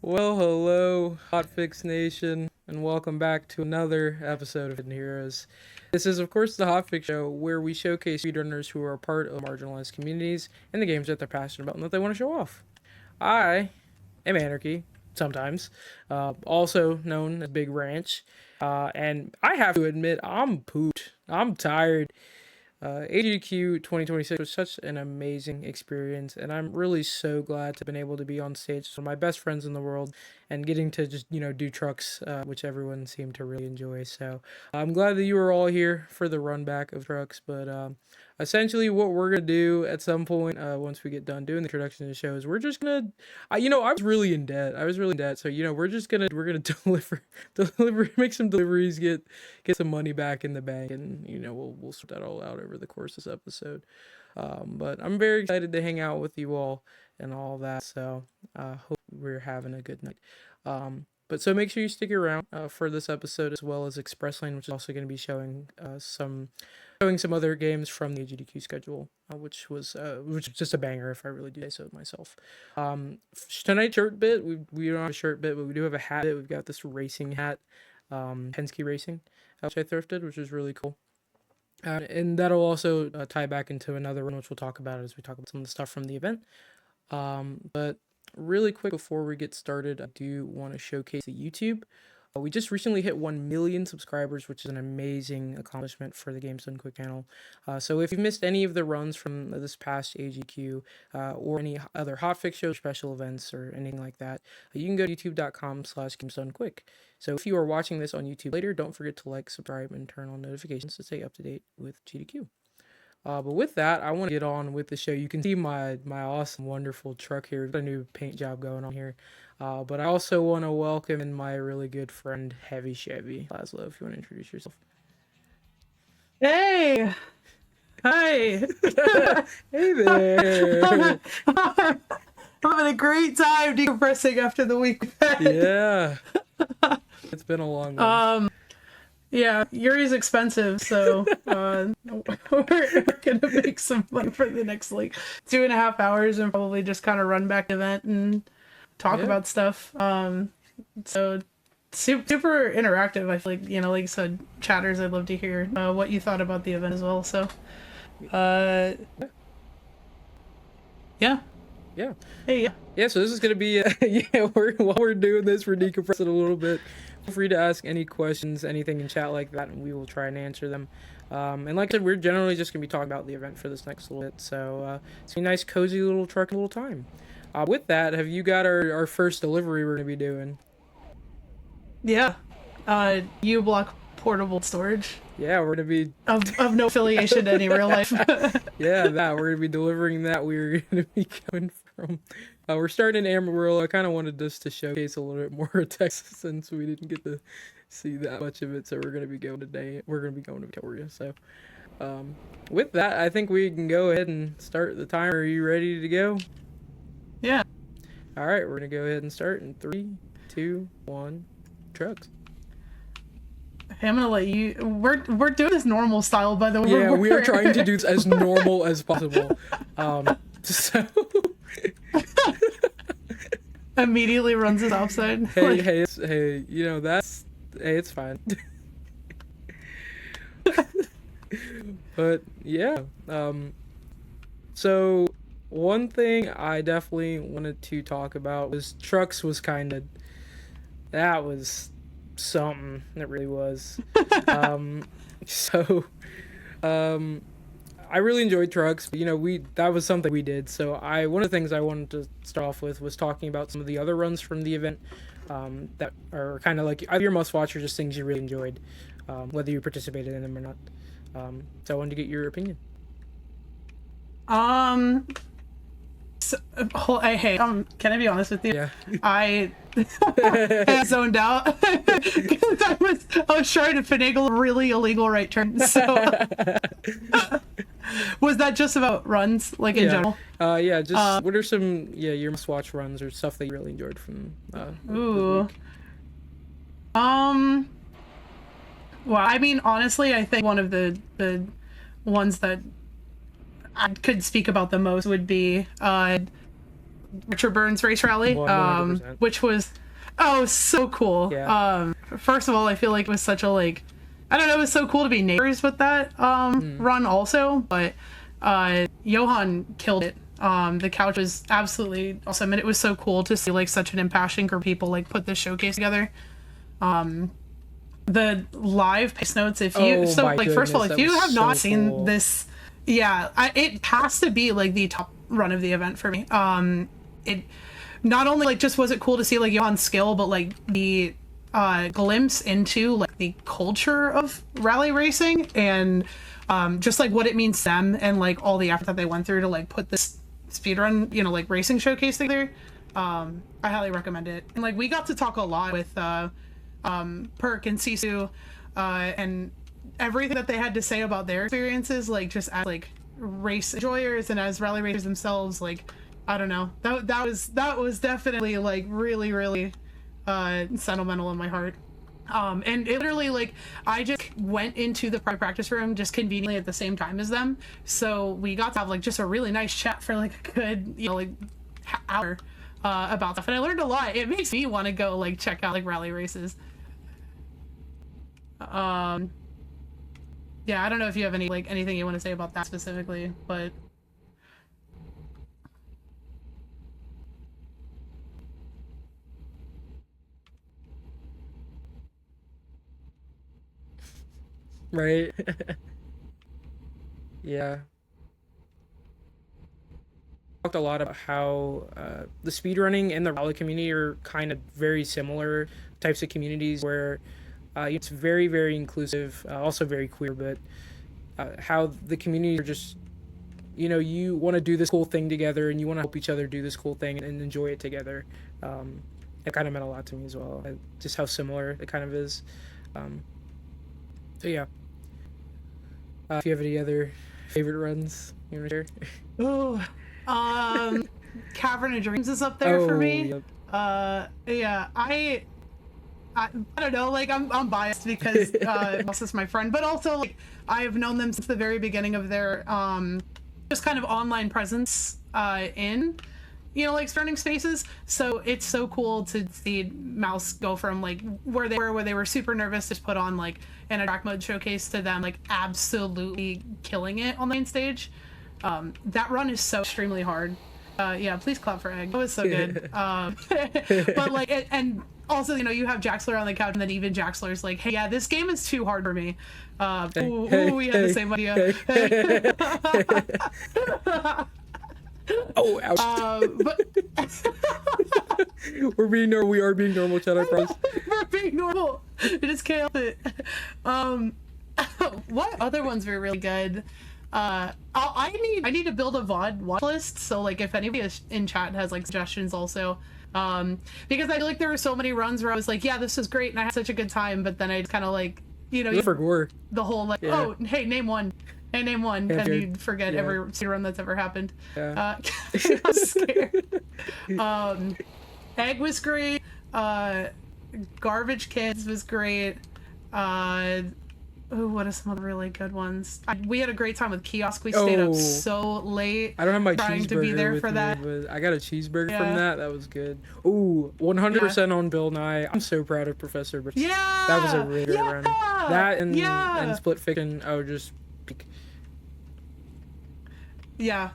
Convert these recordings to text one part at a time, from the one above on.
Well, hello, Hotfix Nation, and welcome back to another episode of Hidden Heroes. This is, of course, the Hotfix Show, where we showcase speedrunners who are part of marginalized communities and the games that they're passionate about and that they want to show off. I am Anarchy, sometimes, also known as Big Ranch, and I have to admit, I'm pooped. I'm tired. GDQ 2026 was such an amazing experience, and I'm really so glad to have been able to be on stage with my best friends in the world and getting to just, do trucks, which everyone seemed to really enjoy. So I'm glad that you were all here for the run back of trucks, but essentially what we're going to do at some point, once we get done doing the introduction to the show, is we're just going to, I was really in debt. So, we're going to deliver, make some deliveries, get some money back in the bank, and we'll sort that all out over the course of this episode. But I'm very excited to hang out with you all and all that. So hope we're having a good night. But so make sure you stick around for this episode, as well as Expresslane, which is also going to be showing some other games from the GDQ schedule, which was just a banger, if I really do say so myself. Tonight's shirt bit, we don't have a shirt bit, but we do have a hat bit. We've got this racing hat, Penske Racing, which I thrifted, which is really cool. And that'll also tie back into another one, which we'll talk about as we talk about some of the stuff from the event. But really quick before we get started, I do want to showcase the YouTube. We just recently hit 1 million subscribers, which is an amazing accomplishment for the Games Done Quick channel. So if you've missed any of the runs from this past AGQ or any other hotfix shows, special events, or anything like that, you can go to youtube.com/GamesDoneQuick. So if you are watching this on YouTube later, don't forget to like, subscribe, and turn on notifications to stay up to date with GDQ. But with that, I want to get on with the show. You can see my awesome, wonderful truck here. We've got a new paint job going on here. But I also want to welcome in my really good friend, Heavy Chevy. Laszlo, if you want to introduce yourself. Hey! Hi! Hey there! I'm having a great time decompressing after the week. Yeah. It's been a long one. Yeah, Yuri's expensive, so we're gonna make some money for the next 2.5 hours and probably just kind of run back the event and talk about stuff. So super interactive. I feel like, like you said, chatters, I'd love to hear what you thought about the event as well. So yeah. Hey, yeah, so this is gonna be while we're doing this, we're decompressing a little bit. Feel free to ask any questions, anything in chat like that, and we will try and answer them. And like I said, we're generally just gonna be talking about the event for this next little bit, so it's a nice cozy little truck, little time. With that, have you got our first delivery we're gonna be doing? Yeah. U-Block portable storage. Yeah, we're gonna be of no affiliation to any real life. Yeah, we're gonna be delivering that. We're gonna be coming from. We're starting in Amarillo. I kind of wanted this to showcase a little bit more of Texas, since we didn't get to see that much of it. So we're gonna be going today. We're gonna be going to Victoria. So, with that, I think we can go ahead and start the timer. Are you ready to go? Yeah. All right, we're gonna go ahead and start in 3, 2, 1. Trucks. Hey, I'm gonna let you. We're doing this normal style, by the way. Yeah, we are trying to do this as normal as possible. So immediately runs it offside. Hey, it's fine. But yeah, so one thing I definitely wanted to talk about was trucks. That was something. It really was. I really enjoyed trucks. That was something we did. So one of the things I wanted to start off with was talking about some of the other runs from the event that are kind of like either your must watch or just things you really enjoyed, whether you participated in them or not. So I wanted to get your opinion. Hey, can I be honest with you? Yeah. I zoned out because I was trying to finagle a really illegal right turn. So was that just about runs, in general? Yeah. Just what are some your must watch runs or stuff that you really enjoyed from? Ooh. Well, I mean, honestly, I think one of the ones that I could speak about the most would be Richard Burns race rally, 100%. which was so cool. Yeah. First of all, I feel like it was such a like, I don't know, it was so cool to be neighbors with that run also, but Johan killed it. The couch was absolutely awesome, and it was so cool to see like such an impassioned group of people like put this showcase together. The live pace notes, if you first of all, if you have not seen this, it has to be like the top run of the event for me. It not only like just was it cool to see like Johan's skill, but like the glimpse into like the culture of rally racing and just like what it means to them and like all the effort that they went through to like put this speedrun, you know, like racing showcase together. I highly recommend it. And like we got to talk a lot with Perk and Sisu and everything that they had to say about their experiences, like just as like race enjoyers and as rally racers themselves. Like I don't know, that was definitely like really sentimental in my heart. And it literally, like, I just went into the practice room just conveniently at the same time as them, so we got to have like just a really nice chat for like a good, you know, like hour about stuff, and I learned a lot. It makes me want to go like check out like rally races. Yeah, I don't know if you have any like anything you want to say about that specifically, but Right. Yeah. Talked a lot about how the speedrunning and the rally community are kind of very similar types of communities where it's very inclusive, also very queer, but how the community are just, you know, you want to do this cool thing together and you want to help each other do this cool thing and enjoy it together. It kind of meant a lot to me as well, just how similar it kind of is. So yeah. If you have any other favorite runs you want to share? oh, Cavern of Dreams is up there for me. Yep. Yeah, I don't know, like I'm biased because Moss is my friend, but also like I've known them since the very beginning of their just kind of online presence in, you know, like starting spaces. So it's so cool to see Mouse go from like where they were super nervous to put on like an attack mode showcase to them like absolutely killing it on the main stage. That run is so extremely hard. Yeah, please clap for Egg. That was so good. But like, and also, you know, you have Jaxler on the couch, and then even Jaxler's like, hey, yeah, this game is too hard for me. We had the same idea. Oh, ouch. But we are being normal, Chad, I promise. we're being normal. We just can't help it. What other ones were really good? I need to build a VOD watch list, so like if anybody in chat has like suggestions also, because I feel like there were so many runs where I was like, yeah, this was great and I had such a good time, but then I just kind of like, you know, the whole like, oh, hey, name one. Hey, name one, and you forget every run that's ever happened. Yeah. I was scared. Egg was great. Garbage Kids was great. What are some other really good ones? We had a great time with Kiosk. We stayed up so late. I don't have my trying cheeseburger to be there with for me, that. but I got a cheeseburger from that. That was good. Ooh, 100% on Bill Nye. I'm so proud of Professor. Yeah, that was a really great run. That and Split Fiction. Oh, just. Yeah.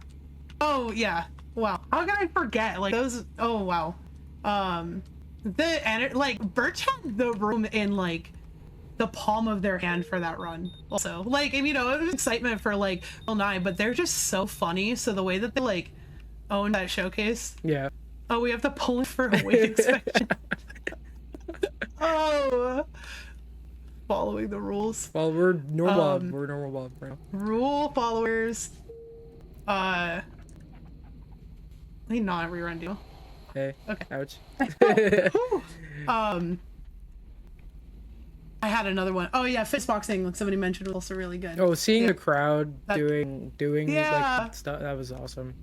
Oh yeah. Wow. How can I forget? Like those. Oh wow. Birch had the room in like the palm of their hand for that run. Also, like, and, you know, it was excitement for like Bill Nye, but they're just so funny. So the way that they like own that showcase. Yeah. Oh, we have to pull it for a weight inspection. Oh. Following the rules. Well, we're normal. We're normal Bob right now. Rule followers. Let me not rerun you. Hey. Okay. Ouch. I had another one. Oh yeah, fist boxing, like somebody mentioned, was also really good. Oh, seeing the crowd doing like stuff, that was awesome.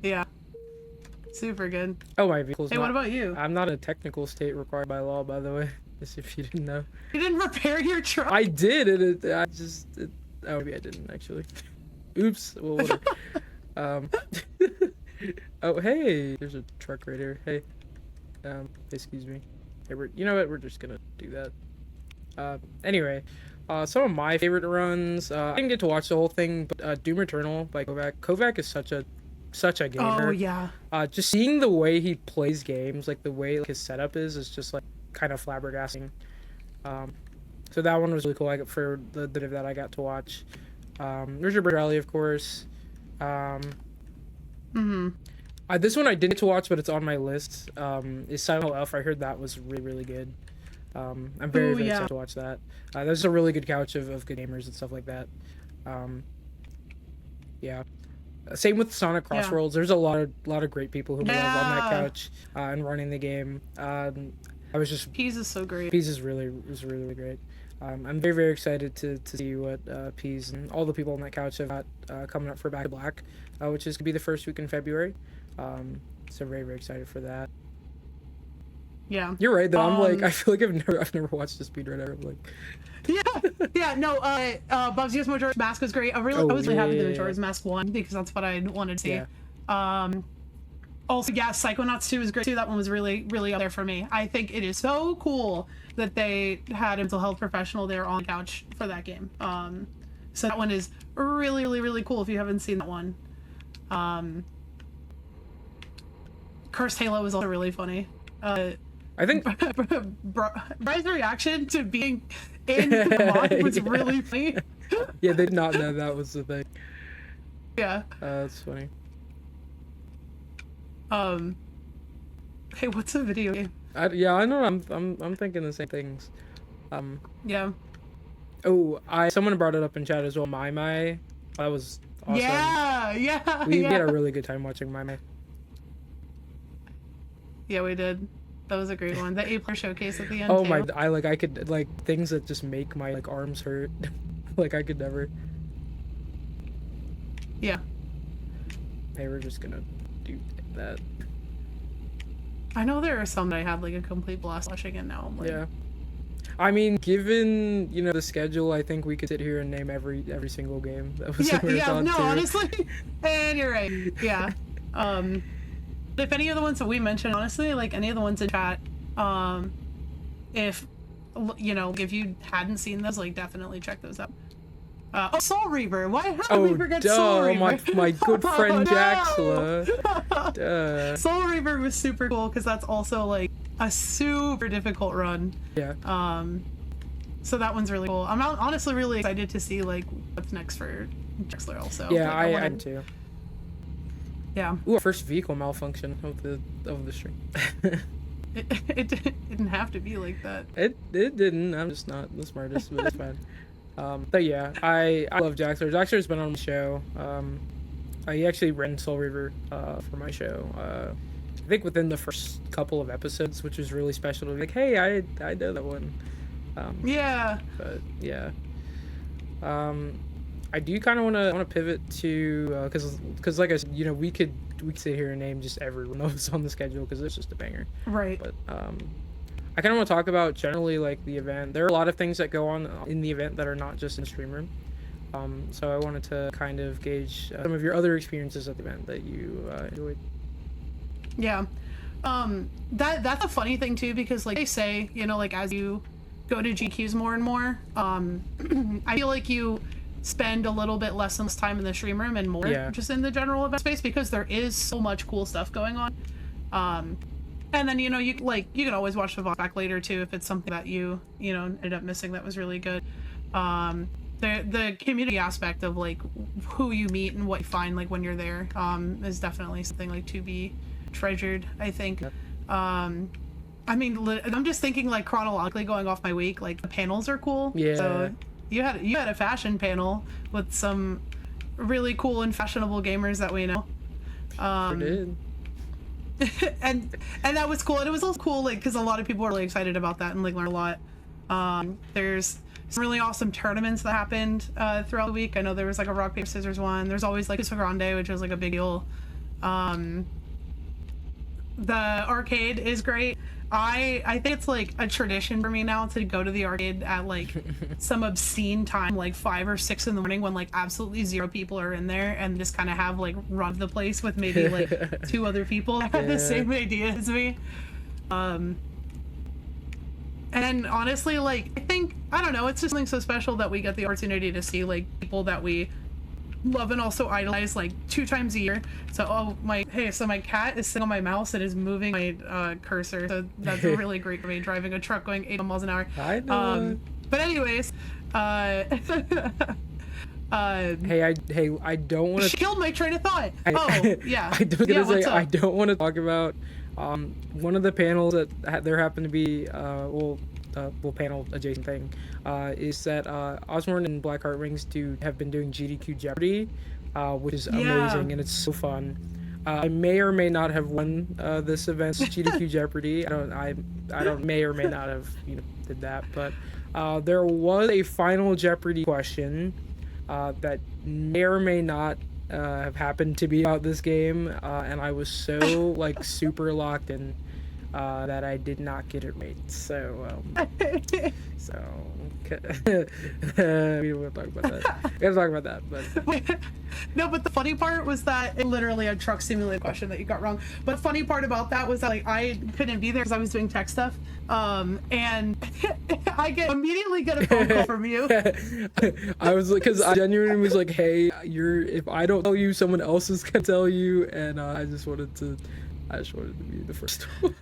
Yeah. Super good. Oh, my vehicle's Hey, what about you? I'm not in a technical state required by law, by the way. Just if you didn't know. You didn't repair your truck? I did, and maybe I didn't actually. Oops. Well, whatever. Oh, hey, there's a truck right here. Hey, excuse me. Hey, you know what? We're just gonna do that. Anyway, some of my favorite runs. I didn't get to watch the whole thing, but Doom Eternal by Kovac. Kovac is such a Oh gamer. yeah. Just seeing the way he plays games, like the way like, his setup is just like kind of flabbergasting. So that one was really cool. I got for the bit of that I got to watch. There's your Rally, of course. This one I didn't get to watch, but it's on my list. Is Silent Hill Elf. I heard that was really, really good. I'm very, Ooh, very yeah. excited to watch that. There's a really good couch of good gamers and stuff like that. Yeah. Same with Sonic Crossworlds. There's a lot of great people who live on that couch and running the game. I was just Peas is so great. Peas is really great. I'm very, very excited to see what Peas and all the people on that couch have got coming up for Back to Black, which is gonna be the first week in February. So very, very excited for that. Yeah. You're right though. I'm like, I feel like I've never watched a speedrun ever. I'm like, Yeah, no, Bubs Yes Majora's Mask was great. I was really happy the Majora's Mask won because that's what I wanted to see. Yeah. Also, yeah, Psychonauts 2 was great too. That one was really, really up there for me. I think it is so cool that they had a mental health professional there on the couch for that game. So that one is really, really, really cool if you haven't seen that one. Cursed Halo was also really funny. I think Brian's reaction to being in the mod was really funny. Yeah, they did not know that was the thing. Yeah. That's funny. Hey, what's a video game? Yeah, I know. I'm thinking the same things. Yeah. Oh, someone brought it up in chat as well. My, that was awesome. Yeah. We had a really good time watching My. Yeah, we did. That was a great one. The 8-player showcase at the end. Oh too. my! I could things that just make my arms hurt. I could never. Yeah. Hey, we're just gonna do that. I know there are some that I had a complete blast watching, and now I'm like. Yeah. I mean, given the schedule, I think we could sit here and name every single game that was Yeah. No, too. honestly, and you're right. Yeah. If any of the ones that we mentioned, honestly, any of the ones in chat, if you hadn't seen those, definitely check those out. Soul Reaver. How did we forget Soul Reaver? my good friend No! Jaxla. Soul Reaver was super cool because that's also a super difficult run. Yeah. So that one's really cool. I'm honestly really excited to see what's next for Jaxler also. Yeah, I am too. Yeah. Ooh, our first vehicle malfunction of the stream. It didn't have to be like that. It didn't. I'm just not the smartest, but it's fine. But yeah, I love Jaxler. Jaxler's been on the show. I actually ran Soul Reaver for my show. I think within the first couple of episodes, which was really special to be like, hey, I know that one. Yeah. But yeah. I do kind of want to pivot to because like I said, we could sit here and name just everyone that was on the schedule because it's just a banger. Right. But I kind of want to talk about generally the event. There are a lot of things that go on in the event that are not just in the stream room. So I wanted to kind of gauge some of your other experiences at the event that you enjoyed. Yeah. That's a funny thing too because they say as you go to GQs more and more, I feel like you spend a little bit less and less time in the stream room and more just in the general event space because there is so much cool stuff going on. And then you can always watch the VOD back later too if it's something that you ended up missing that was really good. The community aspect of who you meet and what you find when you're there is definitely something to be treasured, I think. Yep. I mean, I'm just thinking chronologically going off my week, the panels are cool. Yeah. So you had a fashion panel with some really cool and fashionable gamers that we know. Sure did. and that was cool. And it was also cool because a lot of people were really excited about that and learned a lot. There's some really awesome tournaments that happened throughout the week. I know there was a rock paper scissors one. There's always Pizza Grande, which was a big deal. The arcade is great. I think it's like a tradition for me now to go to the arcade at like some obscene time, like 5 or 6 in the morning, when like absolutely 0 people are in there, and just kind of have like run the place with maybe like 2 other people that have the same idea as me. And honestly, like, I think, I don't know, it's just something so special that we get the opportunity to see like people that we love and also idolize like 2 times a year. So my cat is sitting on my mouse and is moving my cursor, so that's really great for me, driving a truck going 8 miles an hour. I know. But anyways, hey, I don't want to. She killed my train of thought. Yeah. I don't want to talk about one of the panels that there happened to be panel adjacent thing is that Osborne and Blackheart Rings have been doing GDQ Jeopardy, which is amazing, and it's so fun. I may or may not have won this event's GDQ Jeopardy. I don't may or may not have did that, but there was a final Jeopardy question that may or may not have happened to be about this game, and I was so like super locked in that I did not get it right. So we don't want to talk about that. We gotta talk about that, but no. But the funny part was that it literally a truck simulator question that you got wrong. But the funny part about that was that like I couldn't be there because I was doing tech stuff, and I immediately get a phone call from you. I was like, because I genuinely was like, hey, if I don't tell you, someone else is gonna tell you, and I just wanted to be the first one.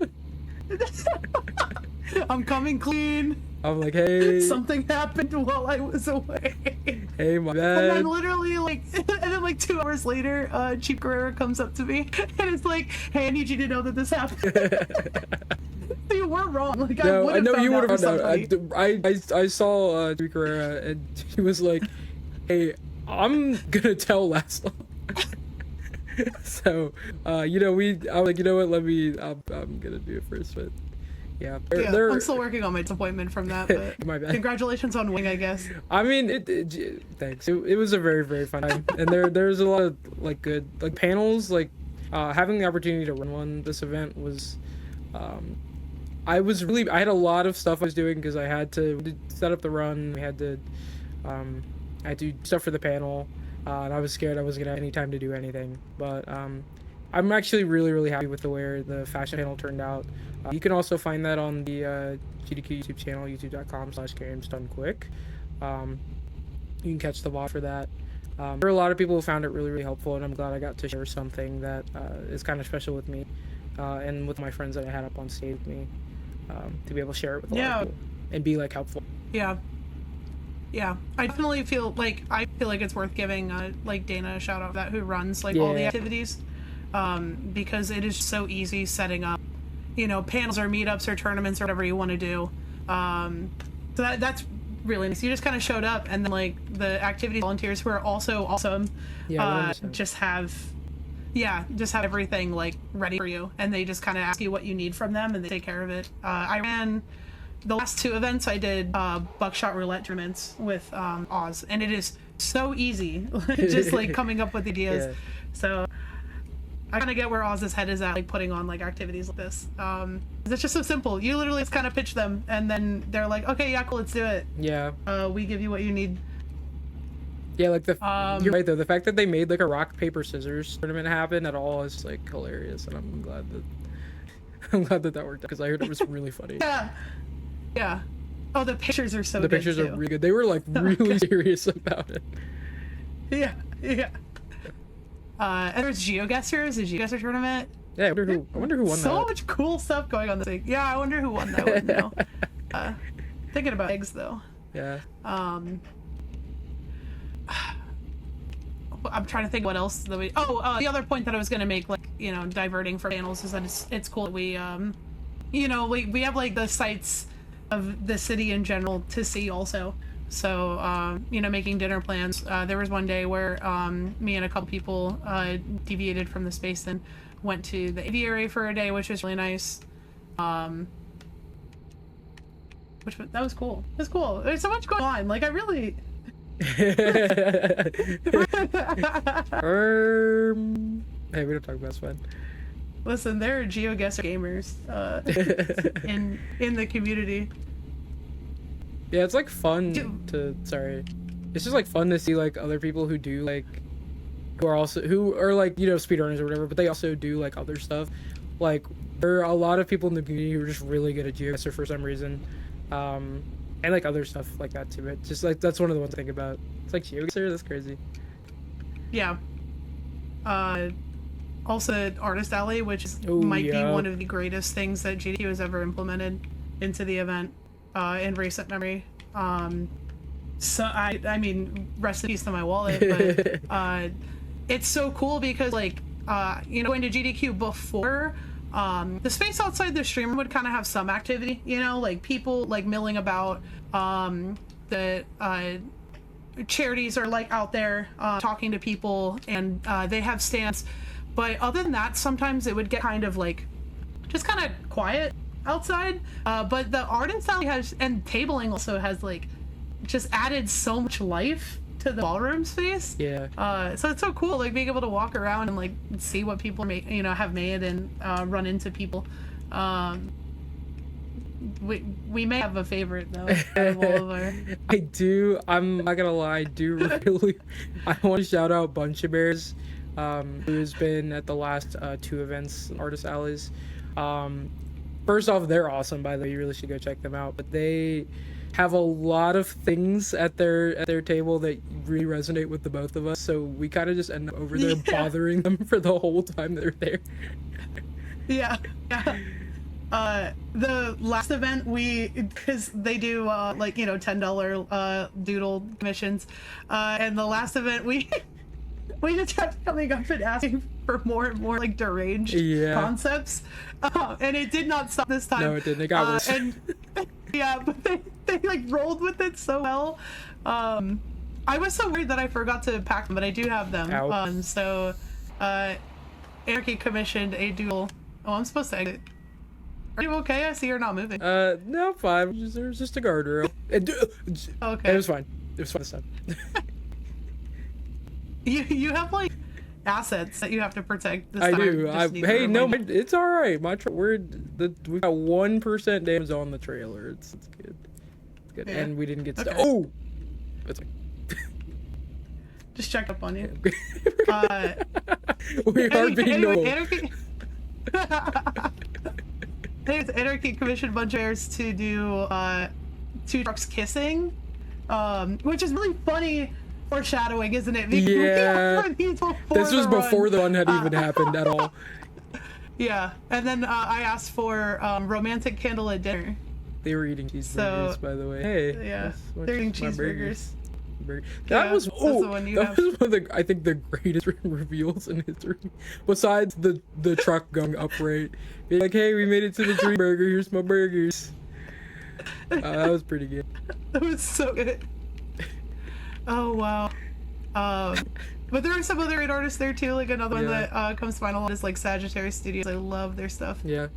I'm coming clean. I'm like, hey, something happened while I was away. Hey, my bad. And then literally and then like 2 hours later, Chief Guerrero comes up to me and it's like, hey, I need you to know that this happened. You were wrong. Like, no, I know you would have found out. I saw Chief Guerrero and he was like, hey, I'm gonna tell Laszlo. So, I'm like, you know what? I'm gonna do it first, but yeah. I'm still working on my disappointment from that, but my bad. Congratulations on winning, I guess. I mean, thanks. It was a very, very fun time, and there's a lot of like good like panels. Like having the opportunity to run one this event was, I had a lot of stuff I was doing because I had to set up the run. I had to do stuff for the panel. And I was scared I wasn't gonna have any time to do anything, but I'm actually really, really happy with the way the fashion panel turned out. You can also find that on the GDQ YouTube channel, youtube.com/gamesdonequick. You can catch the VOD for that. There are a lot of people who found it really, really helpful, and I'm glad I got to share something that is kind of special with me and with my friends that I had up on stage with me, to be able to share it with a lot of people and be like helpful. Yeah, I definitely feel like it's worth giving like Dana a shout out for that, who runs like all the activities, because it is so easy setting up, panels or meetups or tournaments or whatever you want to do. So that's really nice. You just kind of showed up, and then like the activity volunteers, who are also awesome, just have everything like ready for you, and they just kind of ask you what you need from them, and they take care of it. I ran the last 2 events. I did buckshot roulette tournaments with Oz, and it is so easy, just like coming up with ideas. Yeah. So I kind of get where Oz's head is at, like putting on like activities like this. It's just so simple. You literally just kind of pitch them, and then they're like, okay, yeah, cool, let's do it. Yeah. We give you what you need. Yeah, like you're right though. The fact that they made like a rock paper scissors tournament happen at all is like hilarious, and I'm glad that worked out, because I heard it was really funny. Yeah. Oh, the pictures are so good. The pictures are really good. They were like really serious about it. Yeah. And there's GeoGuessr. The GeoGuessr tournament. Yeah, I wonder who won that. So much cool stuff going on this thing. Yeah, I wonder who won that one now. Thinking about eggs though. Yeah. I'm trying to think what else the other point that I was gonna make, like, diverting from panels, is that it's cool that we we have like the sites of the city in general to see also. So making dinner plans. There was one day where me and a couple people deviated from the space and went to the aviary for a day, which was really nice. That was cool. It was cool. There's so much going on. Like, I really hey, we don't talk about this one. Listen, there are GeoGuessr gamers in the community. Yeah, it's like fun to sorry. It's just like fun to see like other people who do like who are like, you know, speedrunners or whatever, but they also do like other stuff. Like there are a lot of people in the community who are just really good at GeoGuessr for some reason. And like other stuff like that too. But just like that's one of the ones to think about. It's like GeoGuessr, that's crazy. Yeah. Also Artist Alley, which might be one of the greatest things that GDQ has ever implemented into the event in recent memory. So I mean, rest in peace to my wallet, but it's so cool because like you know, going to GDQ before, the space outside the stream would kind of have some activity, you know, like people like milling about. The charities are like out there talking to people, and they have stands. But other than that, sometimes it would get kind of like just kind of quiet outside. But the Artist Alley has, and tabling also has like just added so much life to the ballroom space. Yeah. So it's so cool, like being able to walk around and like see what people have made and run into people. We may have a favorite though. I do. I'm not gonna lie. I do really. I want to shout out Bunch of Bears, who's been at the last 2 events, Artist Alleys. First off, they're awesome. By the way, you really should go check them out. But they have a lot of things at their table that really resonate with the both of us. So we kind of just end up over there bothering them for the whole time they're there. Yeah. The last event because they do like, you know, $10 doodle commissions, and the last event we just kept coming up and asking for more and more like deranged concepts, and it did not stop this time. No, it didn't. It got worse. And yeah, but they like rolled with it so well. I was so worried that I forgot to pack them, but I do have them. So Anarchy commissioned a doodle. Oh, I'm supposed to exit. Are you okay? I see you're not moving. No, fine. There's just a guardrail. Okay. It was fine. It was fine this time. You have like assets that you have to protect. This I time. do. Hey, no, it's all right. We've got 1% damage on the trailer. It's good. It's good. Yeah. And we didn't get stuck. Oh, it's okay. Just check up on you. We are being normal. Anarchy commissioned a bunch of bears to do 2 trucks kissing, which is really funny foreshadowing, isn't it? Yeah. This was before the run had even happened at all. Yeah, and then I asked for romantic candlelit dinner. They were eating cheeseburgers, by the way. Hey. Yeah, they're eating cheeseburgers. That was one of the, I think, the greatest reveals in history. Besides the truck going upright, being like, "Hey, we made it to the dream burger. Here's my burgers." That was pretty good. That was so good. Oh wow. But there are some other great artists there too. Like another one that comes to mind a lot is like Sagittarius Studios. I love their stuff. Yeah.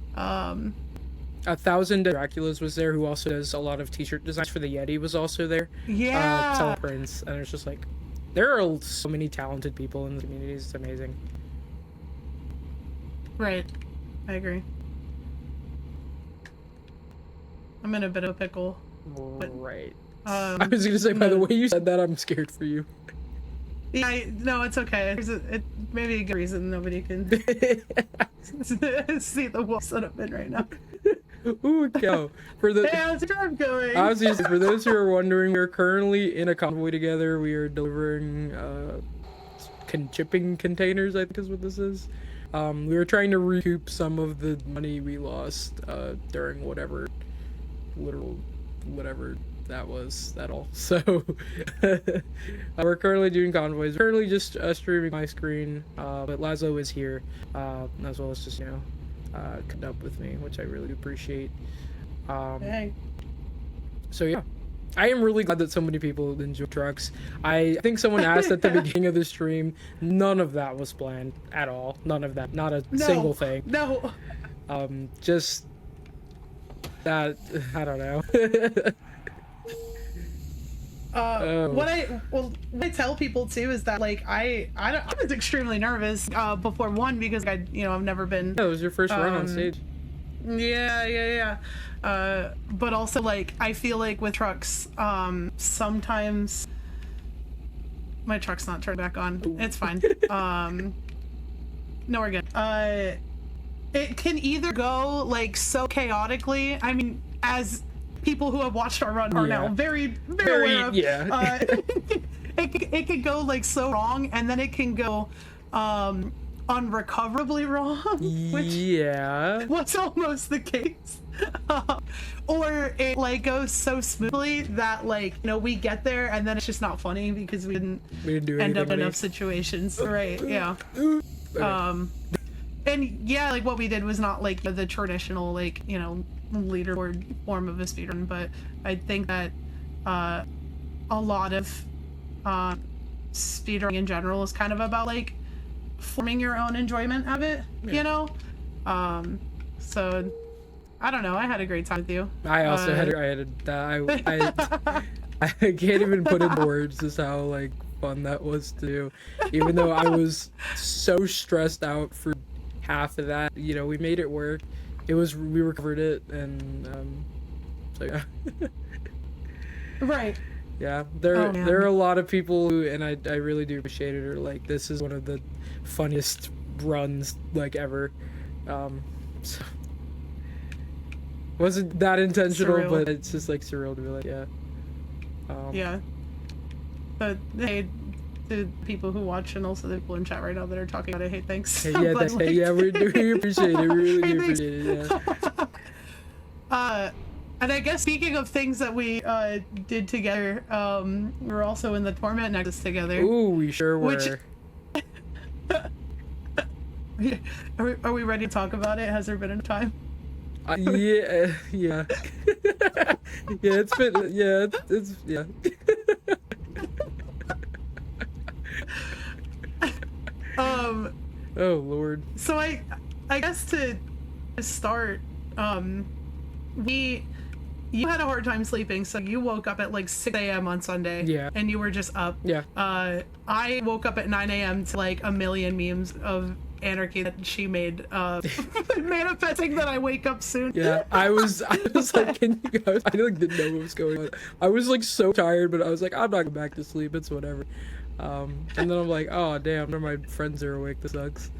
1,000 Draculas was there, who also does a lot of t-shirt designs for the Yeti, was also there. Yeah. Selling prints, and it's just like, there are so many talented people in the communities. It's amazing. Right. I agree. I'm in a bit of a pickle. Right. I was gonna say, by the way you said that, I'm scared for you. Yeah, no, it's okay. It may be a good reason nobody can see the wolf that I'm in right now. Ooh, go. For the hey, how's your drive going? I was just, for those who are wondering, we're currently in a convoy together. We are delivering shipping containers, I think is what this is. We were trying to recoup some of the money we lost during whatever that was at all. So we're currently doing convoys. We're currently just streaming my screen, but Lazo is here, as well as just, you know, cutting up with me, which I really appreciate. Dang. So yeah, I am really glad that so many people enjoy trucks. I think someone asked at the beginning of the stream. None of that was planned at all. None of that. Not a single thing. No. Just that, I don't know. What I tell people too is that like I was extremely nervous before one because I've never been. Yeah, it was your first run on stage. Yeah. But also like I feel like with trucks, sometimes my truck's not turned back on. Ooh. It's fine. No, we're good. It can either go like so chaotically. I mean, as people who have watched our run are now very aware of. Yeah. It could go like so wrong, and then it can go unrecoverably wrong, which was almost the case. Or it like goes so smoothly that like we get there and then it's just not funny because we didn't end up in enough situations. Right. Yeah. Okay. And yeah, like what we did was not like the traditional like leaderboard form of a speedrun, but I think that a lot of speedrunning in general is kind of about like forming your own enjoyment of it. So I don't know, I had a great time with you. I also I can't even put in words just how like fun that was to do, even though I was so stressed out for half of that. We made it work. We recovered it, and so yeah. Right. Yeah, there are a lot of people who, and I really do appreciate it, are like, this is one of the funniest runs like ever. So wasn't that intentional, surreal. But it's just like surreal to be like, yeah. Yeah. But hey, the people who watch and also the people in chat right now that are talking about it, hey, thanks. Hey, yeah, we appreciate it. We really do appreciate it. Yeah. And I guess speaking of things that we did together, we were also in the Torment Nexus together. Ooh, we sure were. Are we ready to talk about it? Has there been enough time? Yeah. Yeah, it's been, it's oh Lord. So I guess to start, you had a hard time sleeping, so you woke up at like 6 a.m. on Sunday. Yeah. And you were just up. Yeah. I woke up at 9 a.m. to like a million memes of anarchy that she made, manifesting that I wake up soon. Yeah, I was like, can you guys? I like didn't know what was going on. I was like so tired, but I was like, I'm not going back to sleep. It's whatever. And then I'm like, oh damn, none of my friends are awake. This sucks.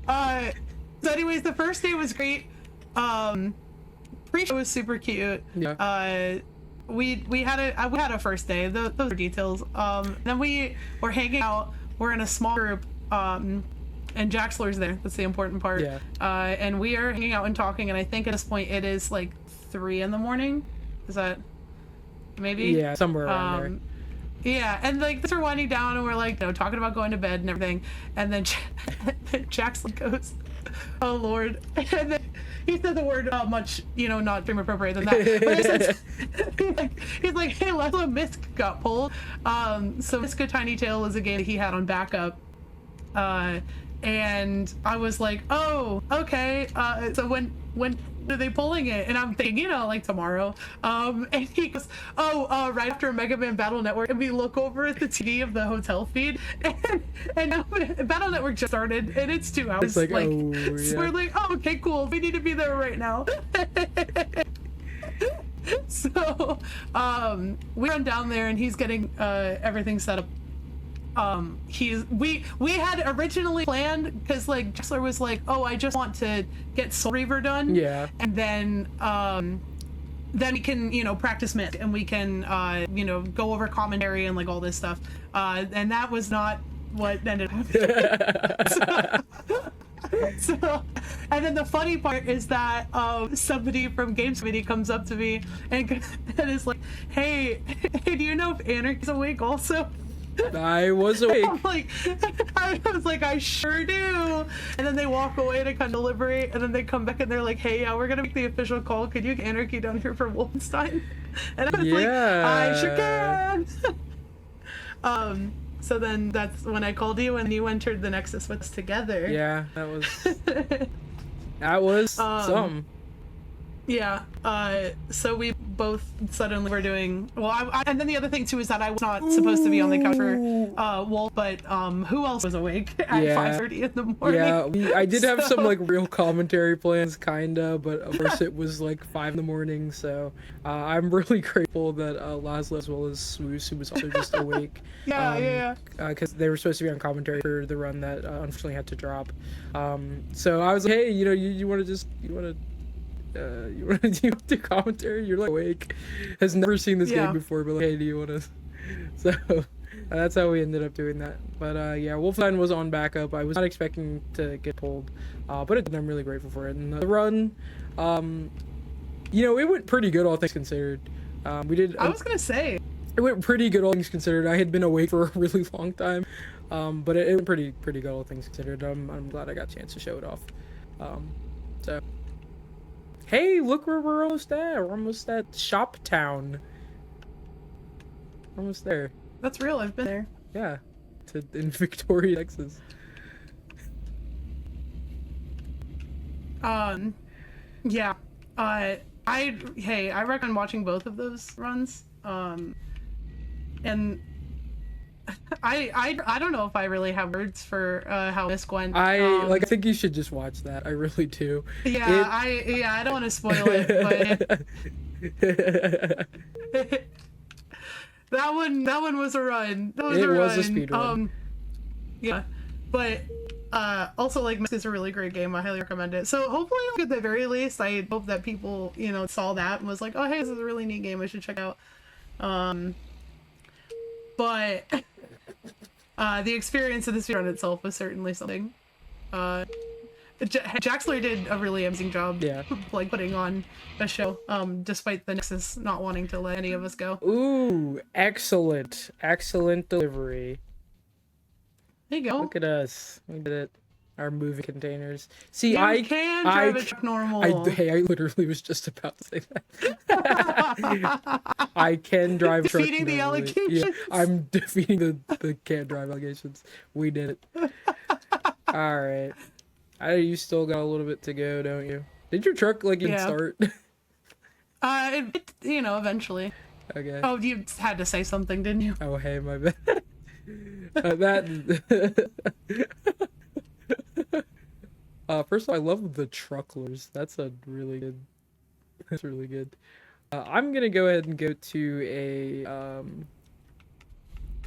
So anyways, the first day was great. Pre-show was super cute. Yeah. We had a first day. Those are details. Then we were hanging out. We're in a small group. And Jaxler's there. That's the important part. Yeah. And we are hanging out and talking. And I think at this point it is like 3 a.m. Is that maybe? Yeah, somewhere around there. Yeah, and like things are winding down, and we're like, talking about going to bed and everything. And then Jaxler goes, "Oh Lord!" And then he said the word much, not dream appropriate than that. But he's like, "Hey, Leslie, Misk got pulled." So Misk Tiny Tail was a game that he had on backup. And I was like, "Oh, okay. So when are they pulling it?" And I'm thinking, like tomorrow. And he goes, "Oh, right after Mega Man Battle Network." And we look over at the TV of the hotel feed, and now Battle Network just started, and it's 2 hours. It's like oh, yeah. So we're like, "Oh, okay, cool. We need to be there right now." So we run down there, and he's getting everything set up. We had originally planned, because like Jaxler was like, "Oh, I just want to get Soul Reaver done." Yeah. And then we can practice Myth, and we can go over commentary and like all this stuff. And that was not what ended up happening. So, and then the funny part is that somebody from Games Committee comes up to me and is like, hey, do you know if Anarchy's awake also?" I was awake. I was like, I sure do. And then they walk away to kind of deliberate, and then they come back and they're like, "Hey, yeah, we're gonna make the official call. Could you get Anarchy down here for Wolfenstein?" And I was like, I sure can. So then that's when I called you, and you entered the Nexus with us together. Yeah, that was something. Yeah. So we both suddenly were doing well. And then the other thing too is that I was not supposed to be on the couch for Wolf, but who else was awake at 5:30 in the morning? Yeah, I did have some like real commentary plans, kinda, but of course it was like 5 in the morning. So I'm really grateful that Laszlo as well as Swoos, who was also just awake. Yeah. Because they were supposed to be on commentary for the run that unfortunately had to drop. So I was like, hey, you want to do commentary? You're like awake, has never seen this game before, but like, hey, do you want to? So that's how we ended up doing that. But yeah, Wolfenstein was on backup. I was not expecting to get pulled, but I'm really grateful for it. And the run, it went pretty good all things considered. We did. I was gonna say it went pretty good all things considered. I had been awake for a really long time, but it went pretty good all things considered. I'm glad I got a chance to show it off. So. Hey, look where we're almost at. We're almost at Shop Town. We're almost there. That's real. I've been there. Yeah, in Victoria, Texas. Yeah. I recommend watching both of those runs. And I don't know if I really have words for how this went. I think you should just watch that. I really do. Yeah, I don't want to spoil it, but that one was a run. That was a run. It was a speed run. Yeah, but also like Misk is a really great game. I highly recommend it. So hopefully, at the very least, I hope that people saw that and was like, oh hey, this is a really neat game. I should check out. But the experience of the speedrun itself was certainly something. Jaxler did a really amazing job, like putting on a show, despite the Nexus not wanting to let any of us go. Ooh, excellent delivery. There you go. Look at us, we did it. Our moving containers. See, I can drive a truck normal. I literally was just about to say that. I can drive a truck defeating the normally. allegations. Yeah, I'm defeating the can't drive allegations. We did it. All right. You still got a little bit to go, don't you? Did your truck even start? Eventually. Okay. Oh, you had to say something, didn't you? Oh, hey, my bad. That. First of all, I love the trucklers. That's really good. That's really good. I'm gonna go ahead and go to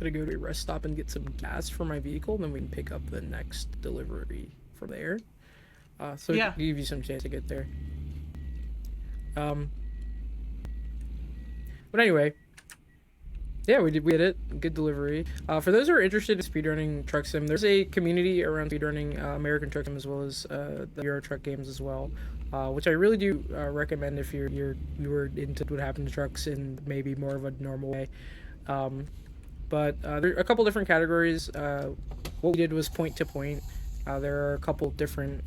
a rest stop and get some gas for my vehicle, and then we can pick up the next delivery from there. So give you some chance to get there. But anyway, yeah, we did it. Good delivery. For those who are interested in speedrunning Truck Sim, there's a community around speedrunning American Truck Sim as well as the Euro Truck games as well, which I really do recommend if you were into what happened to trucks in maybe more of a normal way. But there are a couple different categories. What we did was point to point. There are a couple different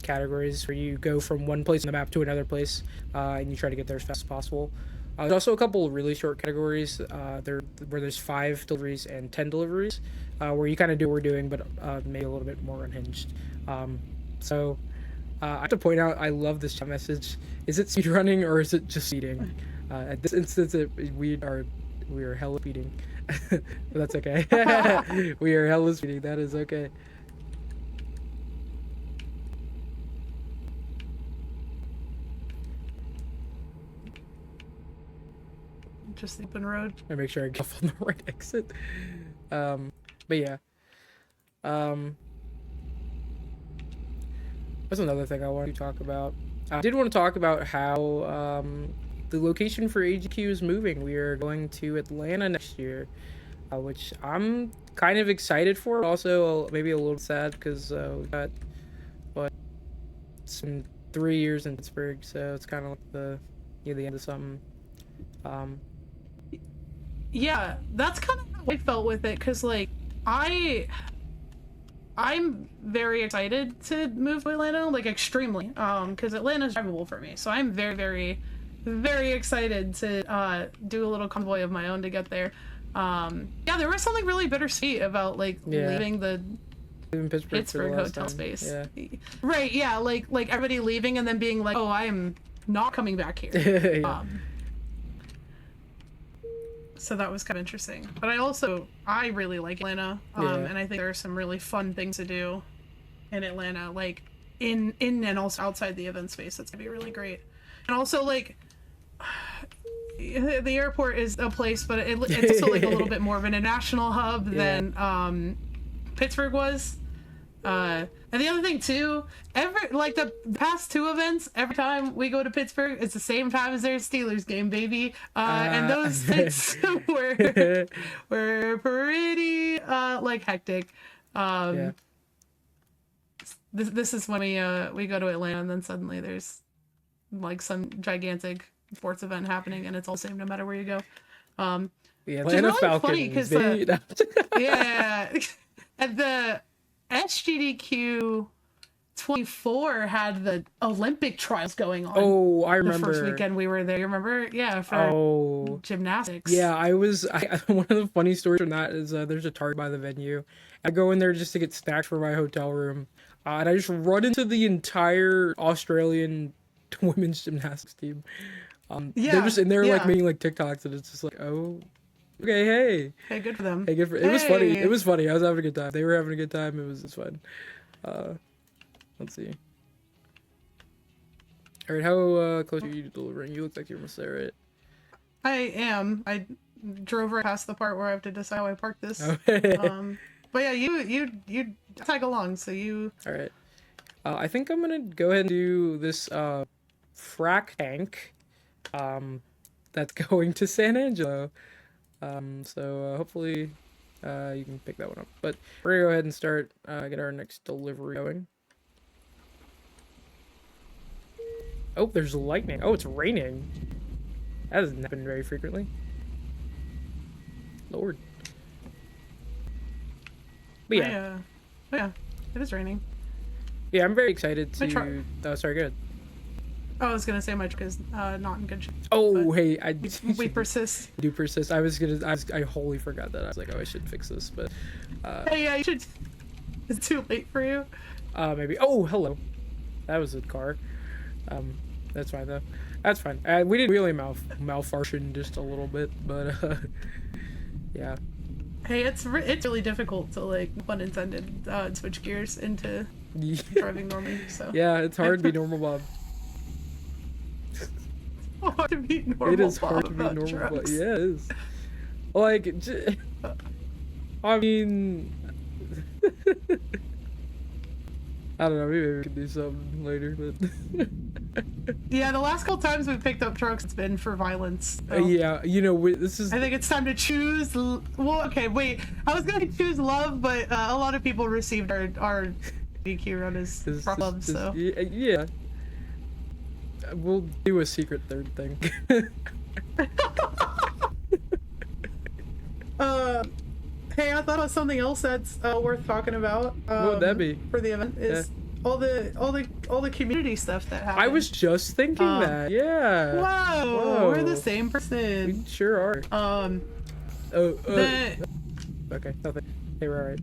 categories where you go from one place on the map to another place, and you try to get there as fast as possible. There's also a couple of really short categories where there's 5 deliveries and 10 deliveries, where you kind of do what we're doing, but maybe a little bit more unhinged. So I have to point out, I love this chat message. Is it speedrunning or is it just speeding? At this instance, we are hella speeding. But that's okay. We are hella speeding. That is okay. Just the open road. I make sure I get off on the right exit. But yeah. That's another thing I wanted to talk about. I did want to talk about how the location for AGQ is moving. We are going to Atlanta next year, which I'm kind of excited for. Also, maybe a little sad because we got some 3 years in Pittsburgh, so it's kind of like the end of something. Yeah, that's kind of how I felt with it, because like I'm very excited to move to Atlanta, like extremely, because Atlanta's drivable for me, so I'm very, very, very excited to do a little convoy of my own to get there. Yeah, there was something really bittersweet about leaving the Pittsburgh hotel space. Yeah. Right, yeah, like everybody leaving and then being like, oh, I'm not coming back here. Yeah. So that was kind of interesting. But I really like Atlanta, Yeah. and I think there are some really fun things to do in Atlanta, like in and also outside the event space. That's gonna be really great. And also, like, the airport is a place, but it's also like a little bit more of an international hub than Pittsburgh was. And the other thing too, the past two events, every time we go to Pittsburgh, it's the same time as their Steelers game, baby. And those things were pretty like hectic. Yeah. This is when we go to Atlanta, and then suddenly there's like some gigantic sports event happening, and it's all the same no matter where you go. The Atlanta really Falcons. Funny yeah, and the SGDQ 24 had the Olympic trials going on. Oh, I remember. The first weekend we were there. You remember? Yeah, for gymnastics. Yeah, one of the funny stories from that is there's a Target by the venue. I go in there just to get snacks for my hotel room. And I just run into the entire Australian women's gymnastics team. They're just in there like making like TikToks, and it's just like, oh, okay, hey, good for them. Hey, good for it was funny. It was funny. I was having a good time. They were having a good time. It was fun. Let's see. All right, how close are you to delivering? You look like you're almost there, right? I am. I drove right past the part where I have to decide how I park this. But yeah, you tag along, so you. All right. I think I'm gonna go ahead and do this frack tank. That's going to San Angelo. So hopefully you can pick that one up. But we're gonna go ahead and start get our next delivery going. Oh, there's lightning. Oh, it's raining. That doesn't happen very frequently. Lord. But yeah. Yeah, it is raining. Yeah, I'm very excited to. Oh, sorry, go ahead. I was gonna say my truck is not in good shape. Oh, hey, we persist. Do persist. I wholly forgot that. I was like, oh, I should fix this, but. Hey, yeah, you should. It's too late for you. Maybe. Oh, hello. That was a car. That's fine though. That's fine. We didn't really malfunction just a little bit, but yeah. Hey, it's really difficult to, like, pun intended, switch gears into driving normally. So yeah, it's hard to be normal, Bob. Hard to be normal. It is hard to be normal, Bob. Yeah, it is. Like, I mean, I don't know. Maybe we could do something later, but. Yeah, the last couple times we picked up trucks, it's been for violence. So. Yeah, you know, this is. I think it's time to choose. Well, okay, wait. I was gonna choose love, but a lot of people received our GDQ run as love. So yeah, we'll do a secret third thing. Hey, I thought of something else that's worth talking about. What would that be for the event? Is all the community stuff that happened. I was just thinking that. Yeah. Whoa, we're the same person. We sure are. Okay, nothing. Hey, we're alright.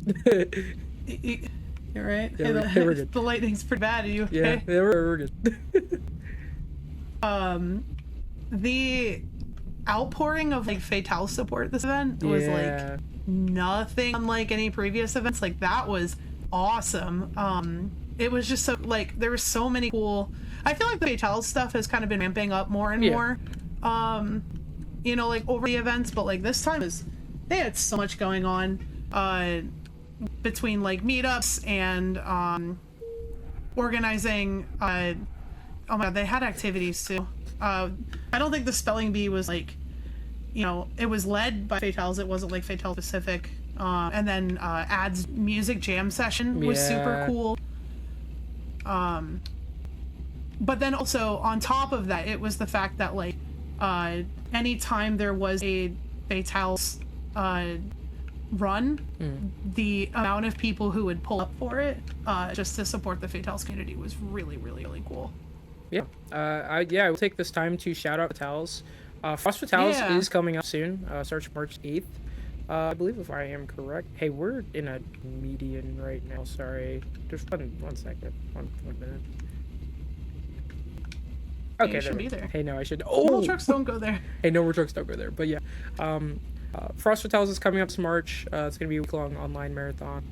You're right. Yeah, hey, we're good. The lightning's pretty bad. Are you okay? Yeah, we're good. The outpouring of like Fatale support this event was like nothing unlike any previous events. Like that was awesome. It was just so like there were so many cool. I feel like the Fatale stuff has kind of been ramping up more and more. You know, like over the events, but like this time they had so much going on between like meetups and organizing. Oh my god, they had activities too. I don't think the spelling bee was like, you know, it was led by Fatales. It wasn't like Fatale specific. And then Ad's music jam session was super cool. But then also on top of that, it was the fact that like anytime there was a Fatales run, the amount of people who would pull up for it just to support the Fatales community was really, really, really cool. Yeah. I will take this time to shout out Fatales. Frost Fatales is coming out soon. Starts March 8th. I believe if I am correct. Hey, we're in a median right now. Sorry. Just one second. One minute. Hey, Okay, you should be there. Hey, no, I should. Little Oh, trucks don't go there. hey, no more trucks don't go there. But yeah, Frost Hotels is coming up this March. It's gonna be a week-long online marathon.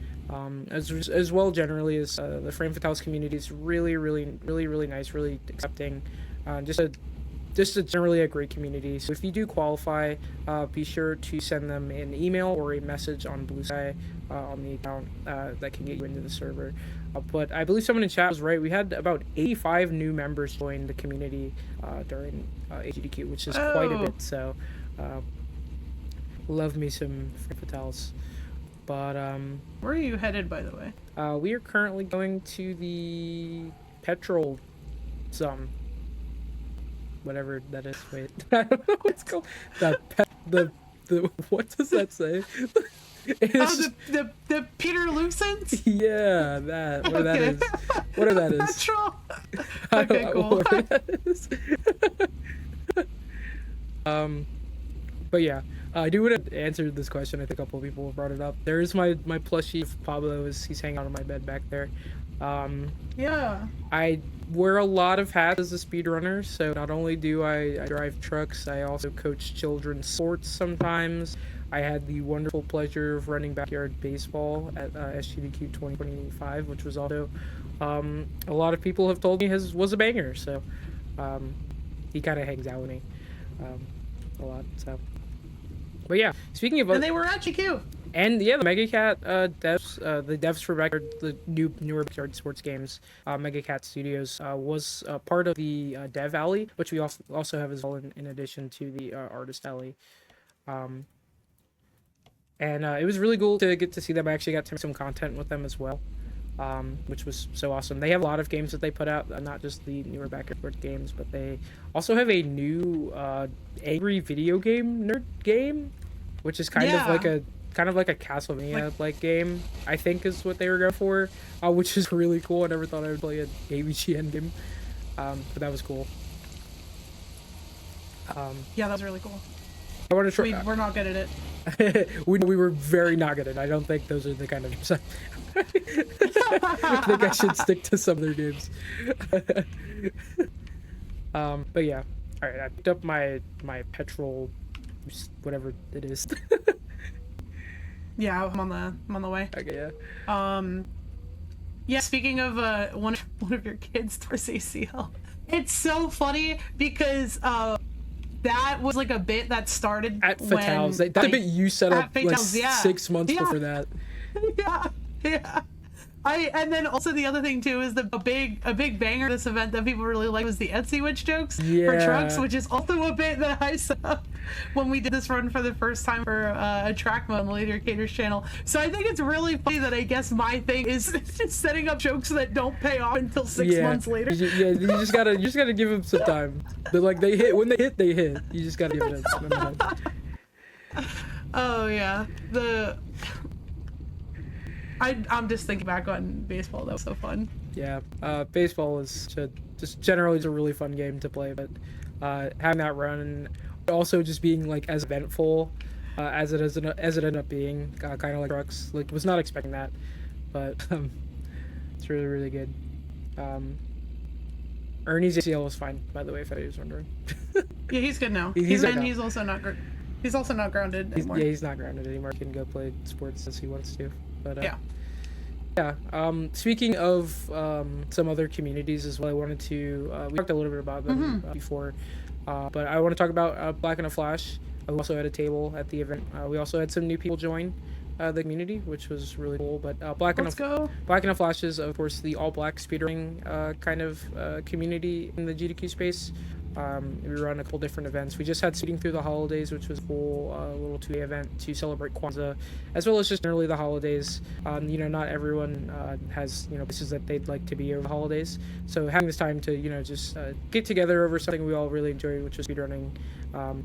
As well generally as the Frame Fatales community is really nice, really accepting. Just a generally a great community. So if you do qualify, be sure to send them an email or a message on Blue Sky on the account that can get you into the server. But I believe someone in chat was right. We had about 85 new members join the community during GDQ, which is quite a bit. So love me some Frame Fatales. But where are you headed, by the way? we are currently going to the petrol whatever that is. Wait, I don't know what it's called. The what does that say? The Peter Lucens? Yeah, that. What that is. What that is. Petrol. Okay, cool. What that is. But yeah, I do want to answer this question. I think a couple of people have brought it up. There is my plushie of Pablo. He's hanging out on my bed back there. Yeah. I wear a lot of hats as a speedrunner, so not only do I drive trucks, I also coach children's sports sometimes. I had the wonderful pleasure of running backyard baseball at SGDQ 2025, which was also a lot of people have told me was a banger. So he kind of hangs out with me a lot. So, but yeah, speaking of, and they were at GQ. And yeah, the MegaCat devs, the devs for backyard, the newer backyard sports games, MegaCat Studios was part of the Dev Alley, which we also have as well in addition to the Artist Alley. And it was really cool to get to see them. I actually got to make some content with them as well, which was so awesome. They have a lot of games that they put out, not just the newer backyard sports games, but they also have a new angry video game nerd game, which is kind of like a Castlevania-like game, I think is what they were going for, which is really cool. I never thought I would play an AVGN game, but that was cool. Yeah, that was really cool. I want to try. We're not good at it. we were very not good at it. I don't think those are the kind of games I think I should stick to some other games. But yeah, all right. I picked up my petrol, whatever it is. Yeah, I'm on the way. Okay, yeah. Yeah, speaking of one of your kids towards ACL, it's so funny because that was like a bit that started at Fatales. That's a bit you set up Fatales, like 6 months before that. Yeah. And then also the other thing too is a big banger of this event that people really like was the Etsy witch jokes for trucks, which is also a bit that I saw when we did this run for the first time for a track mode on the Later Caters channel. So I think it's really funny that I guess my thing is just setting up jokes that don't pay off until 6 months later. You just gotta give them some time. They're like when they hit. You just gotta give them some time. Oh yeah, I'm just thinking back on baseball. That was so fun. Yeah, baseball is just generally a really fun game to play, but having that run and also just being like as eventful as it ended up being, kind of like trucks. Like was not expecting that, but it's really good. Ernie's ACL was fine, by the way, if I was wondering. Yeah, he's good now. He's also not grounded anymore. He's not grounded anymore. He can go play sports as he wants to. But yeah. Speaking of some other communities as well, I wanted to we talked a little bit about them before, but I want to talk about Black in a Flash. We also had a table at the event. We also had some new people join the community, which was really cool. But Black in a Flash is, of course, the all-black speedrunning kind of community in the GDQ space. We run a couple different events. We just had Seating Through the Holidays, which was a cool little 2-day event to celebrate Kwanzaa, as well as just generally the holidays. Not everyone has places that they'd like to be over the holidays. So having this time to just get together over something we all really enjoyed, which was speedrunning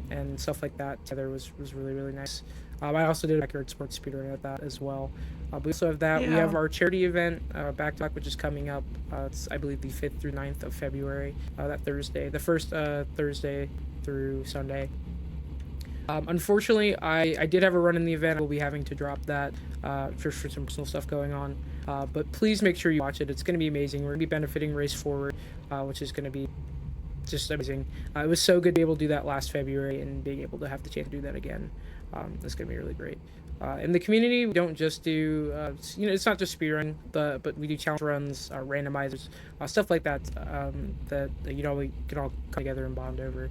and stuff like that together was really nice. I also did a backyard sports speedrun at that as well. We also have that. Yeah. We have our charity event, Back to Back, which is coming up. It's, I believe, the 5th through 9th of February, that Thursday. The first Thursday through Sunday. Unfortunately, I did have a run in the event. We'll be having to drop that for some personal stuff going on. But please make sure you watch it. It's going to be amazing. We're going to be benefiting Race Forward, which is going to be just amazing. It was so good to be able to do that last February, and being able to have the chance to do that again. It's gonna be really great. In the community, we don't just do, it's not just speedrun, but we do challenge runs, randomizers, stuff like that, that, we can all come together and bond over.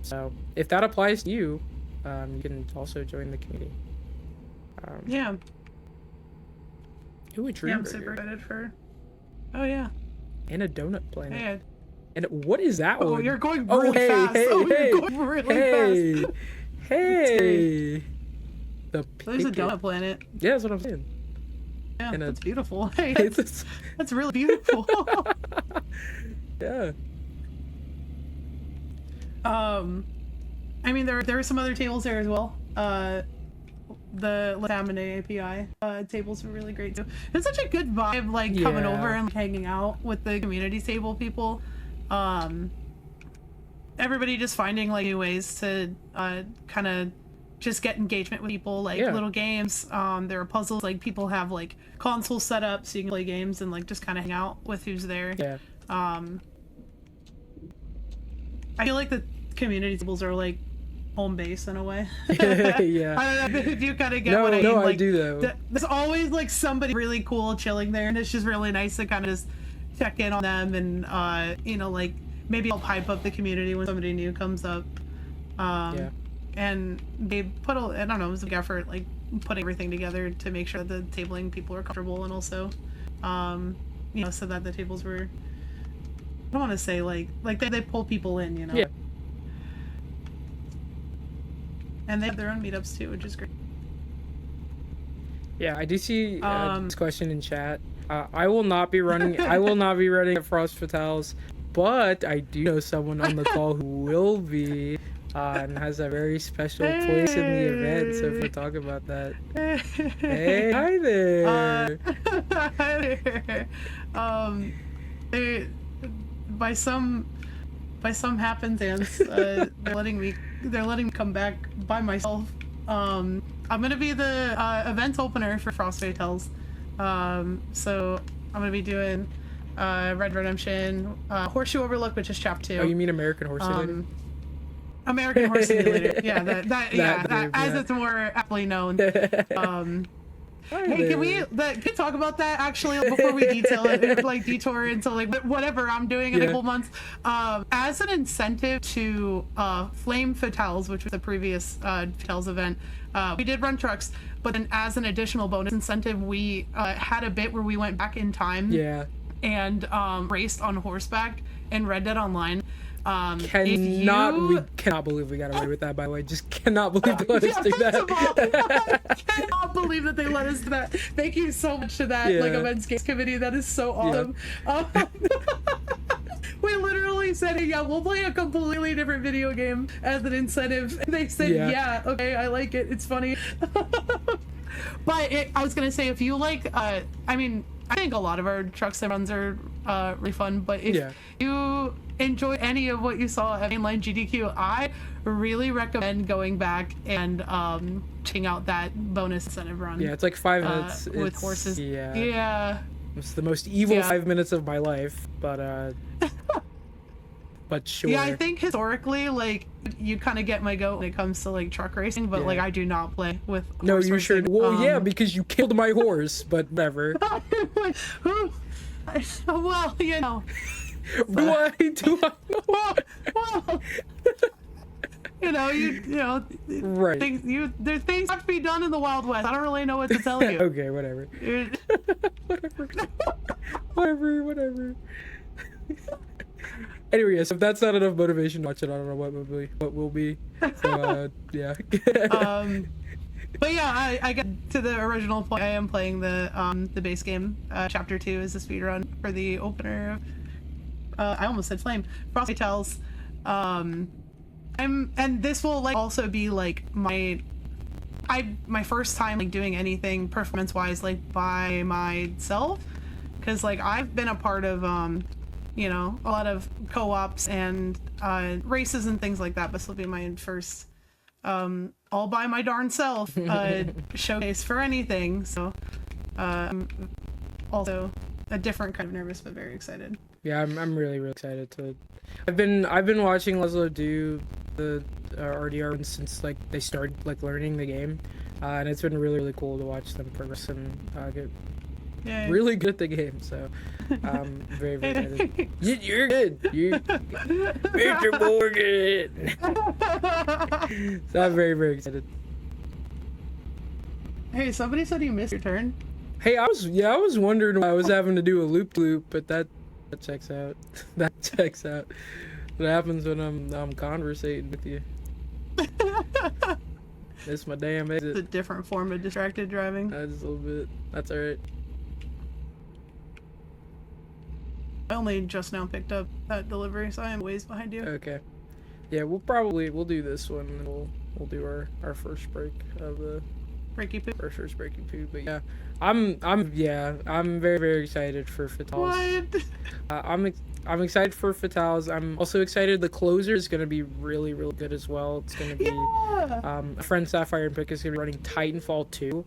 So if that applies to you, you can also join the community. Yeah. Ooh, a dream Yeah, I'm burger. super excited for... Oh, yeah. And a donut planet. Yeah. And what is that one? Oh, you're going really fast. You're going really fast. Hey! There's a donut planet. Yeah, that's what I'm saying. Yeah, And that's beautiful. Hey, that's really beautiful. Yeah. I mean, there are some other tables there as well. The Latamine API tables were really great too. It's such a good vibe, like coming over and hanging out with the community table people. Everybody just finding like new ways to kind of just get engagement with people, like little games. There are puzzles, like people have like consoles set up so you can play games and like just kind of hang out with who's there. Yeah. I feel like the community tables are like home base in a way. Yeah. I don't know if you kind of get what I mean. No, like, I do though. There's always like somebody really cool chilling there, and it's just really nice to kind of just check in on them and like maybe I'll hype up the community when somebody new comes up. And they put I don't know, it was a big effort, like putting everything together to make sure that the tabling people are comfortable, and also so that the tables were, I don't want to say like they pull people in, Yeah. And they have their own meetups too, which is great. Yeah, I do see this question in chat. I will not be running. I will not be running at Frost Fatales, but I do know someone on the call who will be, and has a very special place in the event. So if we talk about that, hey, hi there. Hi there. By some happenstance, they're letting me come back by myself. I'm gonna be the event opener for Frost Fatales. So I'm gonna be doing Red Redemption, Horseshoe Overlook, which is chapter 2. Oh, you mean American Horse Simulator? American Horse Simulator. Yeah, that as yeah. it's more aptly known. Hey, can we talk about that actually before we detail it, like detour into like whatever I'm doing in a couple months? As an incentive to Flame Fatales, which was the previous Fatales event, we did run trucks, but then as an additional bonus incentive, we had a bit where we went back in time and raced on horseback in Red Dead Online. We cannot believe we got away with that, by the way. Just cannot believe they let us do that. I cannot believe that they let us do that. Thank you so much to that events games committee. That is so awesome. We literally said, yeah, we'll play a completely different video game as an incentive. And they said, yeah, okay, I like it. It's funny. But I was going to say, if you like, I think a lot of our trucks and runs are really fun, but if you enjoy any of what you saw at mainline GDQ, I really recommend going back and checking out that bonus incentive run. Yeah, it's like 5 minutes with horses. Yeah. It's the most evil 5 minutes of my life, but sure. Yeah, I think historically, like, you kind of get my goat when it comes to like truck racing, but like I do not play with No, you racing. should. Well, yeah, because you killed my horse, but whatever. Well, you know. Why do I know? Well, you know, right. There's things have to be done in the Wild West. I don't really know what to tell you. Okay, whatever. Whatever. Anyway, yes, if that's not enough motivation to watch it, I don't know what will be. So, yeah. But yeah, I get to the original point. I am playing the base game. Chapter 2 is the speedrun for the opener of, I almost said Flame, Frost Fatales. And this will like also be like my first time like doing anything performance wise like by myself, because like I've been a part of a lot of co-ops and races and things like that, but this will be my first all by my darn self showcase for anything. So I'm also a different kind of nervous, but very excited. Yeah, I'm really excited to. I've been watching Leslo do the RDR since like they started like learning the game, and it's been really cool to watch them progress and get really good at the game. So very excited. You're good. You're Mr. Morgan. So I'm very excited. Hey, somebody said you missed your turn. Hey, I was wondering why I was having to do a loop, but that checks out. That checks out. What happens when I'm conversating with you? It's my damn exit. It's a different form of distracted driving. Just a little bit. That's alright. I only just now picked up that delivery, so I am ways behind you. Okay. Yeah, we'll do this one, and we'll do our first break of the breaky poo. First breaky poo. But yeah, I'm very excited for Fatals. What? I'm excited for Fatals. I'm also excited. The closer is going to be really good as well. It's going to be a friend Sapphire and Pick is going to be running Titanfall 2.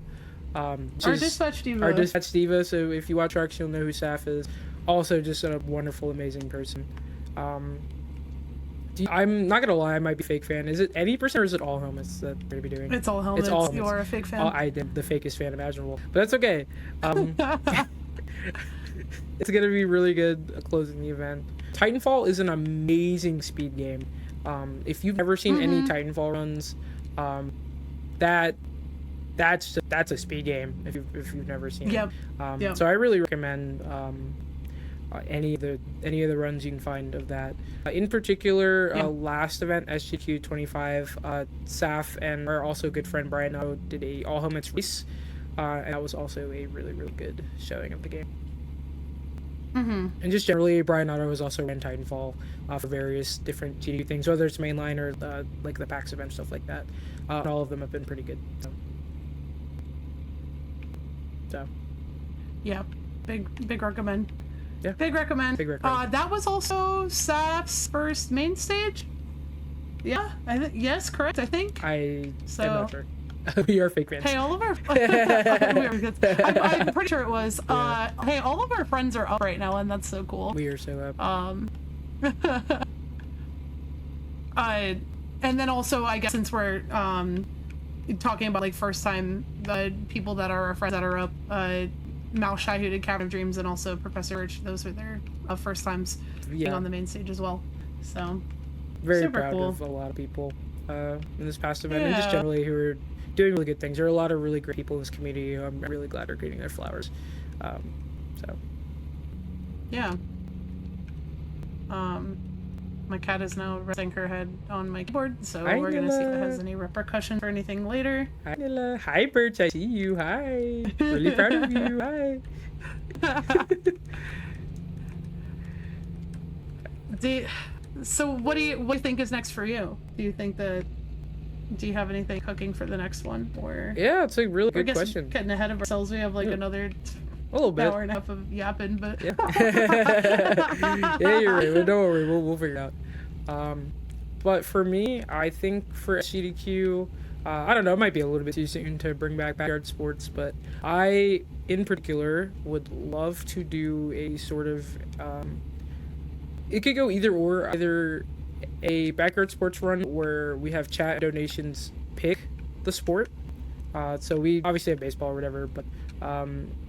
Our Dispatch Diva. Our Dispatch Diva. So if you watch Arcs, you'll know who Saf is. Also, just a wonderful, amazing person. I'm not gonna lie, I might be a fake fan. Is it any percent or is it all helmets that we're gonna be doing? It's all helmets. It's all helmets. You are a fake fan. I did the fakest fan imaginable, but that's okay. It's gonna be really good closing the event. Titanfall is an amazing speed game. If you've never seen any Titanfall runs, that's a speed game. If you've never seen it. So I really recommend any of the runs you can find of that. In particular, last event, SGQ 25, Saf and our also good friend Brian O did a all helmets race, and that was also a really good showing of the game. And just generally, Brian Otto has also ran Titanfall for various different GDQ things, whether it's mainline or like the PAX event, stuff like that. And all of them have been pretty good. So. Yeah, big recommend. Yeah. Big recommend. That was also Saf's first main stage. Yeah, yes, correct. I think. I'm not sure. We are fake fans. Hey, all of our I'm pretty sure it was. Yeah. Hey, all of our friends are up right now, and that's so cool. We are so up. And then also, I guess since we're talking about like first time, the people that are our friends that are up, Mal Shai, who did Cavern of Dreams, and also Professor Rich, those are their first times being on the main stage as well. So very super proud cool. of a lot of people in this past event, and just generally who are doing really good things. There are a lot of really great people in this community who I'm really glad are getting their flowers. So yeah. My cat is now resting her head on my keyboard, so we're gonna see if it has any repercussion for anything later. Hi, Nilla. Hi, Birch. I see you. Hi. Really proud of you. Hi. So what do you think is next for you? Do you have anything cooking for the next one, or? Yeah, it's a really good question. Getting ahead of ourselves, we have like another hour and a half of yapping, but yeah, you're right. But don't worry, we'll figure it out. But for me, I think for GDQ, I don't know, it might be a little bit too soon to bring back backyard sports, but I, in particular, would love to do a sort of, it could go either a backyard sports run where we have chat donations pick the sport. So we obviously have baseball or whatever, but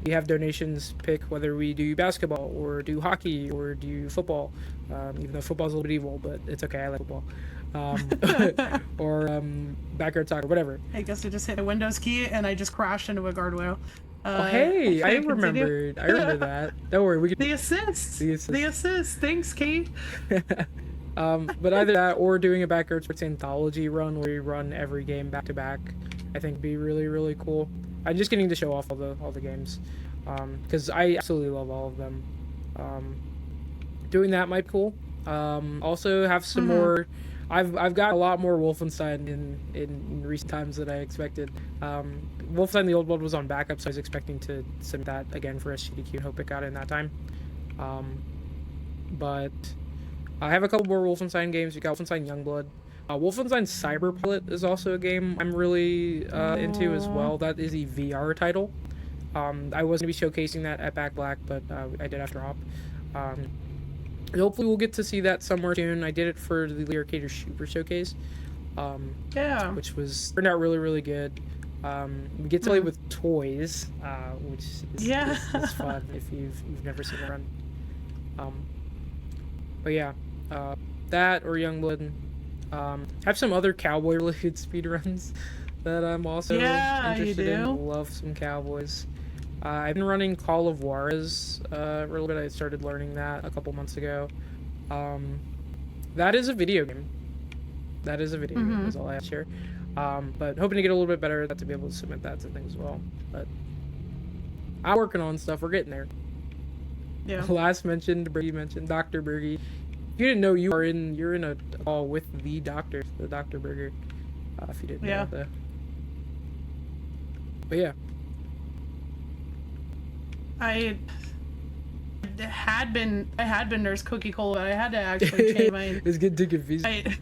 we have donations pick whether we do basketball or do hockey or do football, even though football's a little bit evil, but it's okay, I like football. Or backyard soccer, whatever. I guess I just hit a Windows key and I just crashed into a guardrail. Hey, I remember that. Don't worry, we can. The assist. Thanks, Key. But either that or doing a backyard sports anthology run where you run every game back to back, I think would be really cool. I'm just getting to show off all the games, because I absolutely love all of them. Doing that might be cool. Also have some more. I've got a lot more Wolfenstein in recent times than I expected. Wolfenstein the Old World was on backup, so I was expecting to submit that again for SGDQ and hope it got in that time. But I have a couple more Wolfenstein games. We got Wolfenstein Youngblood. Wolfenstein Cyberpilot is also a game I'm really into as well. That is a VR title. I was going to be showcasing that at Back Black, but I did have to drop. Hopefully we'll get to see that somewhere soon. I did it for the Leader Arcader Super Showcase, Yeah. which turned out really, really good. We get to play with toys, which is fun if you've never seen it run. But yeah, that or Youngblood. Have some other cowboy related speedruns that I'm also interested in. Love some cowboys. I've been running Call of Juarez a little bit. I started learning that a couple months ago. That is a video game. Is all I have to share. But hoping to get a little bit better at that to be able to submit that to things as well. But I'm working on stuff. We're getting there. Yeah. Last mentioned, Bergie mentioned Dr. Bergie. If you didn't know, you're in a call with the Dr. Burger. If you didn't know that. But yeah. I had been Nurse Cookie Cola, but I had to actually change my. It's getting too confusing.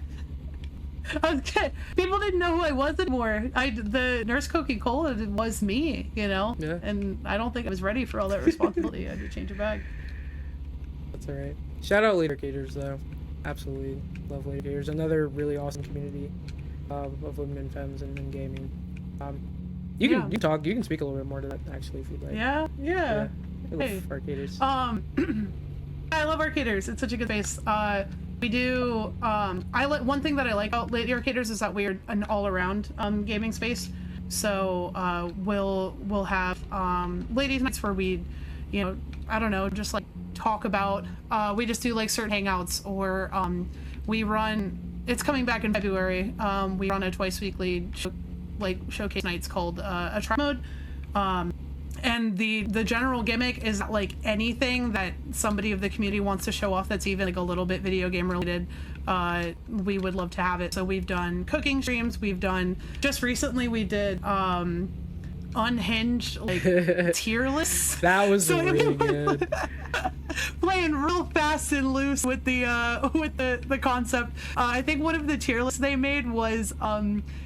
Okay. People didn't know who I was anymore. The Nurse Cookie Cola was me, you know? Yeah. And I don't think I was ready for all that responsibility. I had to change it back. That's alright. Shout out Leader Arcaders, though. Absolutely love Leader Arcaders. Another really awesome community of women and femmes in gaming. You can speak a little bit more to that, actually, if you'd like. Yeah. I love Arcaders. I love Arcaders. It's such a good space. We do, one thing that I like about Lady Arcaders is that we're an all-around gaming space. So we'll have ladies nights where we, you know, I don't know, just like talk about, we just do like certain hangouts, or we run, it's coming back in February, we run a twice weekly showcase nights called a track mode. And the general gimmick is that, like, anything that somebody of the community wants to show off that's even like a little bit video game related, we would love to have it. So we've done cooking streams, we've done, just recently we did unhinged, like, tier lists. That was really good. Playing real fast and loose with the concept. I think one of the tier lists they made was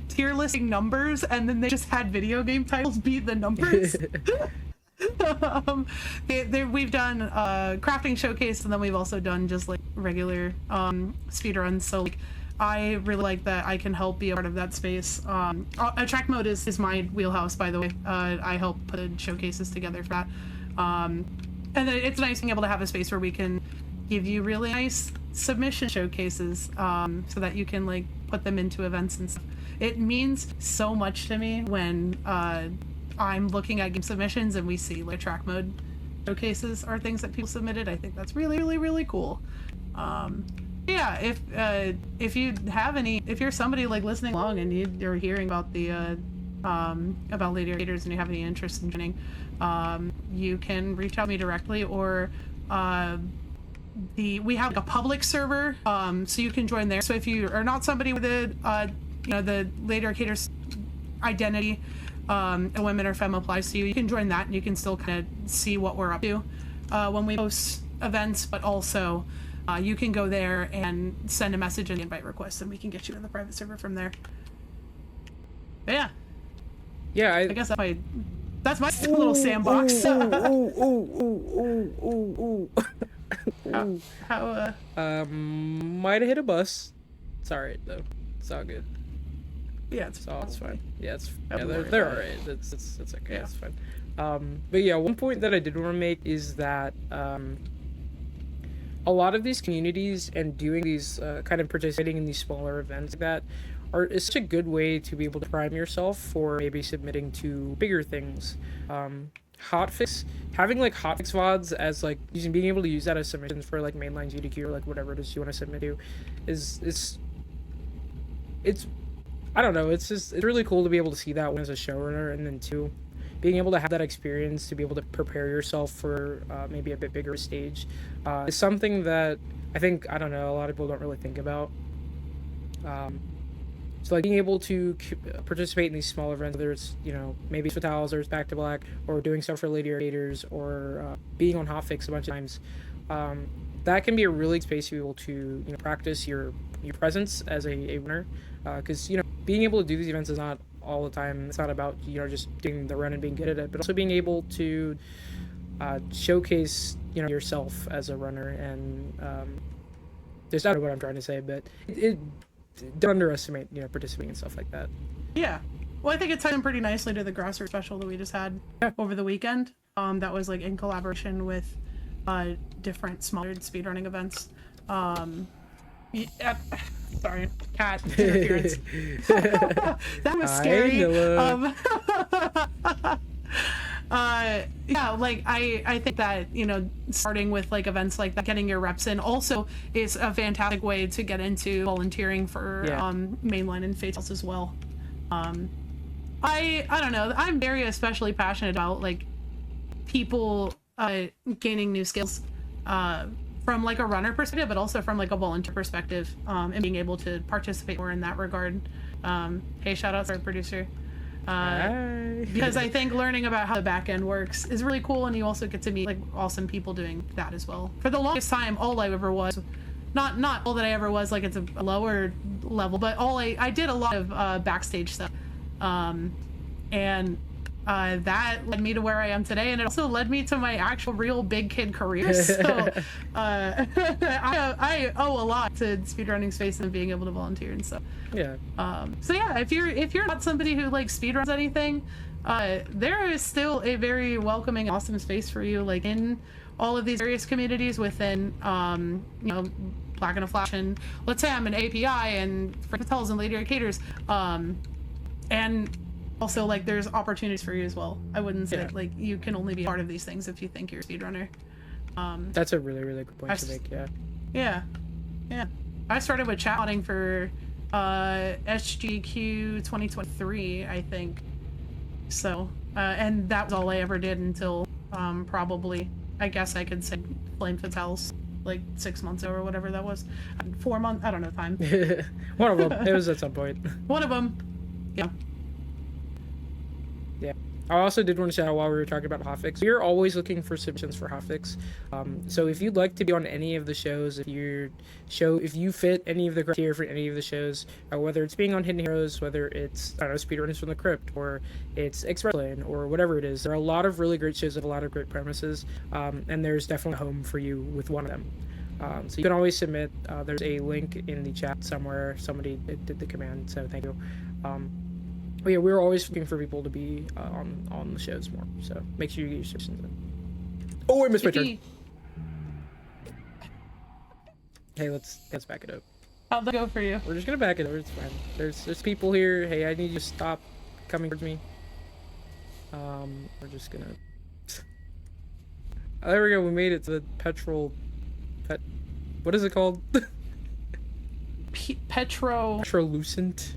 tier listing numbers, and then they just had video game titles beat the numbers. We've done crafting showcase, and then we've also done just like regular speedruns. So like, I really like that I can help be a part of that space. Attract mode is my wheelhouse, by the way. I help put showcases together for that. And then it's nice being able to have a space where we can give you really nice submission showcases, so that you can like put them into events and stuff. It means so much to me when I'm looking at game submissions and we see like track mode showcases or things that people submitted. I think that's really, really, really cool. Yeah, if you have any, if you're somebody like listening along and you're hearing about the about Lady Arcaders and you have any interest in joining, you can reach out to me directly, or we have like a public server, so you can join there. So if you are not somebody with the Lady Arcaders identity, and women or femme applies to you, you can join that and you can still kind of see what we're up to when we post events, but also you can go there and send a message and invite requests, and we can get you in the private server from there. But yeah, I guess that's my little sandbox. Might have hit a bus. It's alright though. It's all good. Yeah, it's fine. Yeah, they're alright. It's okay. Yeah. It's fine. But yeah, one point that I did want to make is that a lot of these communities and doing these kind of participating in these smaller events like that is such a good way to be able to prime yourself for maybe submitting to bigger things. Hotfix, having like Hotfix VODs as like being able to use that as submissions for like mainline GDQ or like whatever it is you want to submit to is I don't know, it's really cool to be able to see that one as a showrunner, and then two, being able to have that experience to be able to prepare yourself for maybe a bit bigger stage is something that I think, I don't know, a lot of people don't really think about. So like being able to participate in these smaller events, whether it's, you know, maybe it's Fatales or it's Back to Black, or doing stuff for Lady Arcaders, or being on Hotfix a bunch of times, that can be a really good space to be able to, you know, practice your presence as a winner, because, you know, being able to do these events is not all the time. It's not about, just doing the run and being good at it, but also being able to showcase, yourself as a runner. And just, I don't know what I'm trying to say, but don't underestimate, participating and stuff like that. Yeah. Well, I think it ties in pretty nicely to the grassroots special that we just had over the weekend. That was like in collaboration with different smaller speedrunning events. Yeah, sorry, cat interference. That was scary. Yeah, like I think that, starting with like events like that, getting your reps in also is a fantastic way to get into volunteering for mainline and fates as well. I don't know. I'm very especially passionate about like people gaining new skills from like a runner perspective, but also from like a volunteer perspective, and being able to participate more in that regard. Hey, shout out to our producer. Because I think learning about how the back end works is really cool, and you also get to meet like awesome people doing that as well. For the longest time, all I ever was, not all that I ever was, like it's a lower level, but all I did a lot of backstage stuff. And that led me to where I am today, and it also led me to my actual real big kid career. So I owe a lot to speedrunning space and being able to volunteer and stuff. Yeah. So yeah, if you're not somebody who like speedruns anything, there is still a very welcoming, awesome space for you, like in all of these various communities within Black in a Flash, and let's say I'm an API and for hotels and Lady Arcaders, and also like there's opportunities for you as well. I wouldn't say like you can only be part of these things if you think you're a speedrunner. That's a really, really good point to make. Yeah. I started with chat modding for SGQ 2023, I think. So and that was all I ever did until probably, I guess I could say, Flame Fatales, like 6 months ago or whatever that was. 4 months, I don't know time. One of them. It was at some point. One of them. Yeah. I also did want to shout out while we were talking about Hotfix. We are always looking for submissions for Hotfix. So if you'd like to be on any of the shows, if you fit any of the criteria for any of the shows, whether it's being on Hidden Heroes, whether it's, I don't know, Speedrunners from the Crypt, or it's Express Lane, or whatever it is, there are a lot of really great shows with a lot of great premises, and there's definitely a home for you with one of them. So you can always submit. There's a link in the chat somewhere. Somebody did the command, so thank you. But yeah, we're always looking for people to be on the shows more. So make sure you get your submissions in. Oh, I missed my turn. Hey, let's back it up. How'd that go for you? We're just gonna back it up. It's fine. There's people here. Hey, I need you to stop coming towards me. We're just gonna. Oh, there we go. We made it to the What is it called? Petrolucent.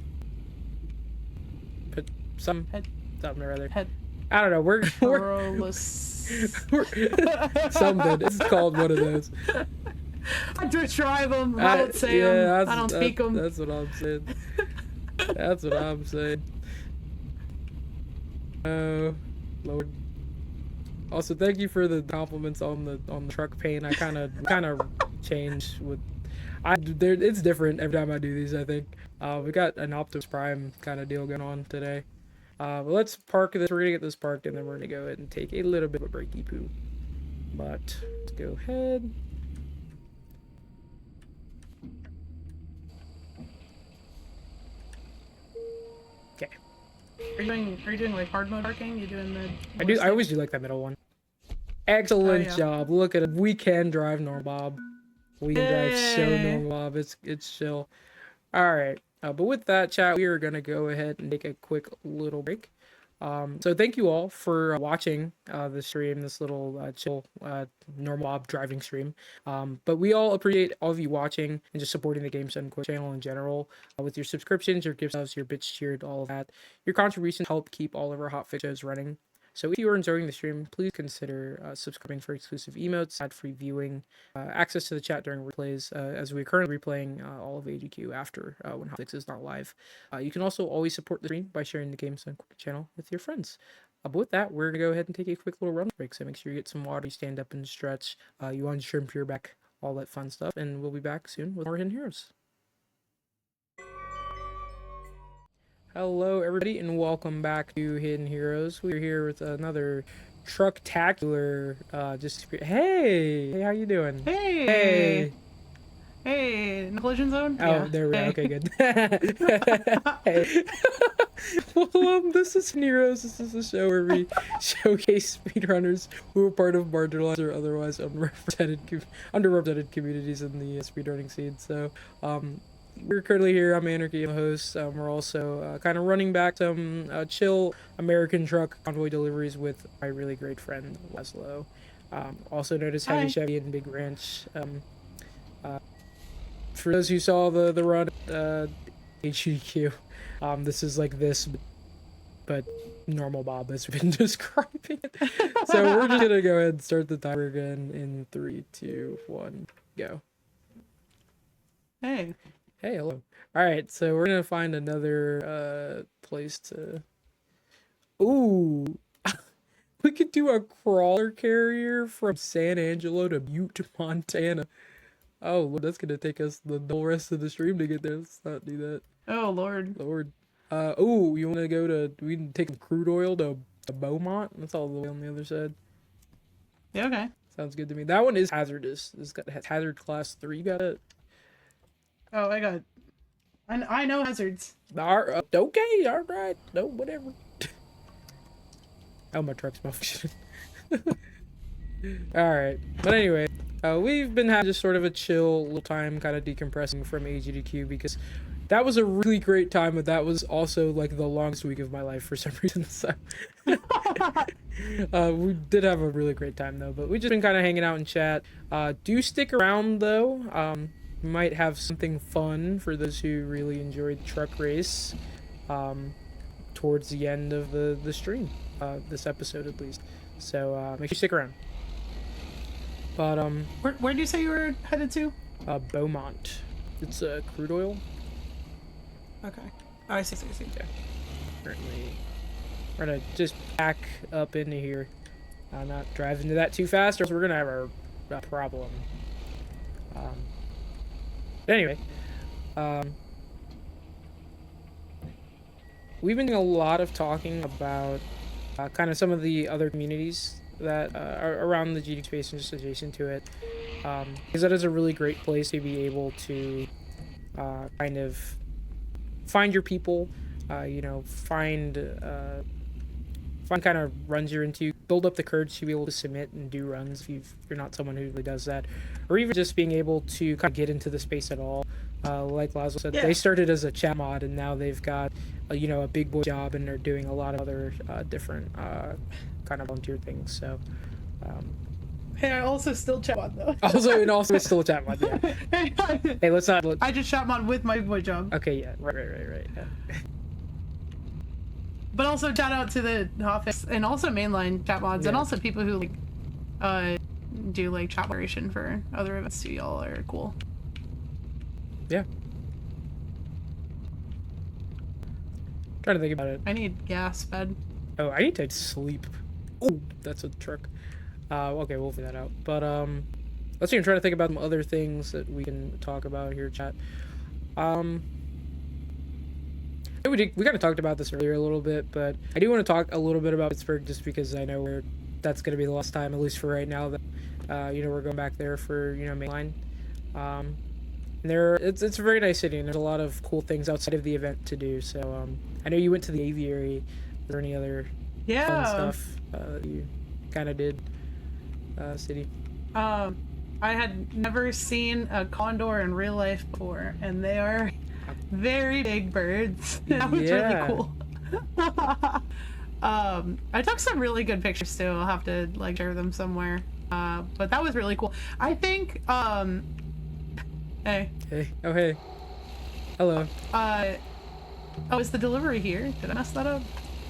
Something or other. I don't know. We're something. It's called one of those. I describe them. I don't say them. I don't speak them. That's what I'm saying. That's what I'm saying. Oh, Lord. Also, thank you for the compliments on the truck paint. I kind of changed with. It's different every time I do these. I think we got an Optimus Prime kind of deal going on today. But let's park this. We're gonna get this parked, and then we're gonna go ahead and take a little bit of a breaky poo. But let's go ahead. Okay. Are you doing like hard mode parking? You doing the? I always do like that middle one. Excellent job. Look at it. We can drive normal Bob. We can drive so normal Bob. It's chill. All right. But with that, chat, we are going to go ahead and take a quick little break. So thank you all for watching the stream, this little chill normal Bob driving stream. But we all appreciate all of you watching and just supporting the Games Done Quick channel in general. With your subscriptions, your gift subs, your bits cheered, all of that. Your contributions help keep all of our Hotfix shows running. So if you are enjoying the stream, please consider subscribing for exclusive emotes, ad-free viewing, access to the chat during replays, as we're currently replaying all of AGQ after when Hotfix is not live. You can also always support the stream by sharing the Games Done Quick channel with your friends. But with that, we're going to go ahead and take a quick little run break, so make sure you get some water, you stand up and stretch, you unshrimp your back, all that fun stuff, and we'll be back soon with more Hidden Heroes. Hello, everybody, and welcome back to Hidden Heroes. We're here with another trucktacular. Hey, how you doing? Hey, Hey. hey, no collision zone? Oh, Yeah. there we go. Hey. Okay, good. Hey. Well, this is Hidden Heroes. This is a show where we showcase speedrunners who are part of marginalized or otherwise underrepresented communities in the speedrunning scene. So, we're currently here. I'm Anarchy, I'm the host. We're also kind of running back some chill American truck Convoy Deliveries with my really great friend Laszlo, also known as Heavy Hi. Chevy and Big Ranch. For those who saw the run HGQ, this is like this, but normal Bob has been describing it. So we're just gonna go ahead and start the timer again in 3, 2, 1, go. Hey. Hey, hello. All right, so we're gonna find another place to. Ooh, we could do a crawler carrier from San Angelo to Butte, Montana. Oh, well, that's gonna take us the whole rest of the stream to get there. Let's not do that. Oh, Lord. Lord. Oh, you wanna go to? We can take some crude oil to Beaumont. That's all the way on the other side. Yeah, okay. Sounds good to me. That one is hazardous. It's got hazard class 3. You got it. Oh, I know hazards. Okay, all right. No, whatever. Oh, my truck's malfunctioning. Alright, but anyway, we've been having just sort of a chill little time kind of decompressing from GDQ because that was a really great time, but that was also like the longest week of my life for some reason. So we did have a really great time though, but we just been kind of hanging out and chat. Do stick around though. We might have something fun for those who really enjoyed Truck Race towards the end of the stream, this episode at least. So make sure you stick around. But Where'd you say you were headed to? Beaumont. It's crude oil. Okay. Oh, I see. Yeah. Currently, we're gonna just back up into here. Not drive into that too fast, or else we're gonna have a problem. But anyway, we've been doing a lot of talking about kind of some of the other communities that are around the GDQ space and just adjacent to it, because that is a really great place to be able to kind of find your people, find kind of runs you're into, build up the courage to be able to submit and do runs if you're not someone who really does that, or even just being able to kind of get into the space at all. Like Laszlo said, They started as a chat mod and now they've got a big boy job and they're doing a lot of other different kind of volunteer things. So Hey, I also still chat mod though. also it's still a chat mod. Yeah. Hey, let's not. I just chat mod with my boy job. Okay, yeah, right. Yeah. But also shout out to the Hotfix and also mainline chat mods and also people who do like chat moderation for other events too. Y'all are cool. Yeah. Trying to think about it. I need gas, bed. Oh, I need to sleep. Oh, that's a truck. Okay, we'll figure that out. But let's see. I'm trying to think about some other things that we can talk about here, chat. We kind of talked about this earlier a little bit, but I do want to talk a little bit about Pittsburgh just because I know that's going to be the last time, at least for right now, that we're going back there for mainline. And it's a very nice city, and there's a lot of cool things outside of the event to do. So I know you went to the aviary. Is there any other fun stuff you kind of did, city? I had never seen a condor in real life before, and they are very big birds. That was really cool. I took some really good pictures too. I'll have to share them somewhere. But that was really cool. I think hey. Oh, hey. Hello. Oh, is the delivery here? Did I mess that up?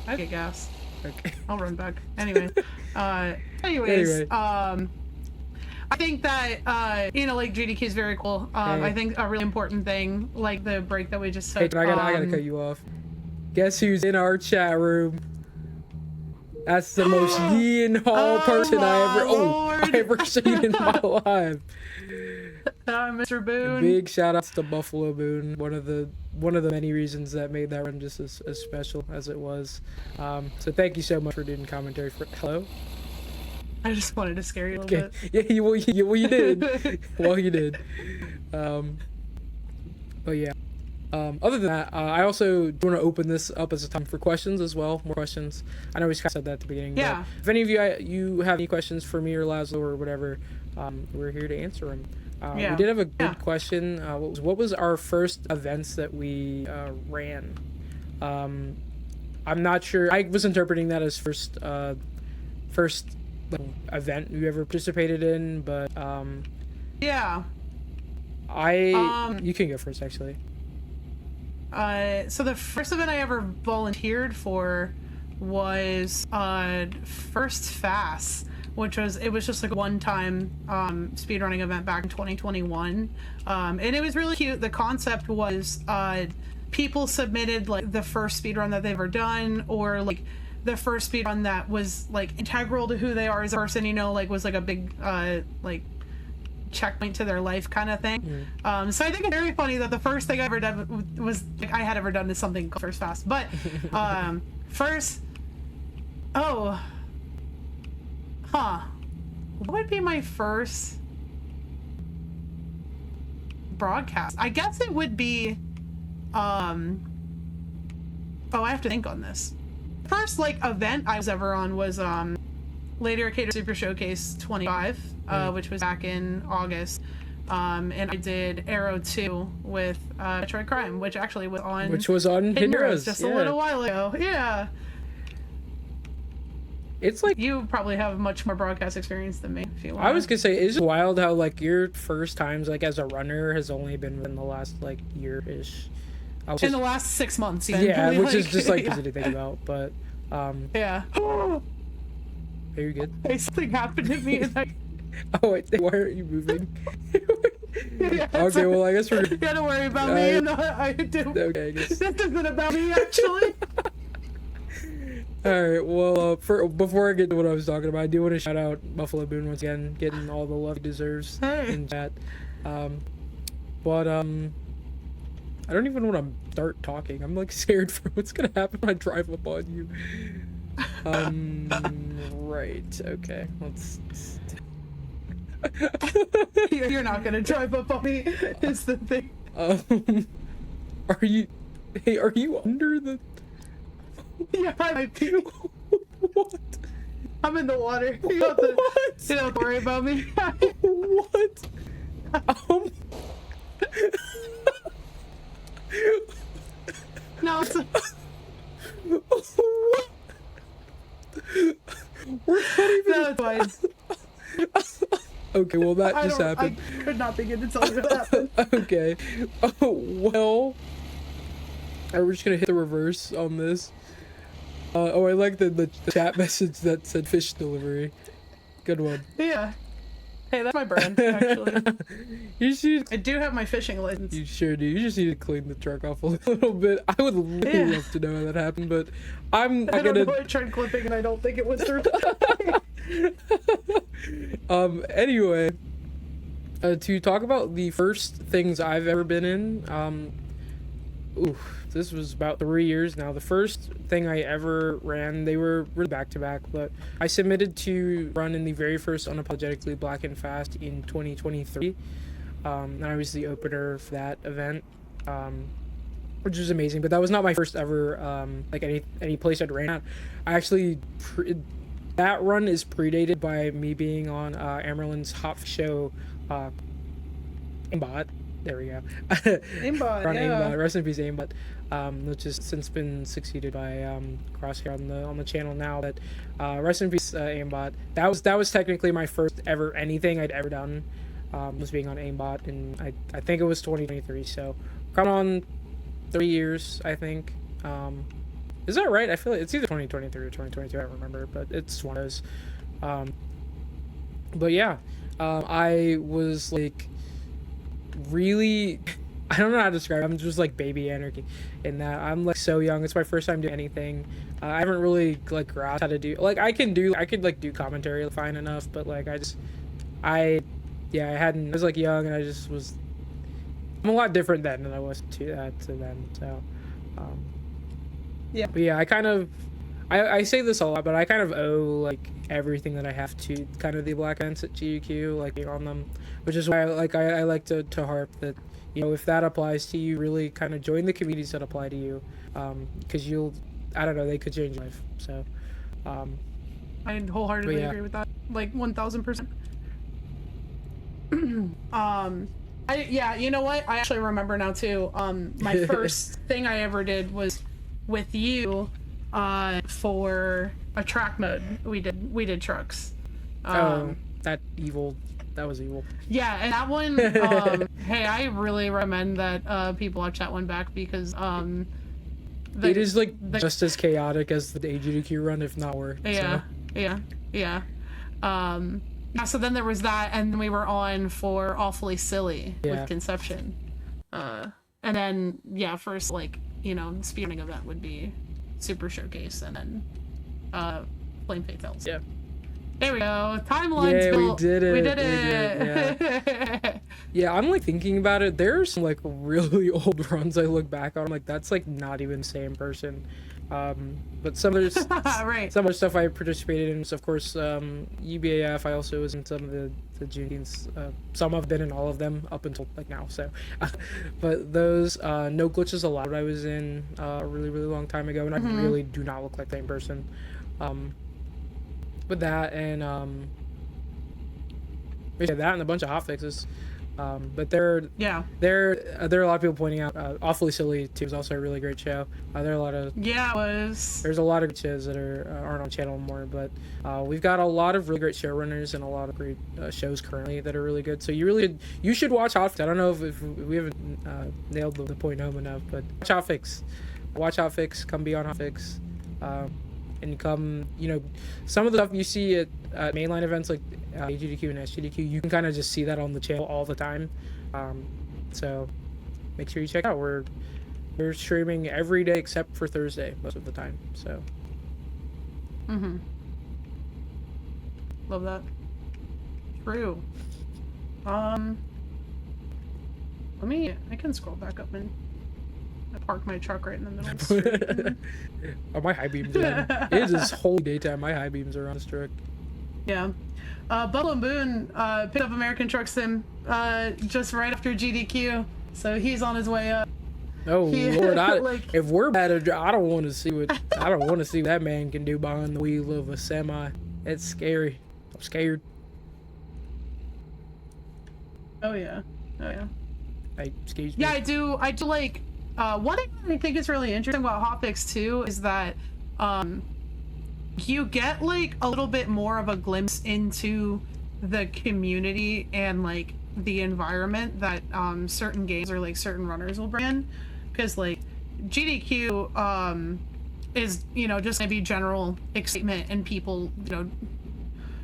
I get gas. Okay. I'll run back. Anyway. Anyway. I think that GDQ is very cool. I think a really important thing, like the break that we just took. Hey, I gotta cut you off. Guess who's in our chat room? That's the most Ian Hall person I ever seen in my life. Mr. Boone. Big shout outs to Buffalo Boone, one of the many reasons that made that run just as special as it was. So thank you so much for doing commentary for hello. I just wanted to scare you a little bit. Yeah, you did. Well, you did. But yeah. Other than that, I also want to open this up as a time for questions as well. More questions. I know we kind of said that at the beginning. Yeah. But if any of you have any questions for me or Laszlo or whatever, we're here to answer them. We did have a good question. What was our first events that we ran? I'm not sure. I was interpreting that as first event you ever participated in, but yeah. You can go first, actually. So the first event I ever volunteered for was First Fast, which was just like a one-time speedrunning event back in 2021, and it was really cute. The concept was people submitted like the first speedrun that they've ever done, or like the first speedrun that was like integral to who they are as a person, you know, like was like a big like checkpoint to their life kind of thing. So I think it's very funny that the first thing I ever done was like I had ever done is something called First Fast, but what would be my first broadcast? I guess it would be I have to think on this. First like event I was ever on was Lady Arcade Super Showcase 25, which was back in August, and I did Arrow 2 with Metroid Crime, which actually was on Hidden Heroes just a little while ago. Yeah. It's like you probably have much more broadcast experience than me. If you want. I was gonna say, it's wild how like your first times like as a runner has only been in the last like year-ish. In the last 6 months, even. Yeah, really, which is just like easy to think about, but yeah. Are you good? Hey, something happened to me. And Oh wait, why aren't you moving? Yeah, okay, well I guess we're. You gotta worry about me. And I do. Okay, I guess. This isn't about me, actually. All right. Well, before I get to what I was talking about, I do want to shout out Buffalo Boone once again, getting all the love he deserves in chat. But I don't even want to start talking. I'm like scared for what's gonna happen when I drive up on you. Right. Okay. Let's. You're not gonna drive up on me. Is the thing. Are you? Hey, are you under the? Yeah, I might be. What? I'm in the water. You What? don't have to worry about me. What? No, it's What? We're not even. no, it's fine. Okay, well that just happened. I could not begin to tell you what happened. Okay. Oh well. We're just gonna hit the reverse on this. I like the chat message that said fish delivery. Good one. Yeah. Hey, that's my brand, actually. You should. I do have my fishing license. You sure do. You just need to clean the truck off a little bit. I would really love to know how that happened, but I don't know. I tried clipping and I don't think it was through. Anyway, to talk about the first things I've ever been in, this was about 3 years now. The first thing I ever ran, they were really back-to-back, but I submitted to run in the very first Unapologetically Black and Fast in 2023, and I was the opener for that event, which was amazing, but that was not my first ever, like any place I'd ran at. I actually, that run is predated by me being on Amaryll's Hotfix show, Aimbot. There we go. Aimbot, Aimbot. Rest in peace, Aimbot. Which has since been succeeded by Crosshair on the channel now. But rest in peace, Aimbot. That was technically my first ever anything I'd ever done. Was being on Aimbot, and I think it was 2023. So coming on 3 years, I think. Is that right? I feel like it's either 2023 or 2022. I don't remember, but it's one of those. But yeah, I was like really I don't know how to describe it. I'm just like baby anarchy in that I'm like so young. It's my first time doing anything. I haven't really like grasped how to do, like I could like do commentary fine enough, but like I yeah, I was like young and I'm a lot different then than I was to then. So Yeah. but yeah, I say this a lot, but I kind of owe like everything that I have to kind of the black events at GDQ, like being on them, which is why I like to harp that, you know, if that applies to you, really kind of join the communities that apply to you, because I don't know, they could change your life. So I wholeheartedly agree with that, like 1000%. Yeah, you know what? I actually remember now too. My first thing I ever did was with you, for a track mode. We did trucks. That was evil. Yeah, and that one, hey, I really recommend that people watch that one back because it is like just as chaotic as the AGDQ run, if not worse. Yeah, so. yeah. Yeah, so then there was that, and then we were on for Awfully Silly with Conception. And then, yeah, first, like, you know, speedrunning event would be Super Showcase, and then Flame Faith Hills. Yeah. There we go. Timeline's yeah, built. We did it. We did it. Yeah. Yeah, I'm like thinking about it. There's some like really old runs I look back on. I'm like, that's like not even the same person. But some of right. some of the stuff I participated in was, of course, UBAF. I also was in some of the Juneteenths. Some have been in all of them up until like now. So, but those No Glitches Allowed I was in a really long time ago, and I really do not look like the same person. With that and that and a bunch of hotfixes. But there are a lot of people pointing out Awfully Silly too is also a really great show. There are a lot of there's a lot of shows that aren't on channel anymore, but we've got a lot of really great showrunners and a lot of great shows currently that are really good. So you should watch Hotfix. I don't know if we haven't nailed the point home enough, but watch Hotfix, come be on Hotfix, and come, you know, some of the stuff you see at mainline events like AGDQ and SGDQ, you can kind of just see that on the channel all the time. So make sure you check out. We're streaming every day except for Thursday most of the time. So. Love that. True. I can scroll back up and I parked my truck right in the middle of the street. Oh, my high beams are on. It is holy daytime. My high beams are on this truck. Yeah. Bubble and Boone picked up American Truck Sim just right after GDQ, so he's on his way up. Oh Lord! If we're bad at, I don't want to see what that man can do behind the wheel of a semi. It's scary. I'm scared. Oh yeah. Hey, excuse me. Yeah, I do like. One thing I think is really interesting about Hotfix too is that you get like a little bit more of a glimpse into the community and like the environment that certain games or like certain runners will bring in, because like GDQ is, you know, just maybe general excitement and people, you know,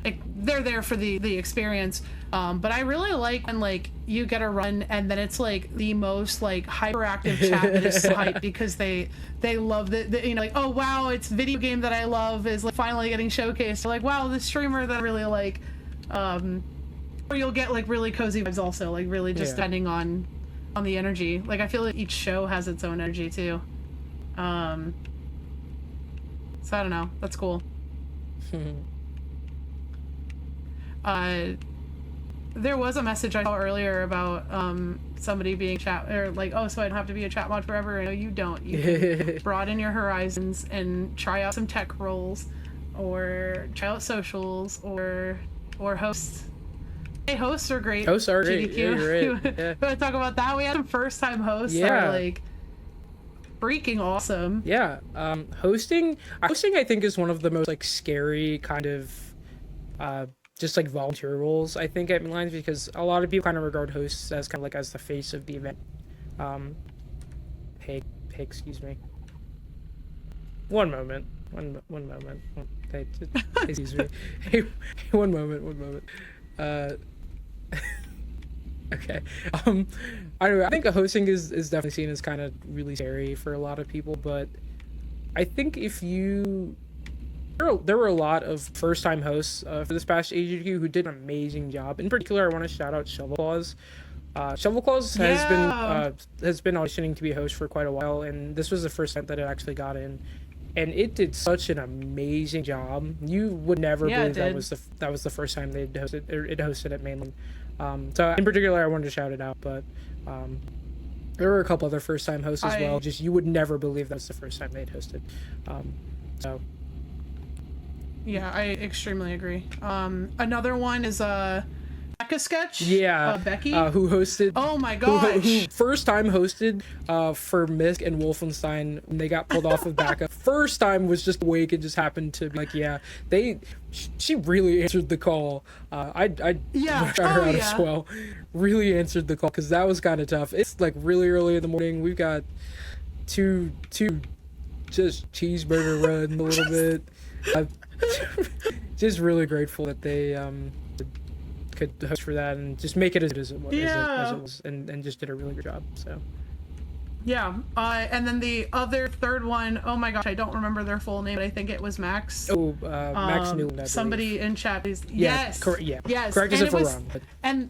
like they're there for the experience, but I really like when like you get a run and then it's like the most like hyperactive chat that is hype because they love the you know, like, oh wow, it's video game that I love is like finally getting showcased. They're like, wow, this streamer that I really like, or you'll get like really cozy vibes also, like really just depending on the energy. Like I feel like each show has its own energy too. So I don't know, that's cool. There was a message I saw earlier about somebody being chat, or like, oh, so I don't have to be a chat mod forever. No, you don't. You can broaden your horizons and try out some tech roles, or try out socials, or hosts. Hey, hosts are great. Hosts are great. GDQ. Yeah, great. You want to talk about that? We had some first-time hosts that are like freaking awesome. Yeah. Hosting I think is one of the most like scary kind of just like volunteer roles, I think, at Midlines, because a lot of people kind of regard hosts as kind of like as the face of the event. Hey, excuse me. One moment. Hey, excuse me. Hey, one moment. Okay. Um, I don't know. I think hosting is definitely seen as kind of really scary for a lot of people, but I think if you there were a lot of first time hosts for this past AGQ who did an amazing job. In particular, I want to shout out Shovel Claus. Shovel Claus Yeah. has been auditioning to be a host for quite a while, and this was the first time that it actually got in, and it did such an amazing job. You would never Yeah, it believe did. that was the first time they'd hosted or it hosted at Mainland. So in particular, I wanted to shout it out, but um, there were a couple other first time hosts as well. I Just you would never believe that was the first time they'd hosted. Um, so Yeah, I extremely agree. Another one is Becca Sketch. yeah, Becky. who hosted Oh my who gosh. first time hosted for Misk and Wolfenstein when they got pulled off of backup. First time was just awake and just happened to be like, yeah, she really answered the call. I Yeah. shout her Oh out yeah. as well. Really answered the call because that was kind of tough. It's like really early in the morning. We've got two just cheeseburger run a little bit. I'm just really grateful that they could host for that and just make it as it was, as Yeah. it was, and just did a really good job. So Yeah. And then the other third one, oh my gosh, I don't remember their full name, but I think it was Max. Max Newland, I believe. Somebody in chat, please. Yeah, Yes. yeah. Yes. Correct us And if it we're was, wrong. But and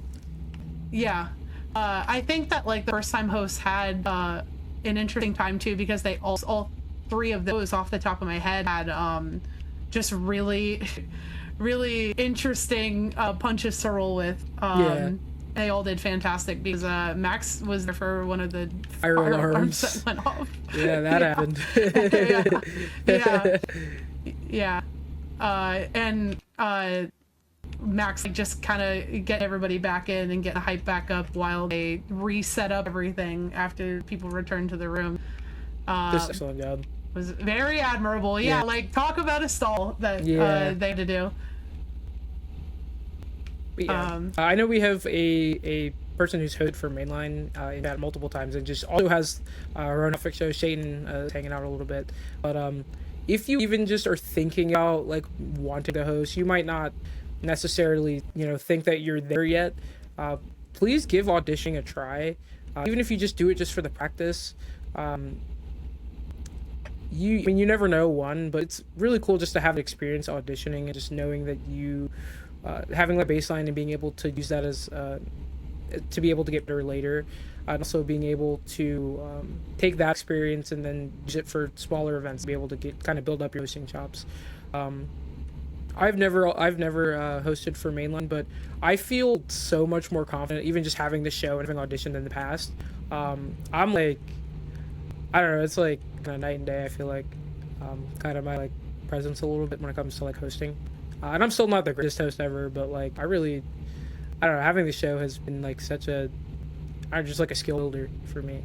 yeah, I think that like the first time hosts had an interesting time too, because they all three of those off the top of my head had just really really interesting punches to roll with. Yeah. They all did fantastic because Max was there for one of the fire alarms that went off. Yeah, that happened. Yeah. Yeah. And Max like, just kind of get everybody back in and get the hype back up while they reset up everything after people return to the room. Just excellent job. Was very admirable. Yeah, like talk about a stall that they had to do. But yeah, I know we have a person who's hosted for Mainline in that multiple times and just also has her own Hotfix show. Shayton is hanging out a little bit. But if you even just are thinking about like wanting to host, you might not necessarily think that you're there yet. Please give auditioning a try, even if you just do it just for the practice. You never know but it's really cool just to have experience auditioning and just knowing that you having that baseline and being able to use that as to be able to get better later, and also being able to take that experience and then use it for smaller events, be able to kind of build up your hosting chops. I've never hosted for Mainline, but I feel so much more confident even just having the show and having auditioned in the past. I'm like, I don't know, it's like kind of night and day. I feel like kind of my like presence a little bit when it comes to like hosting, and I'm still not the greatest host ever, but like I don't know, having the show has been like such a just like a skill builder for me.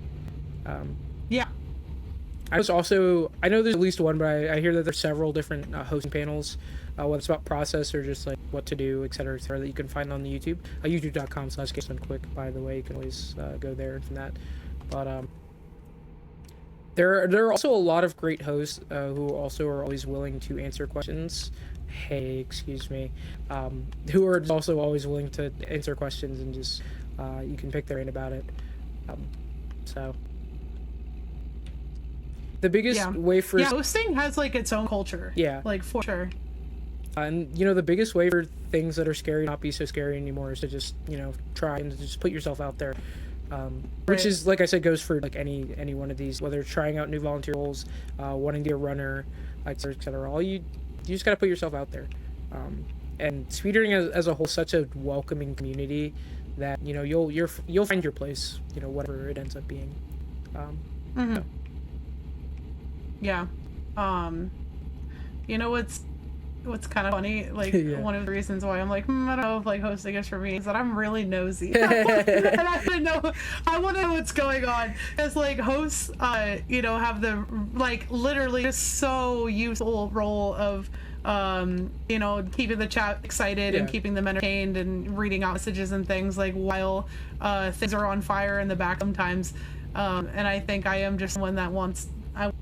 Yeah. I know there's at least one, but I hear that there's several different hosting panels, whether it's about process or just like what to do, et cetera, that you can find on the YouTube. YouTube.com/GameSunQuick, by the way. You can always go there from that. But there are also a lot of great hosts who also are always willing to answer questions. Hey, excuse me. Who are also always willing to answer questions and just you can pick their brain about it. So the biggest way for hosting has like its own culture. Yeah, like for sure. And the biggest way for things that are scary not be so scary anymore is to just try and just put yourself out there. Which is, like I said, goes for like any one of these, whether it's trying out new volunteer roles, wanting to be a runner, etc. All you just got to put yourself out there. And speedrunning as a whole, such a welcoming community that you'll find your place, whatever it ends up being. So. Yeah. What's kind of funny, like one of the reasons why I'm like, I don't know if like hosting is for me is that I'm really nosy. And I want to know what's going on. As like hosts, have the like literally just so useful role of keeping the chat excited and keeping them entertained and reading out messages and things like while things are on fire in the back sometimes. And I think I am just one that wants.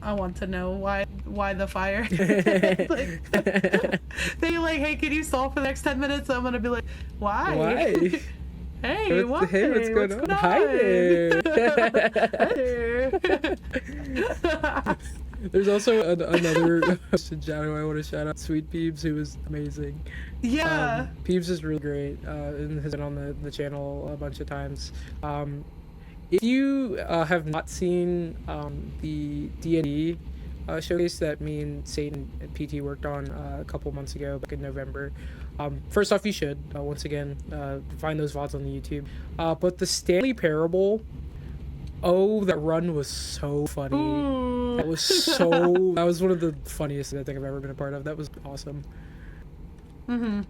I want to know why the fire. They like, hey, can you stall for the next 10 minutes? I'm gonna be like, why? Hey, what's going on? Hi on? there. Hi there. There's also another shadow I want to shout out, Sweet Peebs, who was amazing. Yeah. Peebs is really great and has been on the channel a bunch of times. If you have not seen the D&D showcase that me and Satan and PT worked on a couple months ago, back in November, first off, you should once again find those VODs on the YouTube. But the Stanley Parable, oh, that run was so funny. Ooh. That was one of the funniest I think I've ever been a part of. That was awesome. Mm-hmm.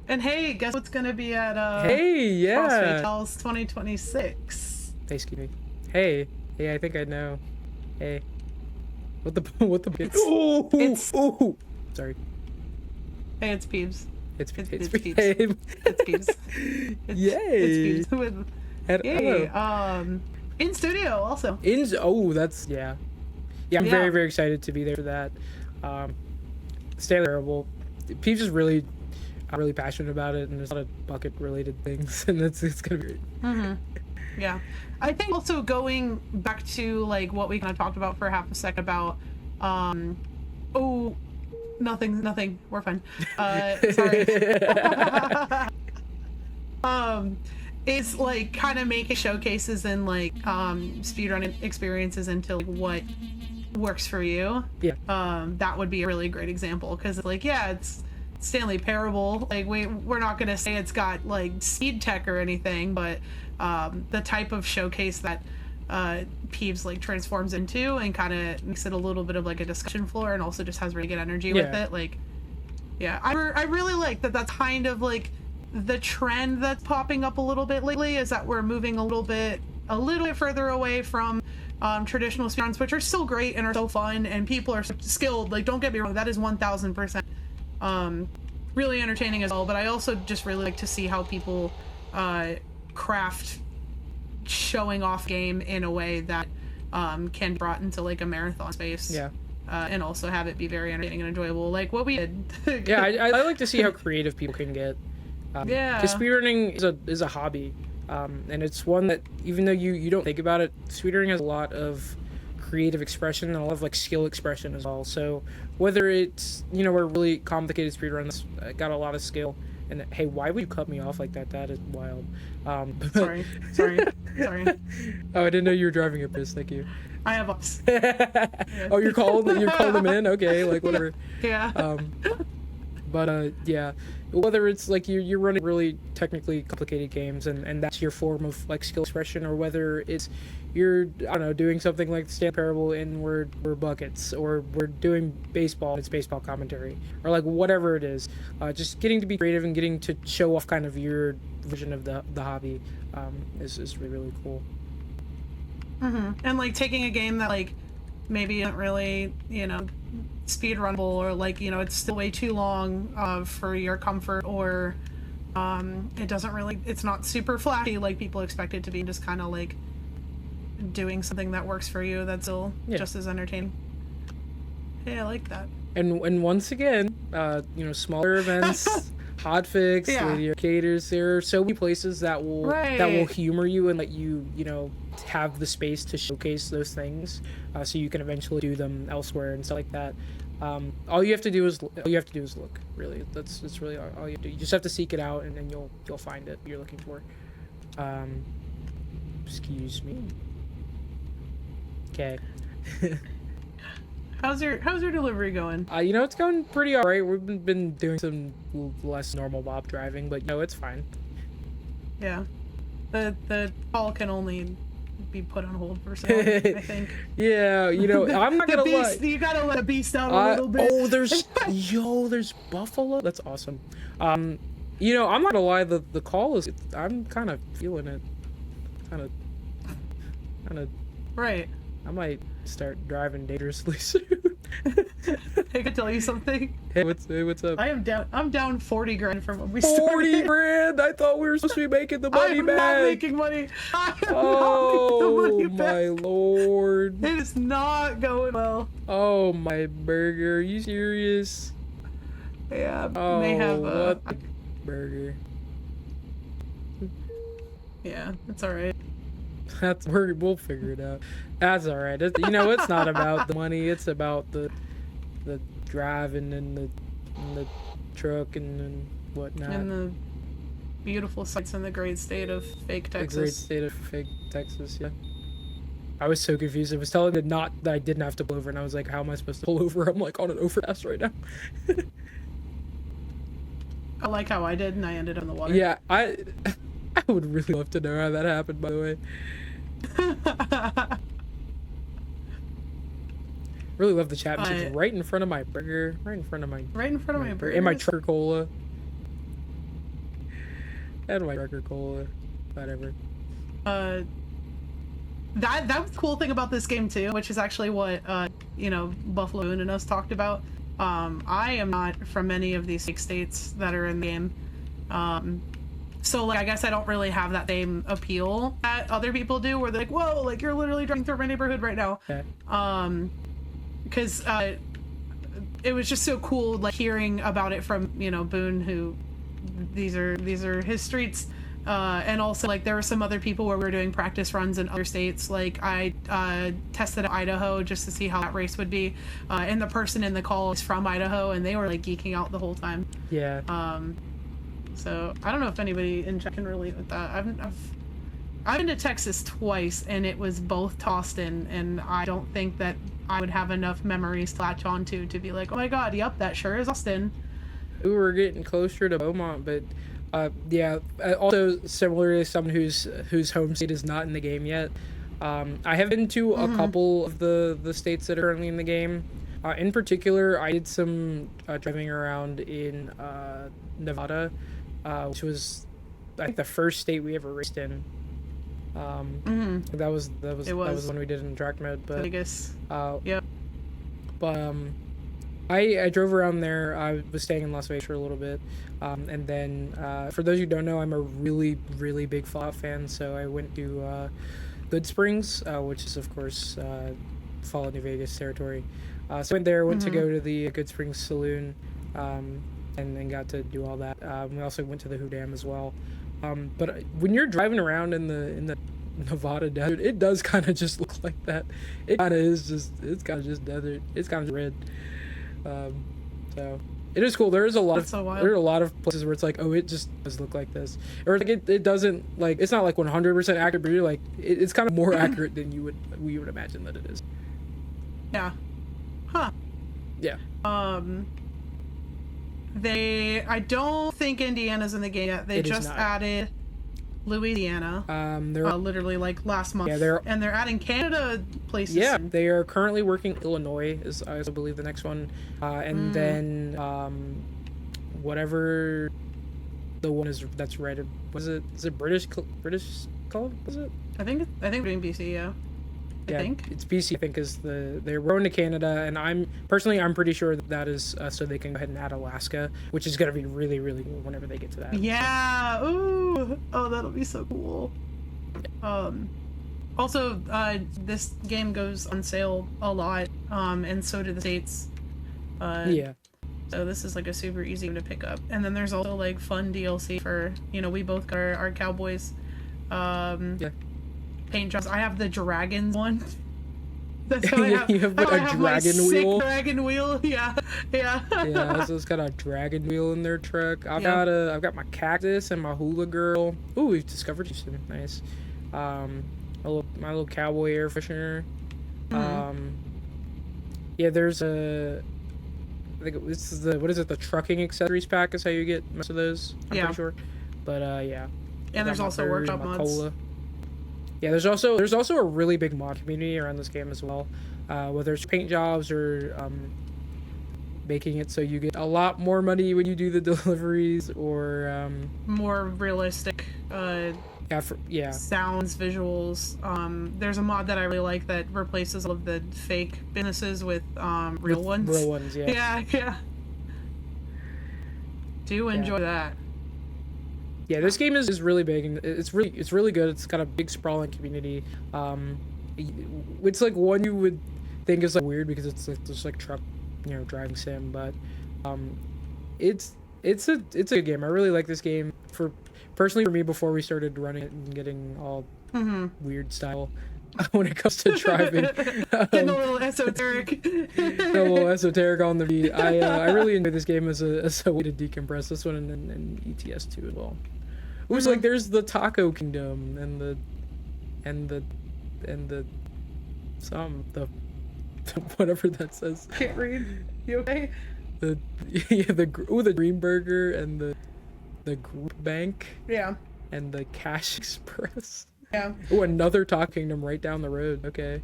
And hey, guess what's gonna be at Hey, yeah, CrossFit 2026? Hey, excuse me. Hey, I think I know. Hey, what the oh, sorry. Hey, it's Peebs. It's Peebs. Hey. It's Peebs. Yay. It's Peebs with yay. Hello. In studio also. That's yeah. I'm very, very excited to be there for that. Stanley Parable. Peebs is really passionate about it, and there's a lot of bucket related things, and it's gonna be great. Mm-hmm. Yeah, I think also going back to like what we kind of talked about for half a second about nothing, we're fine. Sorry. Is like kind of making showcases and like speedrunning experiences into like what works for you. That would be a really great example, because it's like, yeah, it's Stanley Parable, like we're not gonna say it's got like speed tech or anything, but the type of showcase that Peeves like transforms into and kind of makes it a little bit of like a discussion floor, and also just has really good energy with it. Like, yeah, I really like that. That's kind of like the trend that's popping up a little bit lately, is that we're moving a little bit further away from traditional speedruns, which are still great and are so fun, and people are skilled. Like, don't get me wrong, that is 1000% really entertaining as well. But I also just really like to see how people craft showing off game in a way that can be brought into like a marathon space. And also have it be very entertaining and enjoyable, like what we did. I like to see how creative people can get. Because speedrunning is a hobby, and it's one that, even though you don't think about it, speedrunning has a lot of creative expression and a lot of like skill expression as well. So whether it's, a really complicated speedrun that's got a lot of skill, and hey, why would you cut me off like that? That is wild. Sorry. Oh, I didn't know you were driving a Prius. Thank you. I have ups. Oh, you're calling them in? Okay, like whatever. Yeah. But yeah, whether it's like you're running really technically complicated games and that's your form of like skill expression, or whether it's you're, I don't know, doing something like the Stanley Parable and we're buckets, or we're doing baseball and it's baseball commentary, or like whatever it is, just getting to be creative and getting to show off kind of your vision of the hobby is really, really cool. Mm-hmm. And like taking a game that like maybe isn't really, speed runnable, or like, it's still way too long for your comfort, or it's not super flashy like people expect it to be, just kind of like doing something that works for you that's still just as entertaining. Yeah, I like that. And once again, smaller events, Hotfix, the arcaders, there are so many places that will humor you and let you, have the space to showcase those things, so you can eventually do them elsewhere and stuff like that. All you have to do is look. Really, that's really all you have to do. You just have to seek it out, and then you'll find it you're looking for. Excuse me. Okay. How's your delivery going? It's going pretty alright. We've been doing some less normal mob driving, but it's fine. Yeah, the call can only be put on hold for so long, I think. Yeah, I'm not gonna lie. You gotta let a beast out a little bit. Oh, there's buffalo. That's awesome. I'm not gonna lie. The call is. I'm kind of feeling it. Kind of. Right. I might start driving dangerously soon. I can tell you something. Hey, what's up? I'm down 40 grand from when we started. 40 grand? I thought we were supposed to be making the money back. I'm not making money. Oh, my lord. It is not going well. Oh, my burger. Are you serious? Yeah, oh, may have what the burger? Yeah, it's all right. We'll figure it out. That's all right. It's not about the money. It's about the driving and the truck and whatnot. And the beautiful sights in the great state of fake Texas. The great state of fake Texas. Yeah. I was so confused. It was telling me that I didn't have to pull over, and I was like, "How am I supposed to pull over?" I'm like on an overpass right now. I like how I did, and I ended in the water. Yeah, I would really love to know how that happened. By the way, really love the chat message right in front of my burger, right in front of my burger, and my trucker cola, and my trucker cola, whatever. That was the cool thing about this game too, which is actually what Buffalo Moon and us talked about. I am not from any of these 6 states that are in the game, so like I guess I don't really have that same appeal that other people do, where they're like, "Whoa, like you're literally driving through my neighborhood right now." Okay. Because it was just so cool, like hearing about it from Boone, who these are his streets. And also, like, there were some other people where we were doing practice runs in other states. Like, I tested Idaho just to see how that race would be. And the person in the call is from Idaho, and they were, like, geeking out the whole time. Yeah. So, I don't know if anybody in chat can relate with that. I've been to Texas twice, and it was both to Austin, and I don't think that I would have enough memories to latch onto to be like, oh my god, yep, that sure is Austin. We were getting closer to Beaumont, but... yeah, also similar to someone whose home state is not in the game yet. I have been to a couple of the states that are currently in the game. In particular, I did some driving around in Nevada, which was I think the first state we ever raced in. That was when we did in track mode. But Vegas. Yep. But I drove around there. I was staying in Las Vegas for a little bit. And then, for those who don't know, I'm a really, really big Fallout fan, so I went to Good Springs, which is, of course, Fallout New Vegas territory. So I went there, went to go to the Good Springs Saloon, and then got to do all that. We also went to the Who Dam as well. But when you're driving around in the Nevada desert, it does kind of just look like that. It kind of is just, it's kind of just desert. It's kind of red. So it is cool. There are a lot of places where it's like, oh, it just does look like this, or like it doesn't, like, it's not like 100% accurate, but you're like, it's kind of more accurate than you would imagine that it is. Yeah. Huh. Yeah. I don't think Indiana's in the game yet. They just added Louisiana. They're literally like last month. Yeah, they're adding Canada places. Yeah, they are currently working. Illinois is, I also believe, the next one, and then whatever the one is that's red. Was it? Is it British Columbia? Was it? I think we're doing BC. Yeah. I think it's BC. I think is they're going to Canada, and I'm pretty sure that is so they can go ahead and add Alaska, which is gonna be really, really cool whenever they get to that. Yeah. Ooh. Oh, that'll be so cool. Also, this game goes on sale a lot, and so do the states. Yeah. So this is like a super easy one to pick up, and then there's also like fun DLC for we both got our cowboys. Yeah. Paint jobs. I have the dragons one. That's how I have. You have a dragon wheel. Sick dragon wheel. Yeah. Yeah. So it's got a dragon wheel in their truck. I've got my cactus and my hula girl. Ooh, we've discovered Houston. Nice. My little cowboy air freshener. Yeah. There's I think this is the trucking accessories pack is how you get most of those. I'm pretty sure. But yeah. And there's also workshop mods. Cola. Yeah, there's also a really big mod community around this game as well, whether it's paint jobs or making it so you get a lot more money when you do the deliveries, or more realistic sounds, visuals. There's a mod that I really like that replaces all of the fake businesses with real ones. Real ones, yeah. Yeah. Do enjoy that. Yeah, this game is really big, and it's really good. It's got a big sprawling community. It's like one you would think is like weird because it's like just like truck, driving sim, but it's it's a good game. I really like this game for personally for me before we started running it and getting all weird style when it comes to driving. Getting a little esoteric. A little esoteric on the beat. I really enjoy this game as a way to decompress. This one and ETS 2 as well. It was like there's the Taco Kingdom and the whatever that says. Can't read. You okay? The Green Burger and the Group Bank. Yeah. And the Cash Express. Yeah. Oh, another Taco Kingdom right down the road. Okay.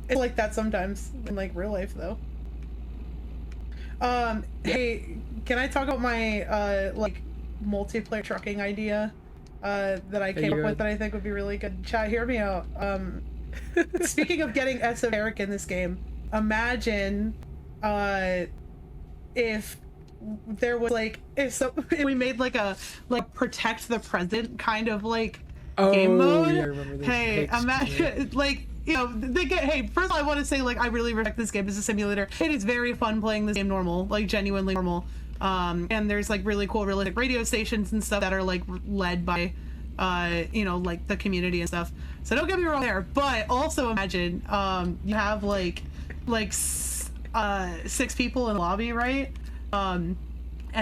It's like that sometimes in like real life though. Hey, can I talk about my like multiplayer trucking idea that I came up with that I think would be really good? Chat, hear me out. Speaking of getting esoteric in this game, imagine if there was like if we made like a protect the president kind of like game mode. Yeah, I remember this. Hey, imagine like, you know, hey, first of all, I want to say, like, I really respect this game as a simulator. It is very fun playing this game normal, like, genuinely normal. And there's, like, really cool realistic radio stations and stuff that are, like, led by, you know, like, the community and stuff. So don't get me wrong there. But also imagine, you have, like 6 people in the lobby, right? And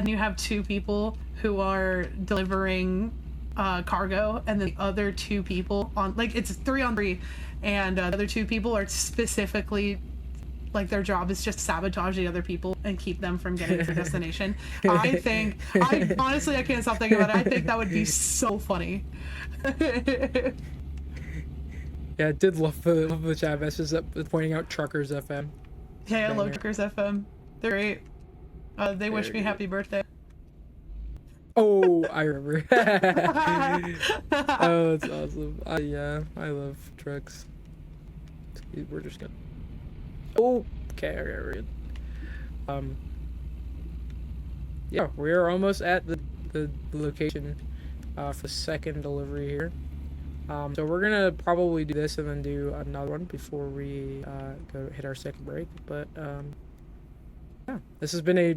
you have 2 people who are delivering cargo, and then the other 2 people on, like, it's 3 on 3, and the other 2 people are specifically, like, their job is just sabotage the other people and keep them from getting to their destination. I honestly, I can't stop thinking about it. I think that would be so funny. Yeah, I did love the chat messages pointing out Truckers FM. Yeah, I love Truckers FM. They're great. They wish me happy birthday. Oh, I remember. Oh, that's awesome. Yeah, I love trucks. We're just gonna. Oh, okay, we're good. Yeah, we're almost at the location for the second delivery here. So we're gonna probably do this and then do another one before we go hit our second break. But yeah, this has been a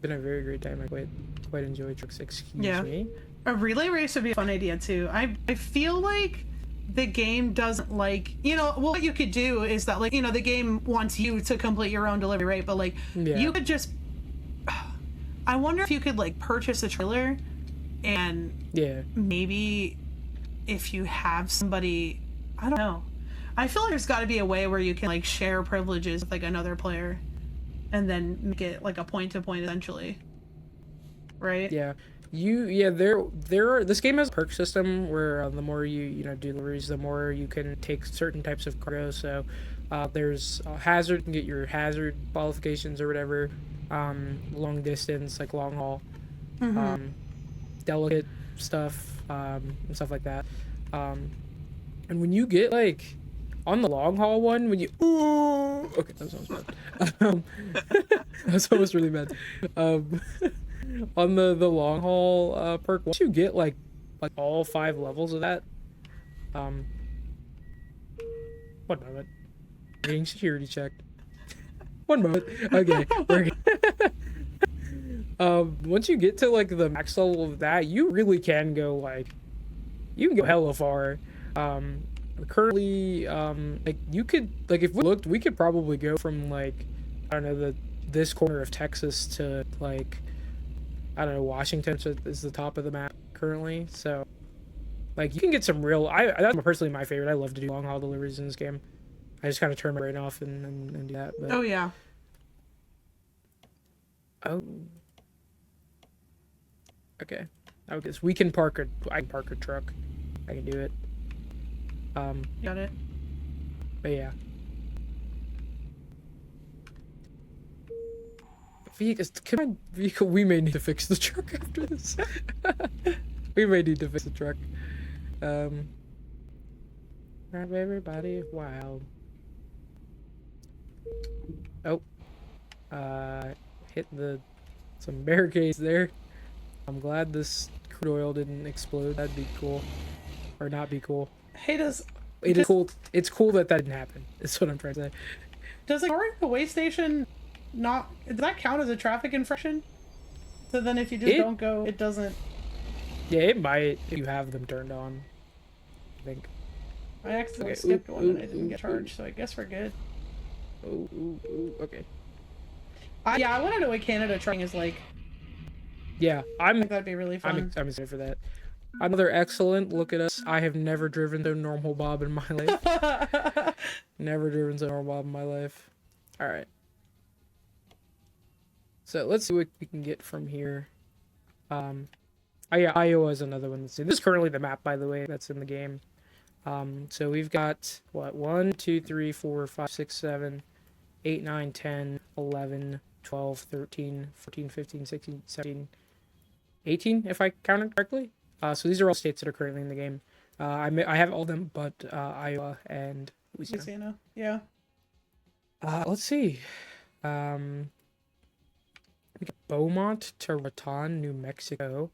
very great time. I quite enjoyed trucks. Excuse me. A relay race would be a fun idea too. I feel like the game doesn't like, you know, what you could do is that, like, you know, the game wants you to complete your own delivery, right? But like, you could just, I wonder if you could like purchase a trailer, and maybe if you have somebody, I don't know. I feel like there's got to be a way where you can like share privileges with like another player, and then make it like a point-to-point essentially, right? Yeah. This game has a perk system where the more you do deliveries, the more you can take certain types of cargo. So there's hazard, you can get your hazard qualifications or whatever, long distance, like long haul, delicate stuff, and stuff like that. And when you get like on the long haul one, when you okay, that was almost bad. That was almost really bad. On the long haul perk, once you get like all 5 levels of that, 1 moment, getting security checked. 1 moment. Okay, we're once you get to like the max level of that, you really can go like, you can go hella far. Currently, like you could, like if we looked, we could probably go from like, I don't know, this corner of Texas to like, I don't know, Washington is the top of the map currently. So like you can get some real, that's personally my favorite. I love to do long haul deliveries in this game. I just kind of turn my brain off and do that. But, oh yeah. Oh. Okay. I guess I can park a truck. I can do it. Got it. But yeah. Vehicle, we may need to fix the truck after this. We may need to fix the truck. Drive everybody wild. Oh. Hit some barricades there. I'm glad this crude oil didn't explode. That'd be cool. Or not be cool. Hey, is cool. It's cool that didn't happen. That's what I'm trying to say. Does ignoring the way station does that count as a traffic infraction? So then if you just It- don't go, it doesn't. Yeah, it might if you have them turned on. I think. I accidentally Okay, skipped ooh, one and I ooh, didn't ooh, get charged, so I guess we're good. Okay. Yeah, I want to know what Canada trucking is like. Yeah, I think that'd be really fun. I'm excited for that. Another excellent look at us. I have never driven a normal bob in my life. Never driven a normal bob in my life. All right. So let's see what we can get from here. Oh yeah, Iowa is another one. This is currently the map, by the way, that's in the game. So we've got what 1, 2, 3, 4, 5, 6, 7, 8, 9, 10, 11, 12, 13, 14, 15, 16, 17, 18, if I counted correctly. So these are all states that are currently in the game. I have all of them but Iowa and Louisiana. Yeah. Let's see. We got Beaumont to Raton, New Mexico.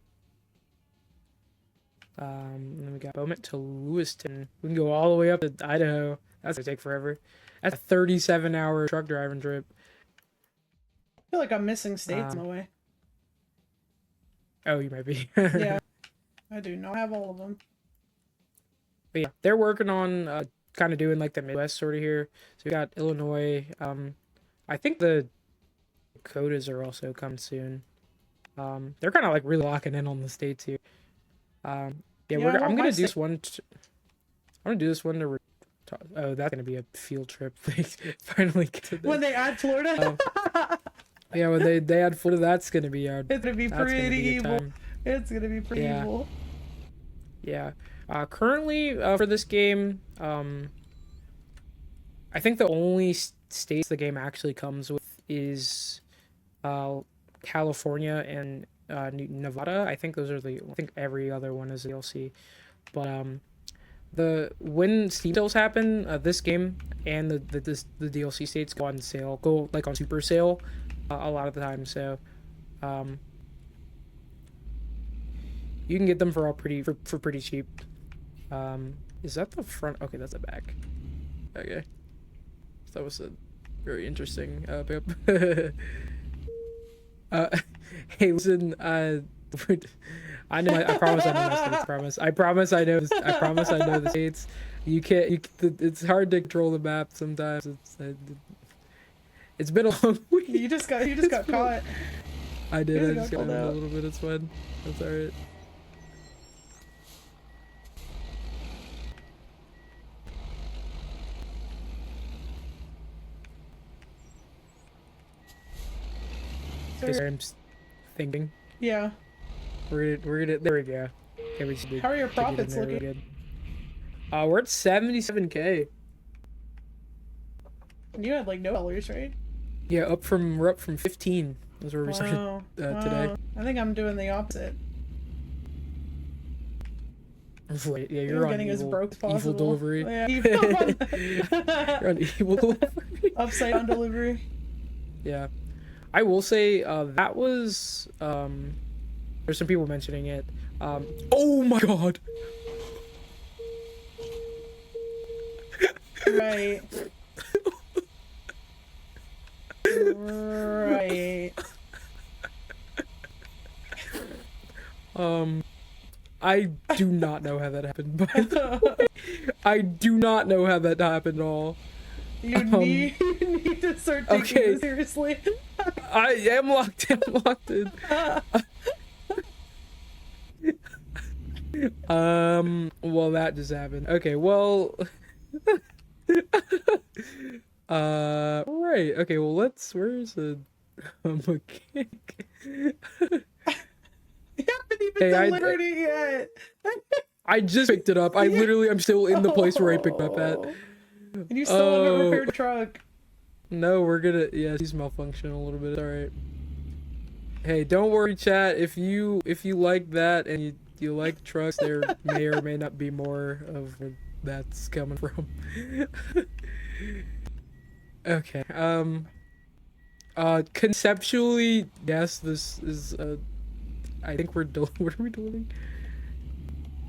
Then we got Beaumont to Lewiston. We can go all the way up to Idaho. That's gonna take forever. That's a 37-hour truck driving trip. I feel like I'm missing states in the way. Oh, you might be. Yeah. I do not have all of them. But yeah, they're working on kind of doing like the Midwest sort of here. So we got Illinois. I think the Dakotas are also coming soon. They're kind of like really locking in on the states here. I'm gonna do this one. I'm gonna do this one to. Oh, that's gonna be a field trip. Finally get to this. When they add Florida. Yeah, when they add Florida, that's gonna be our. It's gonna be pretty evil. It's gonna be pretty evil. Yeah. Currently, for this game, I think the only states the game actually comes with is California and Nevada. I think those are I think every other one is DLC. But when Steam sales happen, this game and the DLC states go on sale, go like on super sale, a lot of the time. So, you can get them for pretty cheap. Is that the front? Okay, that's the back. Okay, that was a very interesting pickup. Hey, listen, I know. I promise I know the states. I promise I know. I promise I know the states. You can't. It's hard to control the map sometimes. It's been a long week. You just got caught. I did. I just got a little bit. It's fun. That's alright. I'm thinking. Yeah. We're gonna. There we go. Okay, we should How are your profits looking? Good. We're at 77K. You had like no dollars, right? Yeah, we're up from 15. That's where we started today. I think I'm doing the opposite. Wait, yeah, you're on getting as broke as possible. evil delivery. Yeah, You're on evil delivery. Upside down delivery. Yeah, I will say that was there's some people mentioning it. Oh my god. Right. Right. I do not know how that happened, by the way. I do not know how that happened at all. You need to start taking this seriously. I am locked in. I'm locked in. Well, that just happened. Okay, well. Right. Okay, well, where's the mechanic? You haven't even delivered it yet. I just picked it up. I'm still in the place where I picked up at. And you still haven't repaired the truck. No, he's malfunction a little bit. Alright. Hey, don't worry, chat. If you like that and you like trucks, there may or may not be more of where that's coming from. Okay. Conceptually, yes, this is I think what are we delivering?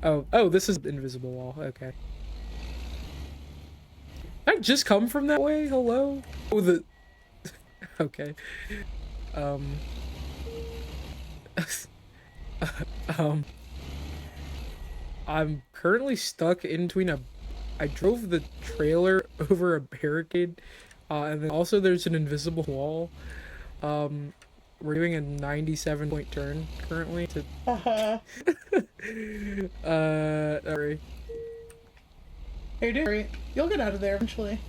Oh, this is invisible wall. Okay. Did I just come from that way? Hello? Oh, okay. um, I'm currently stuck in between I drove the trailer over a barricade, and then also there's an invisible wall. We're doing a 97-point turn currently to. Sorry. You're doing great. You'll get out of there eventually.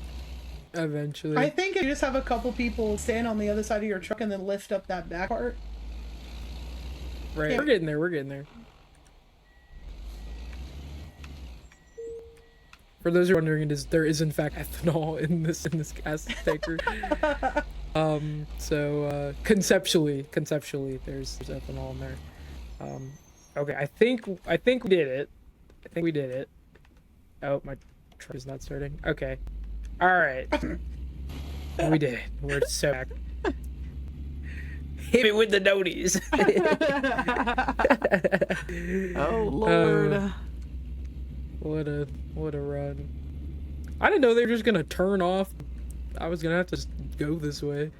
Eventually. I think if you just have a couple people stand on the other side of your truck and then lift up that back part. Right. Yeah. We're getting there. We're getting there. For those who are wondering, there is in fact ethanol in this gas tanker. Conceptually, there's ethanol in there. Okay, I think we did it. I think we did it. Oh, my truck is not starting. Okay, all right, we did it. We're so back. Hit me with the noties. Oh Lord. What a run. I didn't know they were just gonna turn off. I was gonna have to just go this way.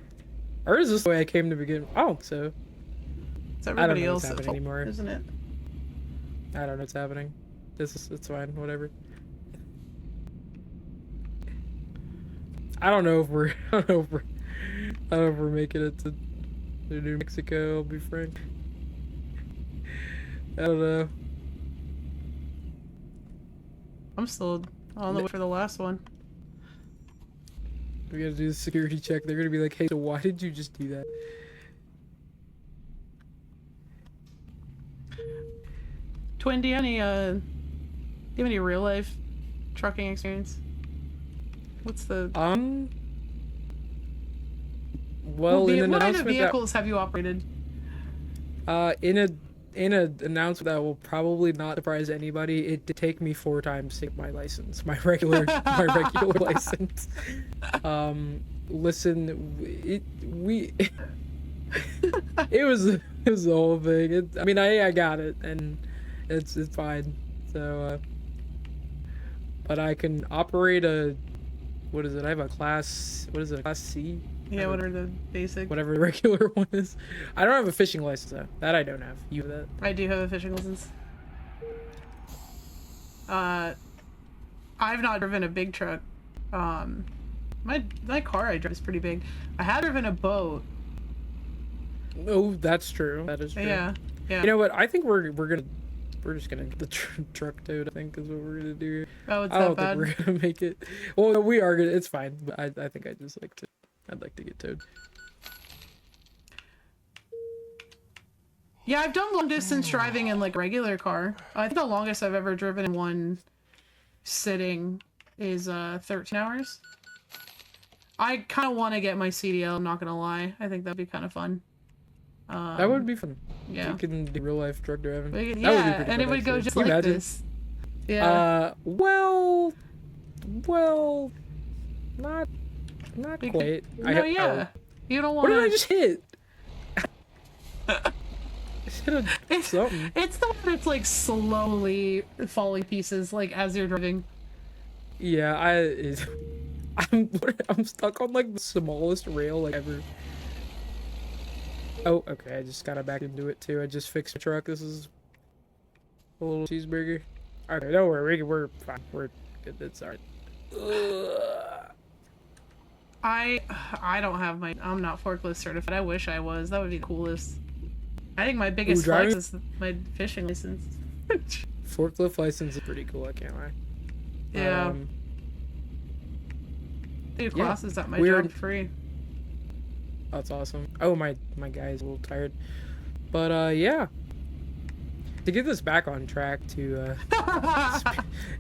Or is this the way I came to begin? Oh, so. It's everybody else happening anymore, isn't it? I don't know what's happening. It's fine, whatever. I don't know if we're making it to New Mexico, I'll be frank. I don't know. I'm still on the way for the last one. We gotta do the security check. They're gonna be like, hey, so why did you just do that? Twin, do you have any real life trucking experience? What's the well, in an what kind announcement of vehicles have you operated? In an announcement that will probably not surprise anybody, it did take me 4 times to get my license, my regular license. Listen, it was the whole thing. I mean, I got it, and it's fine. So, but I can operate a, what is it? I have a class. What is it? A class C? Yeah, whatever the basic. Whatever the regular one is. I don't have a fishing license though. That I don't have. You have that? I do have a fishing license. I've not driven a big truck. My car I drive is pretty big. I have driven a boat. Oh, that's true. That is true. Yeah. You know what? I think we're just gonna get the truck towed. I think is what we're gonna do. Oh, it's I don't that bad. think we're gonna make it. Well, no, we are gonna. It's fine. But I think I'd like to get towed. Yeah, I've done long distance driving in like regular car. I think the longest I've ever driven in one sitting is 13 hours. I kind of want to get my CDL, I'm not gonna lie. I think that'd be kind of fun. That would be fun. Yeah. You can do real life truck driving. Yeah, that would be pretty and fun, it would actually. go just Can you like imagine? this. Yeah. Well, not quite. No, yeah. You don't want. What did I just hit? I hit something. It's the one that's like slowly falling pieces, like as you're driving. Yeah, I'm stuck on like the smallest rail like ever. Oh, okay. I just got back into it too. I just fixed the truck. This is a little cheeseburger. Okay, don't worry. We're fine. We're good. It's alright. I don't have I'm not forklift certified. I wish I was. That would be the coolest. I think my biggest flex is my fishing license. Forklift license is pretty cool. I can't lie. Yeah. Dude, classes at my job free. That's awesome. Oh, my guy's a little tired. But, yeah. To get this back on track to,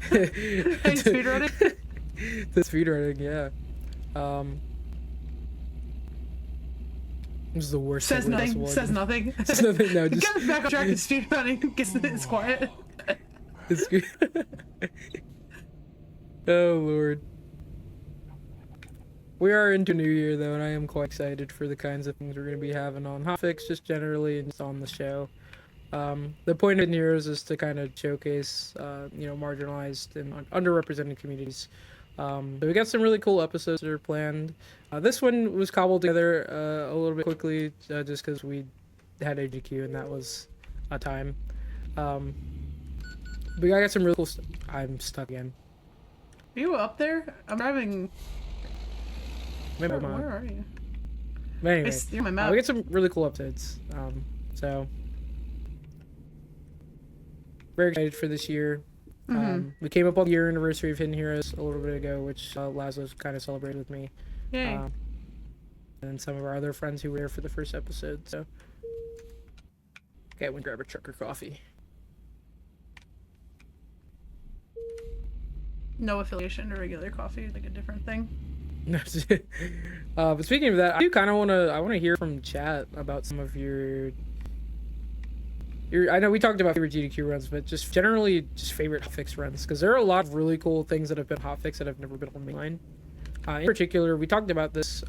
speedrunning? The speedrunning, yeah. This is the worst. Says nothing. Says nothing. Says nothing. No, just get back on track to speedrunning. It's quiet. It's good. Oh Lord. We are into New Year though, and I am quite excited for the kinds of things we're going to be having on Hotfix, just generally, and just on the show. The point in here is to kind of showcase, marginalized and underrepresented communities. So we got some really cool episodes that are planned. This one was cobbled together a little bit quickly, just because we had AGQ, and that was a time. But I got some really cool stuff. I'm stuck again. Are you up there? I'm driving. Where are you? But anyway, You're my map. we get some really cool updates. So very excited for this year. We came up on the year anniversary of Hidden Heroes a little bit ago, which Laszlo kind of celebrated with me. Yay. And some of our other friends who were there for the first episode. So, okay, I went and grab a trucker coffee. No affiliation to regular coffee, like a different thing. But speaking of that, I do kind of want to hear from chat about some of your. I know we talked about favorite GDQ runs, but just generally just favorite hotfix runs, because there are a lot of really cool things that have been hotfix that have never been on mainline. In particular, we talked about this.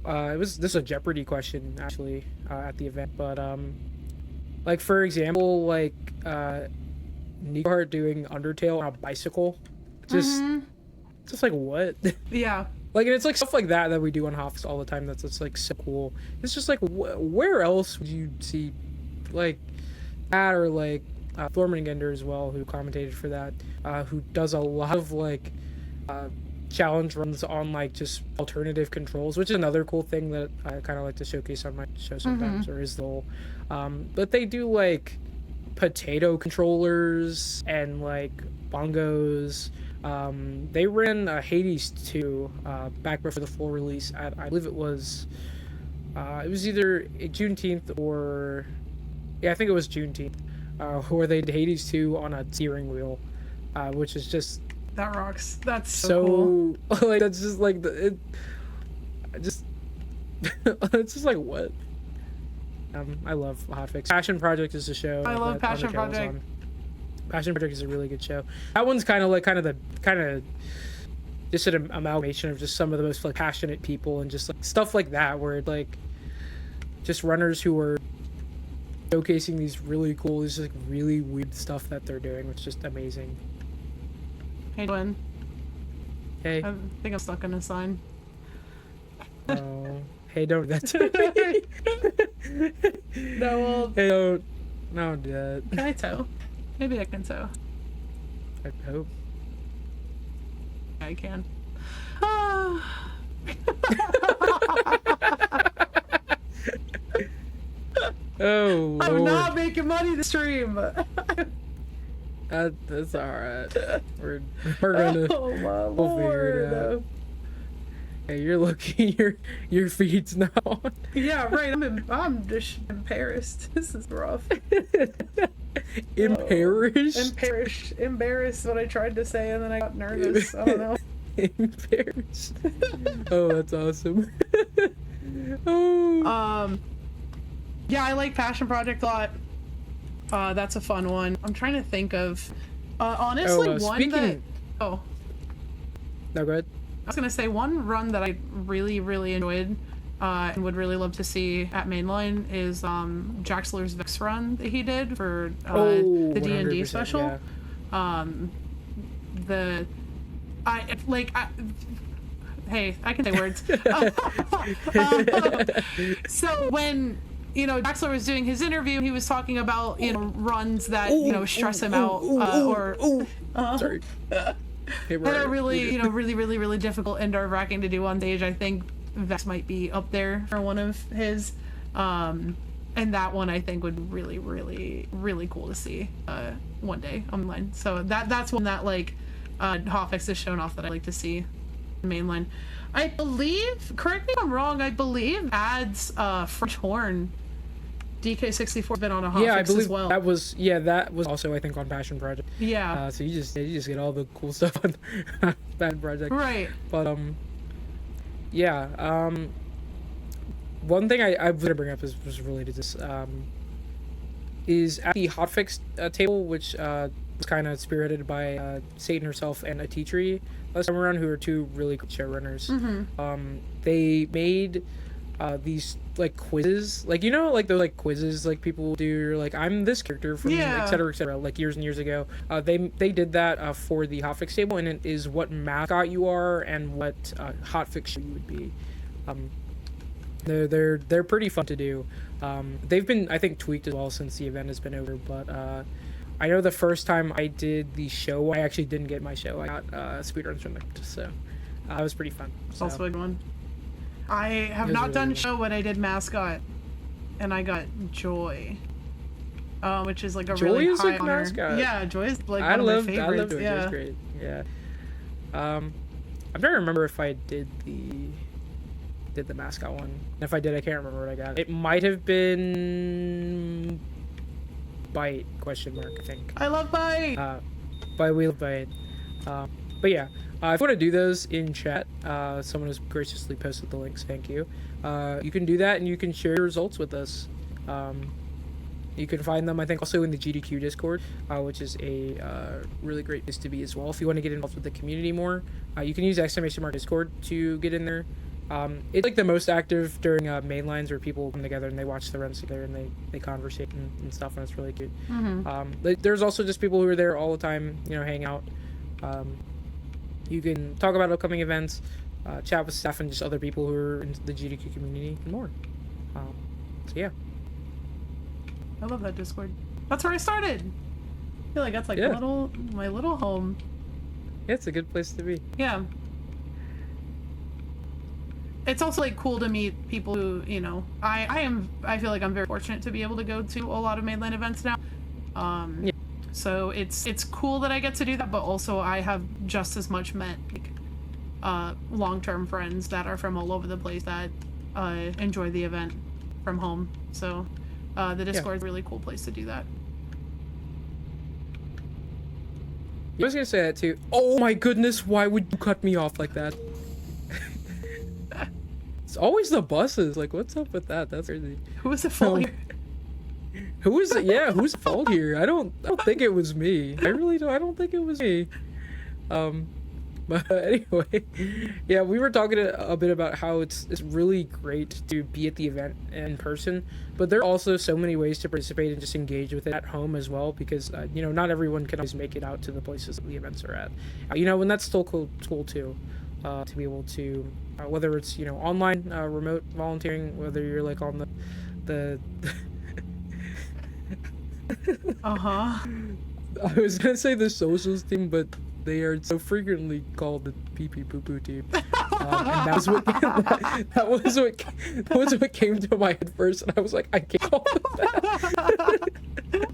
This is a Jeopardy question actually at the event, but like for example, like Nico doing Undertale on a bicycle, just like what? Yeah. Like, and it's like stuff like that we do on Hotfix all the time. That's just like so cool. It's just like where else would you see like that, or like Thormengender as well, who commentated for that, who does a lot of like challenge runs on like just alternative controls, which is another cool thing that I kind of like to showcase on my show sometimes, or is the whole. But they do like potato controllers and like bongos. They ran Hades 2 back before the full release at, I believe it was either Juneteenth or I think it was Juneteenth, where they did Hades 2 on a steering wheel, which is just that rocks. That's so cool. Like that's just like it's just like what. I love Hotfix. Passion Project is the show. I love Passion Project. Passion Project is a really good show. That one's kind of just an amalgamation of just some of the most like passionate people and just like stuff like that, where like just runners who are showcasing these really cool, this like really weird stuff that they're doing, which is just amazing. Hey, Gwen. Hey. I think I'm stuck in a sign. Oh, hey, don't do that to me. No, well, hey, don't do that. Can I tow? Maybe I can tow. I hope. Yeah, I can. Oh, I'm Lord. not making money to stream. That's all right. We're gonna. Oh my We'll figure it Lord. out. Hey, you're looking. Your feed's not on. Yeah, right. I'm just embarrassed. This is rough. Embarrassed what I tried to say, and then I got nervous. I don't know. Embarrassed. Oh, that's awesome. Oh. Yeah, I like Passion Project a lot. That's a fun one. I'm trying to think of honestly one that. Oh. No, go ahead. I was gonna say one run that I really, really enjoyed and would really love to see at mainline is Jaxler's Vex run that he did for the D&D special. Yeah. Hey, I can say words. So when Jaxler was doing his interview, he was talking about runs that stress him out Sorry. that are really really difficult and nerve-wracking to do on stage. I think Vex might be up there for one of his, and that one I think would really really cool to see one day online. So that's one that like Hotfix has shown off that I like to see mainline. I believe, correct me if I'm wrong, I believe adds French horn DK64 has been on a hotfix I believe as well. that was also I think on Passion Project. Yeah. So you just get all the cool stuff on Passion Project. Right. But one thing I was gonna bring up was related to this is at the hotfix table, which was kind of spearheaded by Satan herself and Atitri last time around, who are two really good showrunners. They made these like quizzes, like like those like quizzes like people do, like I'm this character from etc, like years and years ago. They did that for the hotfix table, and it is what mascot you are and what hotfix you would be. They're pretty fun to do. They've been, I think, tweaked as well since the event has been over. But I know the first time I did the show, I actually didn't get my show. I got Speedruns from it, so it was pretty fun. It's So, also a good one. I have not really done good. show, but I did mascot, and I got Joy, which is like a Joy really is a high good honor. mascot. Yeah, Joy is like I one love of my favorites. Joy. Yeah. Joy's great. Yeah. I'm trying to remember if I did the mascot one. And if I did, I can't remember what I got. It might have been Bite ? I think. I love Bite. By Wheel of Bite. But yeah, if you want to do those in chat, someone has graciously posted the links. Thank you. You can do that, and you can share your results with us. You can find them, I think, also in the GDQ Discord, which is a really great place to be as well. If you want to get involved with the community more, you can use !mark Discord to get in there. It's like the most active during mainlines where people come together and they watch the runs together and they conversate and stuff, and it's really cute. There's also just people who are there all the time, hang out. You can talk about upcoming events, chat with staff and just other people who are in the GDQ community and more. So yeah. I love that Discord. That's where I started. I feel like that's like Yeah. my little home. Yeah, it's a good place to be. Yeah. It's also like cool to meet people who, I feel like I'm very fortunate to be able to go to a lot of mainland events now. Yeah. So it's cool that I get to do that, but also I have just as much met long-term friends that are from all over the place that enjoy the event from home. So the Discord is a really cool place to do that. I was gonna say that too. Oh my goodness, why would you cut me off like that? It's always the buses. Like, what's up with that? That's crazy. Who was the fault here? Who is it? Yeah, who's at fault here? I don't think it was me. I really don't. I don't think it was me. But anyway, yeah, we were talking a bit about how it's really great to be at the event in person, but there are also so many ways to participate and just engage with it at home as well, because not everyone can always make it out to the places that the events are at. And that's still cool too, to be able to whether it's online remote volunteering, whether you're like on the Uh-huh. I was gonna say the socials team, but they are so frequently called the pee pee poo poo team, and that was what came to my head first, and I was like, I can't call it that.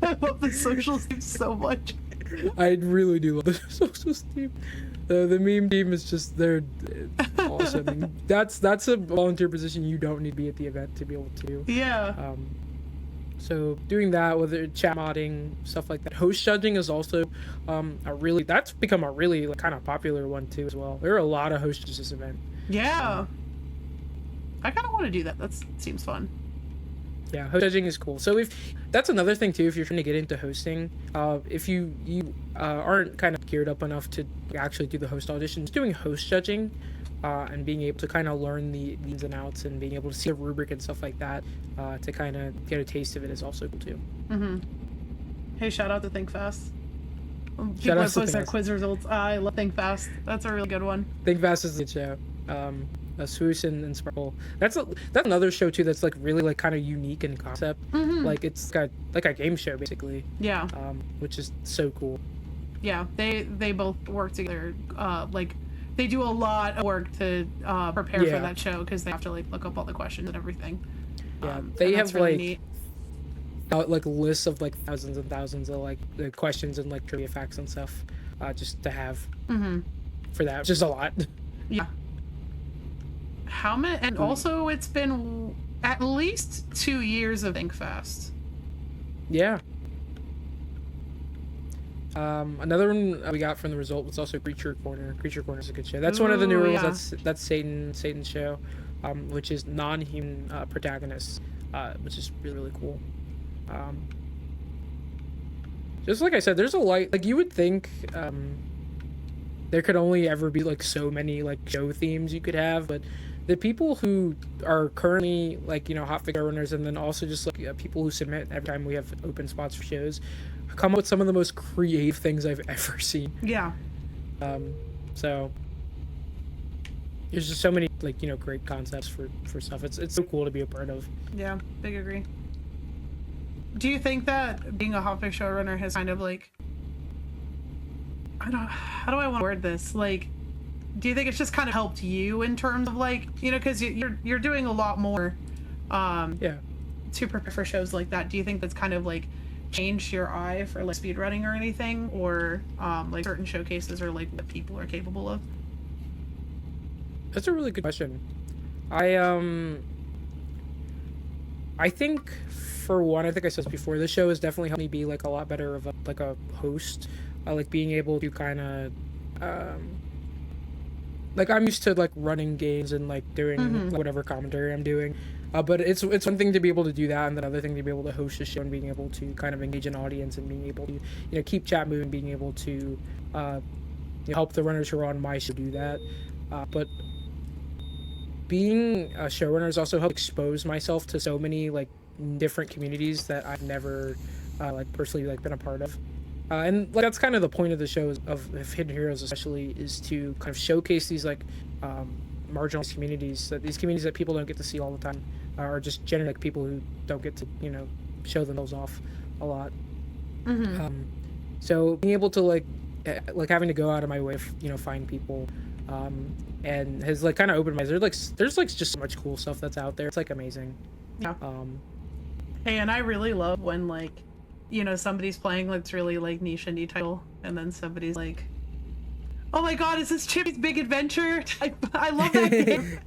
I love the socials team so much. I really do love the socials team. The meme team is just they're awesome. And that's a volunteer position you don't need to be at the event to be able to. Yeah. So doing that, whether chat modding, stuff like that. Host judging is also that's become a really kind of popular one too as well. There are a lot of hosts at this event. Yeah. I kind of want to do that. That seems fun. Yeah, host judging is cool. So if that's another thing too, if you're trying to get into hosting, if you aren't kind of geared up enough to actually do the host auditions, doing host judging and being able to kind of learn the ins and outs and being able to see a rubric and stuff like that to kind of get a taste of it is also cool too. Hey, shout out to Think Fast. People Shout out that to post their Think quiz results. I love Think Fast. That's a really good one. Think Fast is a good show. Swoosh and Sparkle. That's another show too that's like really like kind of unique in concept. Like it's got like a game show basically. Yeah. Which is so cool. Yeah, they both work together. Like they do a lot of work to prepare for that show because they have to like look up all the questions and everything. Yeah, they have really like neat. Like lists of like thousands and thousands of like the questions and like trivia facts and stuff, just to have for that, which is a lot. Yeah. How many? And also, it's been at least 2 years of Think Fast. Yeah. Another one we got from the result was also Creature Corner. Creature Corner is a good show. That's one of the newer ones. That's Satan's show, which is non-human protagonists, which is really really cool. Just like I said, there's a lot. Like you would think, there could only ever be like so many like show themes you could have, but the people who are currently like Hotfix runners, and then also just like people who submit every time we have open spots for shows, come up with some of the most creative things I've ever seen. Yeah. So there's just so many like, you know, great concepts for stuff. It's so cool to be a part of. Yeah, big agree. Do you think that being a Hotfix showrunner has kind of like, how do I want to word this? Like, do you think it's just kind of helped you in terms of like, you know, because you're doing a lot more, Yeah. to prepare for shows like that? Do you think that's kind of like changed your eye for like speedrunning or anything, or like certain showcases or like what people are capable of? That's a really good question. I think for one, I think I said this before, this show has definitely helped me be like a lot better of a host. Like being able to kind of like I'm used to like running games and like doing whatever commentary I'm doing. But it's one thing to be able to do that, and then another thing to be able to host a show and being able to kind of engage an audience and being able to, you know, keep chat moving, being able to you know, help the runners who are on my show do that. But being a showrunner has also helped expose myself to so many like different communities that I've never like personally like been a part of. And like that's kind of the point of the show of Hidden Heroes, especially, is to kind of showcase these like marginalized communities, these communities that people don't get to see all the time, or just generally like people who don't get to, you know, show themselves off a lot. So being able to like having to go out of my way, you know, find people, and has like kind of opened my eyes. There's like just so much cool stuff that's out there. It's like amazing. Yeah. Hey, and I really love when like, you know, somebody's playing like this really like niche indie title, and then somebody's like, "Oh my God, is this Chippy's Big Adventure?" I love that game.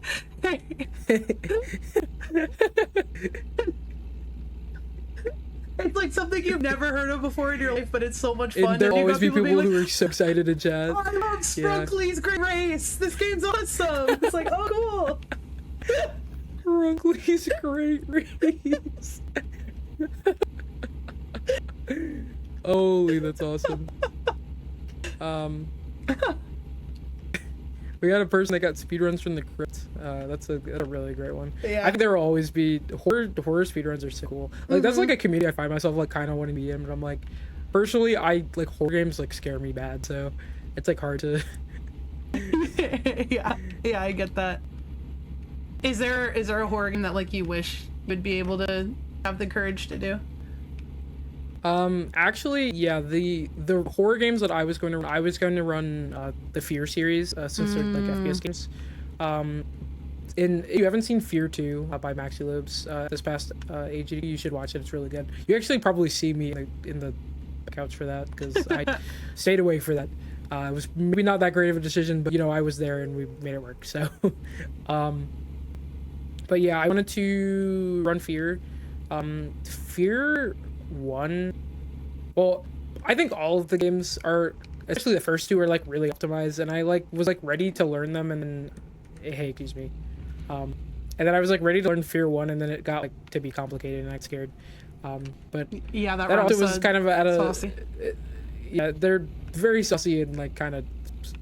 It's like something you've never heard of before in your life, but it's so much fun. And there'll always be people like, who are so excited in chat. "Oh, I love Sprunkly's Great Race. This game's awesome." It's like, oh, cool. Sprunkly's Great Race. Holy, that's awesome. We got a person that got speedruns from the crypt. That's a really great one. Yeah. I think there will always be horror speedruns are so cool. Like that's like a community I find myself like kind of wanting to be in, but I'm like, personally, I like horror games like scare me bad, so it's like hard to. yeah, I get that. Is there a horror game that like you wish you would be able to have the courage to do? Actually, yeah, the horror games that I was going to run the Fear series, since they're like FPS games. You haven't seen Fear 2 by Maxi Lobes this past AGD, you should watch it. It's really good. You actually probably see me in the couch for that, because I stayed away for that. It was maybe not that great of a decision, but you know, I was there and we made it work. So, but yeah, I wanted to run Fear. Fear 1, well, I think all of the games are, especially the first two, are like really optimized, and I like was like ready to learn them, and then hey, excuse me, and then I was like ready to learn Fear 1, and then it got like to be complicated and I got scared. But yeah, that also was kind of at a saucy. Yeah, they're very saucy and like kind of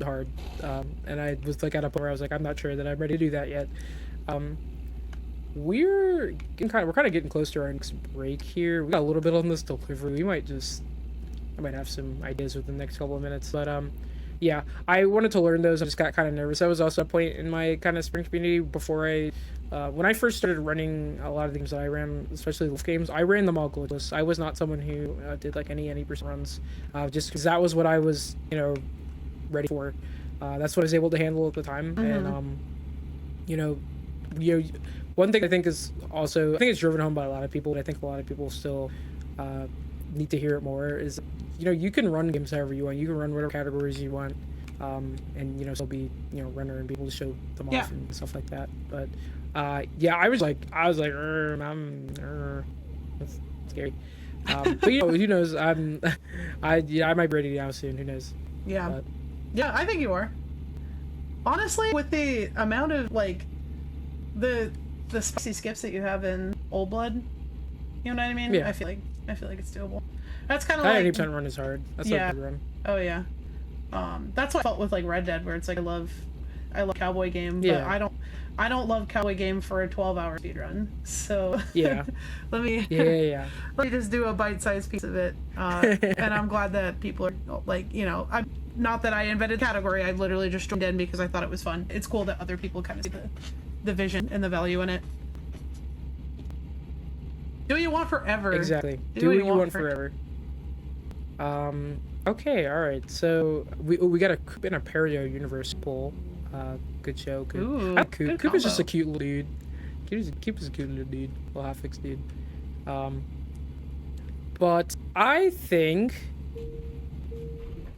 hard, and I was like at a point where I was like, I'm not sure that I'm ready to do that yet. We're kind of getting close to our next break here. We got a little bit on this delivery. I might have some ideas within the next couple of minutes, but yeah, I wanted to learn those. I just got kind of nervous. That was also a point in my kind of spring community before when I first started running a lot of the games that I ran, especially the games, I ran them all glitchless. I was not someone who did like any percent runs, just because that was what I was, you know, ready for. That's what I was able to handle at the time, and you know, one thing I think is also, I think it's driven home by a lot of people, but I think a lot of people still need to hear it more, is, you know, you can run games however you want. You can run whatever categories you want, and, you know, still be, you know, runner and be able to show them off and stuff like that. But, yeah, I was like, that's scary. But, you know, who knows? I might be ready now soon. Who knows? Yeah. But, yeah, I think you are. Honestly, with the amount of, like, the spicy skips that you have in Old Blood, you know what I mean? Yeah. I feel like it's doable. That's kind of that like 80% run is hard. That's yeah. a good run. Oh yeah. That's what I felt with like Red Dead, where it's like I love Cowboy Game, but Yeah. I don't love Cowboy Game for a 12-hour speedrun. So Yeah. let me Yeah. let me just do a bite-sized piece of it. And I'm glad that people are like, you know, not that I invented the category, I literally just joined in because I thought it was fun. It's cool that other people kind of see the vision and the value in it. Do what you want forever. Exactly. Do what you want forever. Okay, alright, so we got a Coop and a Perio universe poll. Good show, Coop. Ooh, I like Coop. good Coop is just a combo. cute little dude. Coop is a cute little dude. Little hotfix dude. But I think...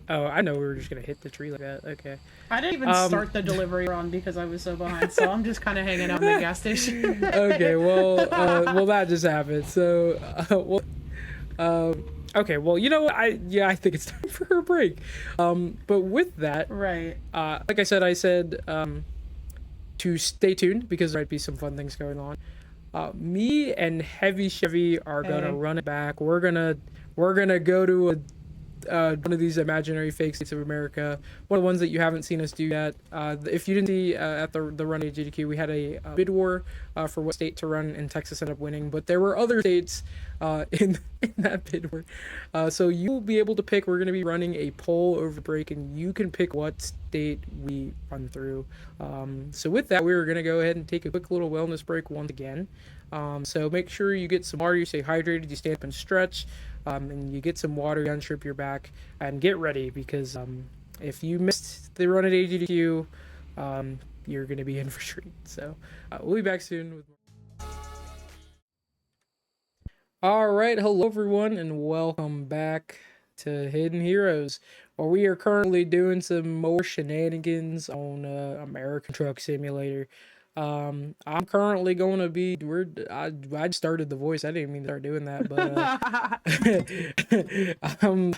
Oh, I know we were just gonna hit the tree like that. Okay. I didn't even start the delivery run because I was so behind, so I'm just kind of hanging out in the gas station. Okay, well, that just happened. So, okay, well, you know what? I think it's time for a break. But with that, Right. like I said, to stay tuned because there might be some fun things going on. Me and Heavy Chevy are gonna run it back. We're gonna go to one of these imaginary fake states of America, one of the ones that you haven't seen us do yet. If you didn't see at the run at GDQ, we had a bid war for what state to run, and Texas ended up winning. But there were other states in that bid war, so you'll be able to pick. We're going to be running a poll over break, and you can pick what state we run through. So with that, we're going to go ahead and take a quick little wellness break once again. So make sure you get some water, you stay hydrated, you stand up and stretch, and you get some water, you unstrip your back, and get ready because if you missed the run at AGDQ, you're going to be in for a treat. So we'll be back soon with more. All right, hello everyone, and welcome back to Hidden Heroes, where we are currently doing some more shenanigans on American Truck Simulator. I'm currently going to be. I started the voice. I didn't mean to start doing that, but I'm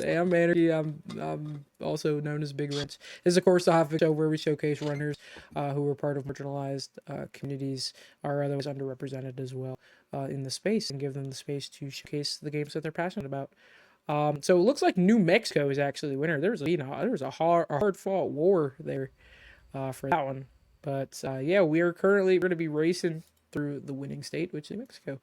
Anarchy. I'm also known as Big Wrench. This is of course the Hotfix show where we showcase runners who are part of marginalized communities or otherwise underrepresented as well in the space, and give them the space to showcase the games that they're passionate about. So it looks like New Mexico is actually the winner. There was a hard fought war there for that one. But yeah, we're going to be racing through the winning state, which is New Mexico.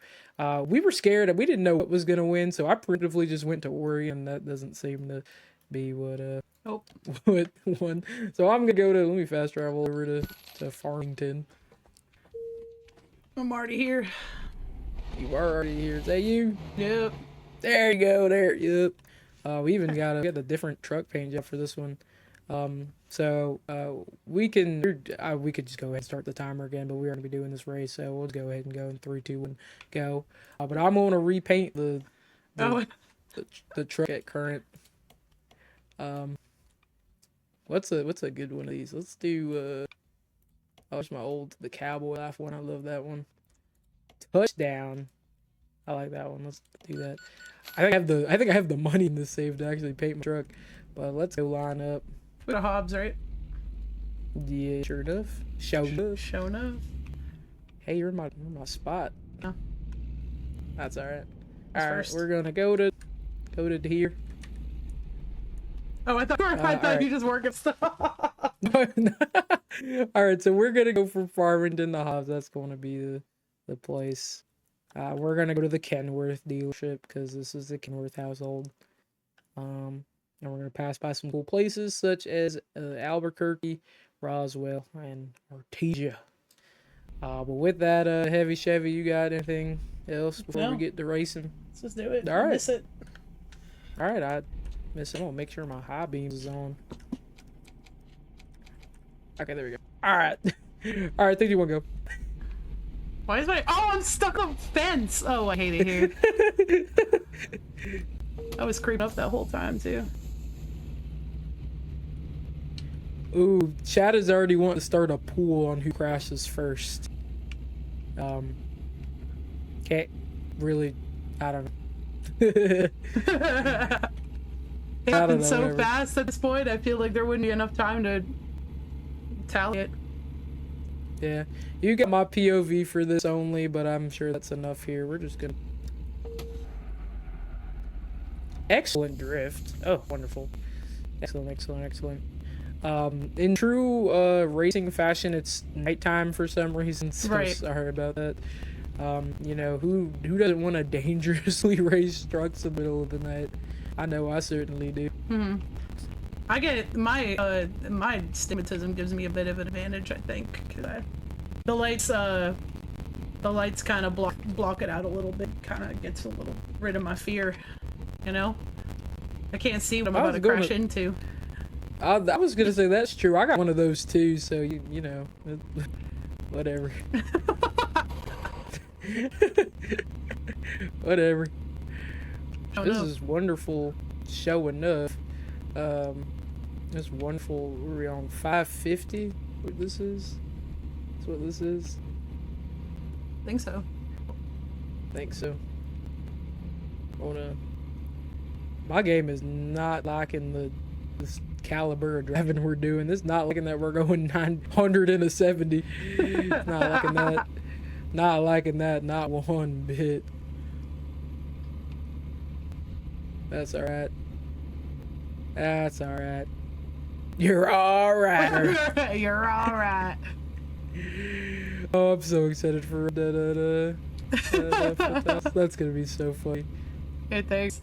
We were scared. We didn't know what was going to win, so I primitively just went to Oregon. That doesn't seem to be what what won. So I'm going to let me fast travel over to Farmington. I'm already here. You are already here. Is that you? Yep. There you go. There. Yep. We even got a different truck paint job for this one. So we could just go ahead and start the timer again, but we're going to be doing this race, so we'll go ahead and go in 3, 2, 1, go. But I'm going to repaint the truck at current. What's a good one of these? Let's do it's the cowboy laugh one. I love that one. Touchdown. I like that one. Let's do that. I think I have the money in this save to actually paint my truck, but let's go line up. We got Hobbs, right? Yeah, sure enough. Show enough. Hey, you're in my spot. Oh. That's all right. Who's All right, first? we're gonna go to here. Oh, I thought you just working stuff. All right, so we're gonna go for Farmington, the Hobbs. That's gonna be the place. We're gonna go to the Kenworth dealership because this is the Kenworth household. And we're going to pass by some cool places such as Albuquerque, Roswell, and Artesia. But with that, Heavy Chevy, you got anything else before we get to racing? Let's just do it. All right. Miss it. All right, I'm going to make sure my high beams is on. Okay, there we go. All right. All right, 3, 2, 1, go. Why is I'm stuck on fence. Oh, I hate it here. I was creeping up that whole time, too. Ooh, Chad is already wanting to start a pool on who crashes first. Okay, really, I don't know. It happened so whatever. fast at this point, I feel like there wouldn't be enough time to tally it. Yeah, you got my POV for this only, but I'm sure that's enough here. We're just gonna... Excellent drift. Oh, wonderful. Excellent. In true racing fashion, it's nighttime for some reason, so Right. sorry about that. You know, who doesn't want to dangerously race trucks in the middle of the night? I know I certainly do. Mm-hmm. I get my stigmatism gives me a bit of an advantage, I think, because the lights kind of block it out a little bit, kind of gets a little rid of my fear, you know. I can't see what I'm about to crash into. I was gonna say that's true. I got one of those too, so you know, whatever. Whatever. This is wonderful show enough. This wonderful. We're on 550. What this is? That's what this is. Think so. Think so. My game is not liking this caliber of driving we're doing. This is not liking that we're going 970. Not liking that. Not liking that. Not one bit. That's alright. That's alright. You're alright. You're alright. Oh, I'm so excited for that's gonna be so funny. Hey, thanks.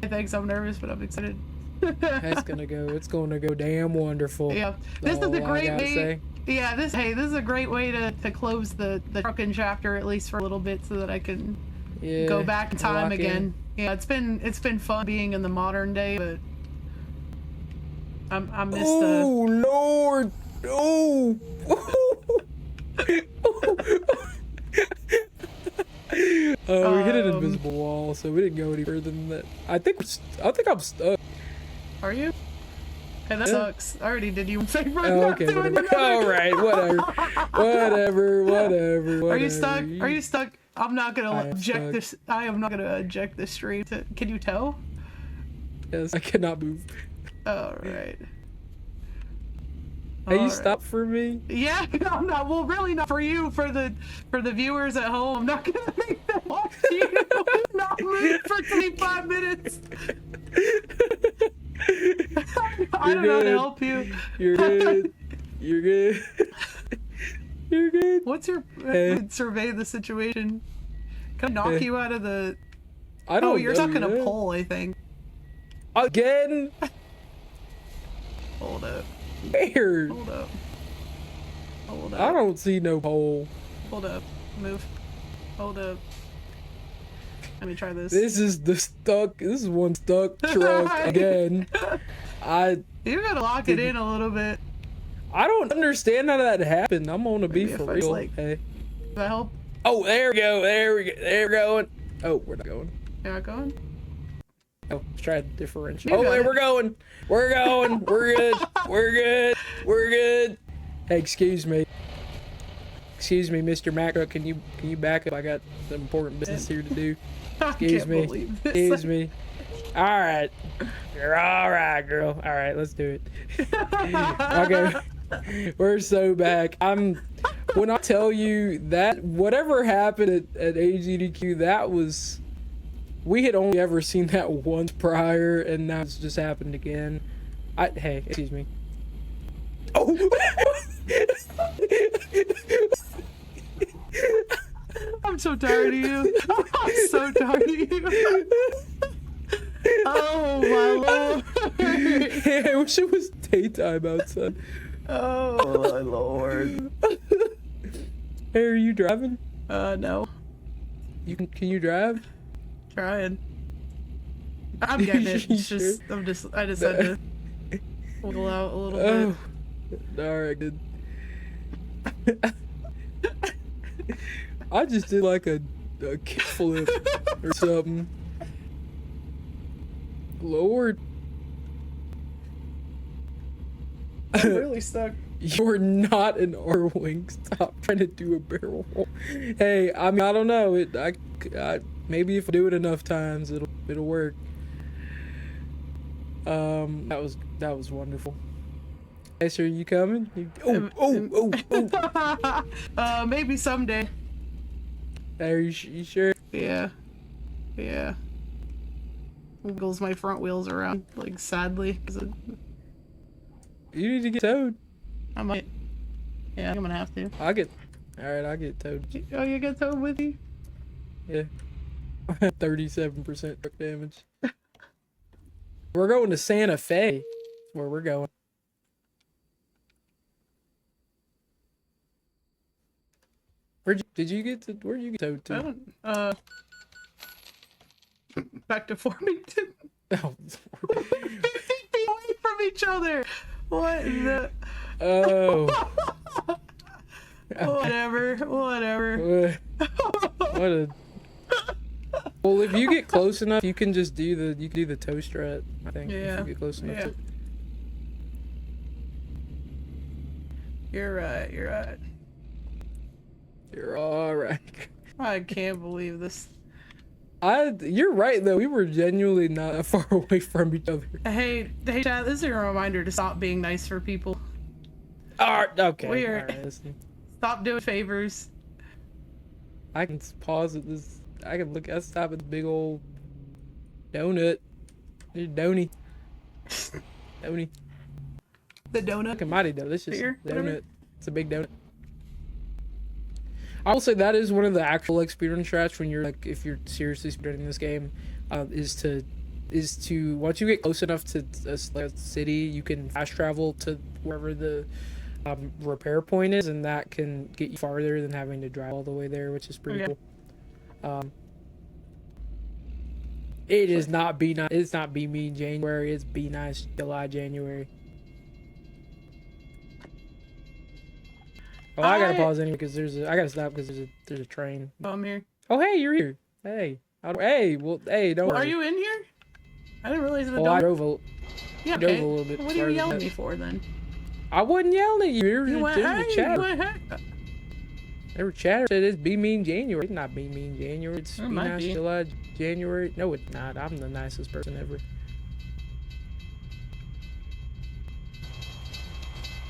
Hey, thanks. I'm nervous, but I'm excited. It's gonna go damn wonderful. Yeah, this is a great way. Yeah, this is a great way to close the trucking chapter, at least for a little bit, so that I can go back in time again. Yeah, it's been fun being in the modern day, but I missed. Oh Lord! Oh! We hit an invisible wall, so we didn't go any further than that. I think I'm stuck. Are you? Hey, that sucks. I already did you a favor. Oh, okay, whatever. All right, whatever. Are you stuck? Are you stuck? I'm not gonna eject this. I am not gonna eject this stream. Can you tell? Yes, I cannot move. All right. Hey, you stop for me? Yeah, I'm not. Well, really not for you. For the viewers at home, I'm not gonna make them watch you not move for 25 minutes. I don't know how to help you. You're good. You're good. You're good. What's your survey the situation? Can I knock you out of the? I don't know. You're stuck in a pole, I think. Again? Hold up. Where? Hold up. Hold up. I don't see no pole. Hold up. Move. Hold up. Let me try this. This is one stuck truck again. You gotta lock it in a little bit. I don't understand how that happened. I'm gonna be for real. Hey. Does that help? Oh, there we go. There we're going. Oh, we're not going. You're not going? Oh, let's try to differentiate. Oh, there we're going. We're going. We're good. We're good. We're good. Hey, excuse me. Excuse me, Mr. Macro. Can you back up? I got some important business here to do. Excuse me. Excuse me. All right. You're all right, girl. All right, let's do it. Okay. We're so back. When I tell you that whatever happened at AGDQ, that was, we had only ever seen that once prior, and now it's just happened again. Hey, excuse me. Oh! I'm so tired of you. I'm so tired of you. Oh my lord. Yeah, I wish it was daytime outside. Oh my lord. Hey, are you driving? No. Can you drive? Trying. I'm getting it. It's just I just had to wiggle out a little bit. Alright, good. I just did like a kickflip or something. Lord. I'm really stuck. You're not an R-wing. Stop trying to do a barrel roll. Hey, I mean, I don't know. Maybe if I do it enough times, it'll work. That was wonderful. Hey, sir, you coming? Maybe someday. Hey, are you sure? Yeah. Yeah. Wiggles my front wheels around, like, sadly. You need to get towed. I might. Yeah, I'm gonna have to. Alright, I'll get towed. Oh, you get towed with you? Yeah. 37% truck damage. We're going to Santa Fe. where we're going. Did you get to? Where'd you get towed to? Back to Farmington. Oh, 50 feet away from each other. What the? oh. Whatever. What a. Well, if you get close enough, you can just do the toe strat. I think. Yeah. If you get close enough. Yeah. You're right. You're all right. I can't believe this. You're right though. We were genuinely not that far away from each other. Hey, Chad. This is a reminder to stop being nice for people. Okay. We're All right, listen. Stop doing favors. I can pause at this. I can look. I stop at the big old donut. Donny. Donny. The donut. Fucking mighty delicious Here, donut. whatever. It's a big donut. I will say that is one of the actual like speedrun strats when you're like, if you're seriously speedrunning this game, is to once you get close enough to a city, you can fast travel to wherever the repair point is, and that can get you farther than having to drive all the way there, which is pretty cool. It is not be nice. It's not be mean January. It's be nice July January. Oh, I gotta pause anyway because I gotta stop because there's a train. Oh, I'm here. Oh, hey, you're here. Hey, don't worry. Are you in here? I didn't realize the Well, donut. I drove a Yeah, drove okay. a little bit. What are you farther yelling than at that. me for then? I wasn't yelling at you. You went, hey, what the heck? They were chatter said it's be mean January. It's not be mean January. It's It be might nice be. July January. No, it's not. I'm the nicest person ever.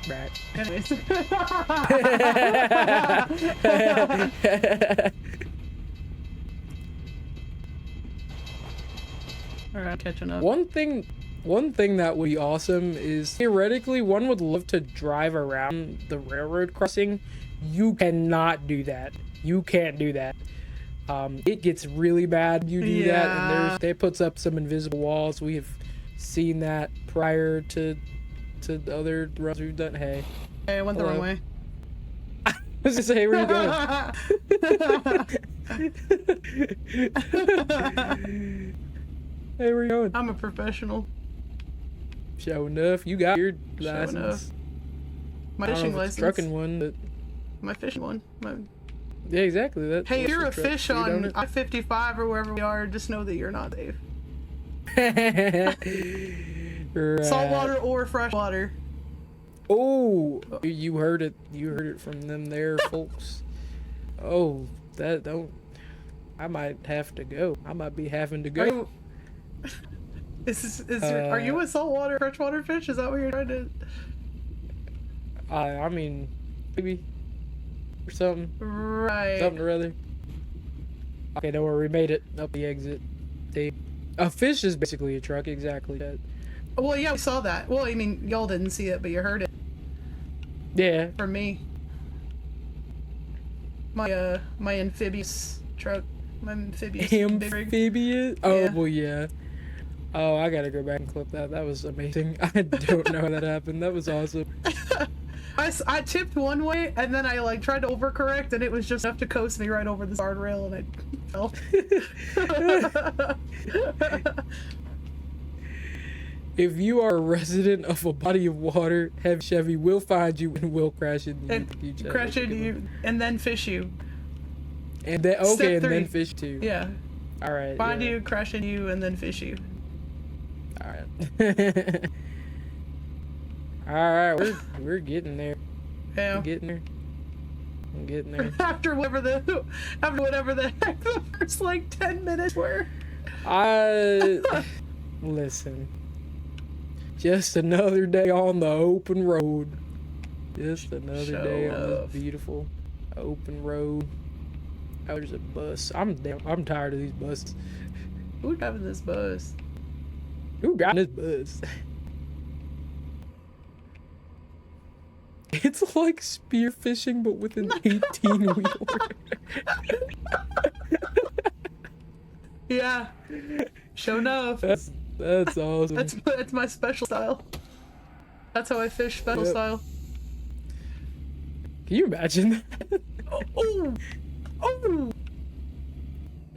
Right. Anyways. Alright, catching up. One thing that would be awesome is theoretically one would love to drive around the railroad crossing. You cannot do that. You can't do that. It gets really bad. You do that, and they puts up some invisible walls. We have seen that prior to the other runs we've done. Hey, I went the wrong way. I was gonna say, where you going? Hey, where you going? I'm a professional. Show enough. You got your Show license. enough. My I don't know fishing if it's license. trucking one, but My fishing one. yeah, exactly. That. Hey, if you're a truck fish speed on it. I-55 or wherever we are, just know that you're not safe. Right. Saltwater or freshwater. Oh, you heard it. You heard it from them there, folks. Oh, that don't. I might have to go. I might be having to go. Are you a saltwater freshwater fish? Is that what you're trying to? I mean, maybe or something. Right. Something or other. Okay, don't worry. We made it up the exit. A fish is basically a truck. Exactly that. Well, yeah, we saw that. Well, I mean, y'all didn't see it, but you heard it Yeah. from me. My amphibious truck. My amphibious big rig. Amphibious? Oh, Yeah. well, yeah. Oh, I gotta go back and clip that. That was amazing. I don't know how that happened. That was awesome. I tipped one way, and then I like tried to overcorrect, and it was just enough to coast me right over the guardrail, and I fell. If you are a resident of a body of water, Heavy Chevy will find you and will crash into you. And crash into you, and then fish you. And then Step and 3. then fish too. Yeah. All right. Find yeah. you, crash into you, and then fish you. All right. All right, we're getting there. Yeah. We're getting there. I'm getting there. After whatever the heck the first like 10 minutes were. Listen. Just another day on the open road. Just another day on this beautiful open road. Oh, there's a bus. I'm tired of these buses. Who's driving this bus? Who driving this bus? It's like spearfishing, but with an 18-wheeler. Yeah. Show enough. That's awesome. That's my special style. That's how I fish special style. Can you imagine that? Oh! Oh!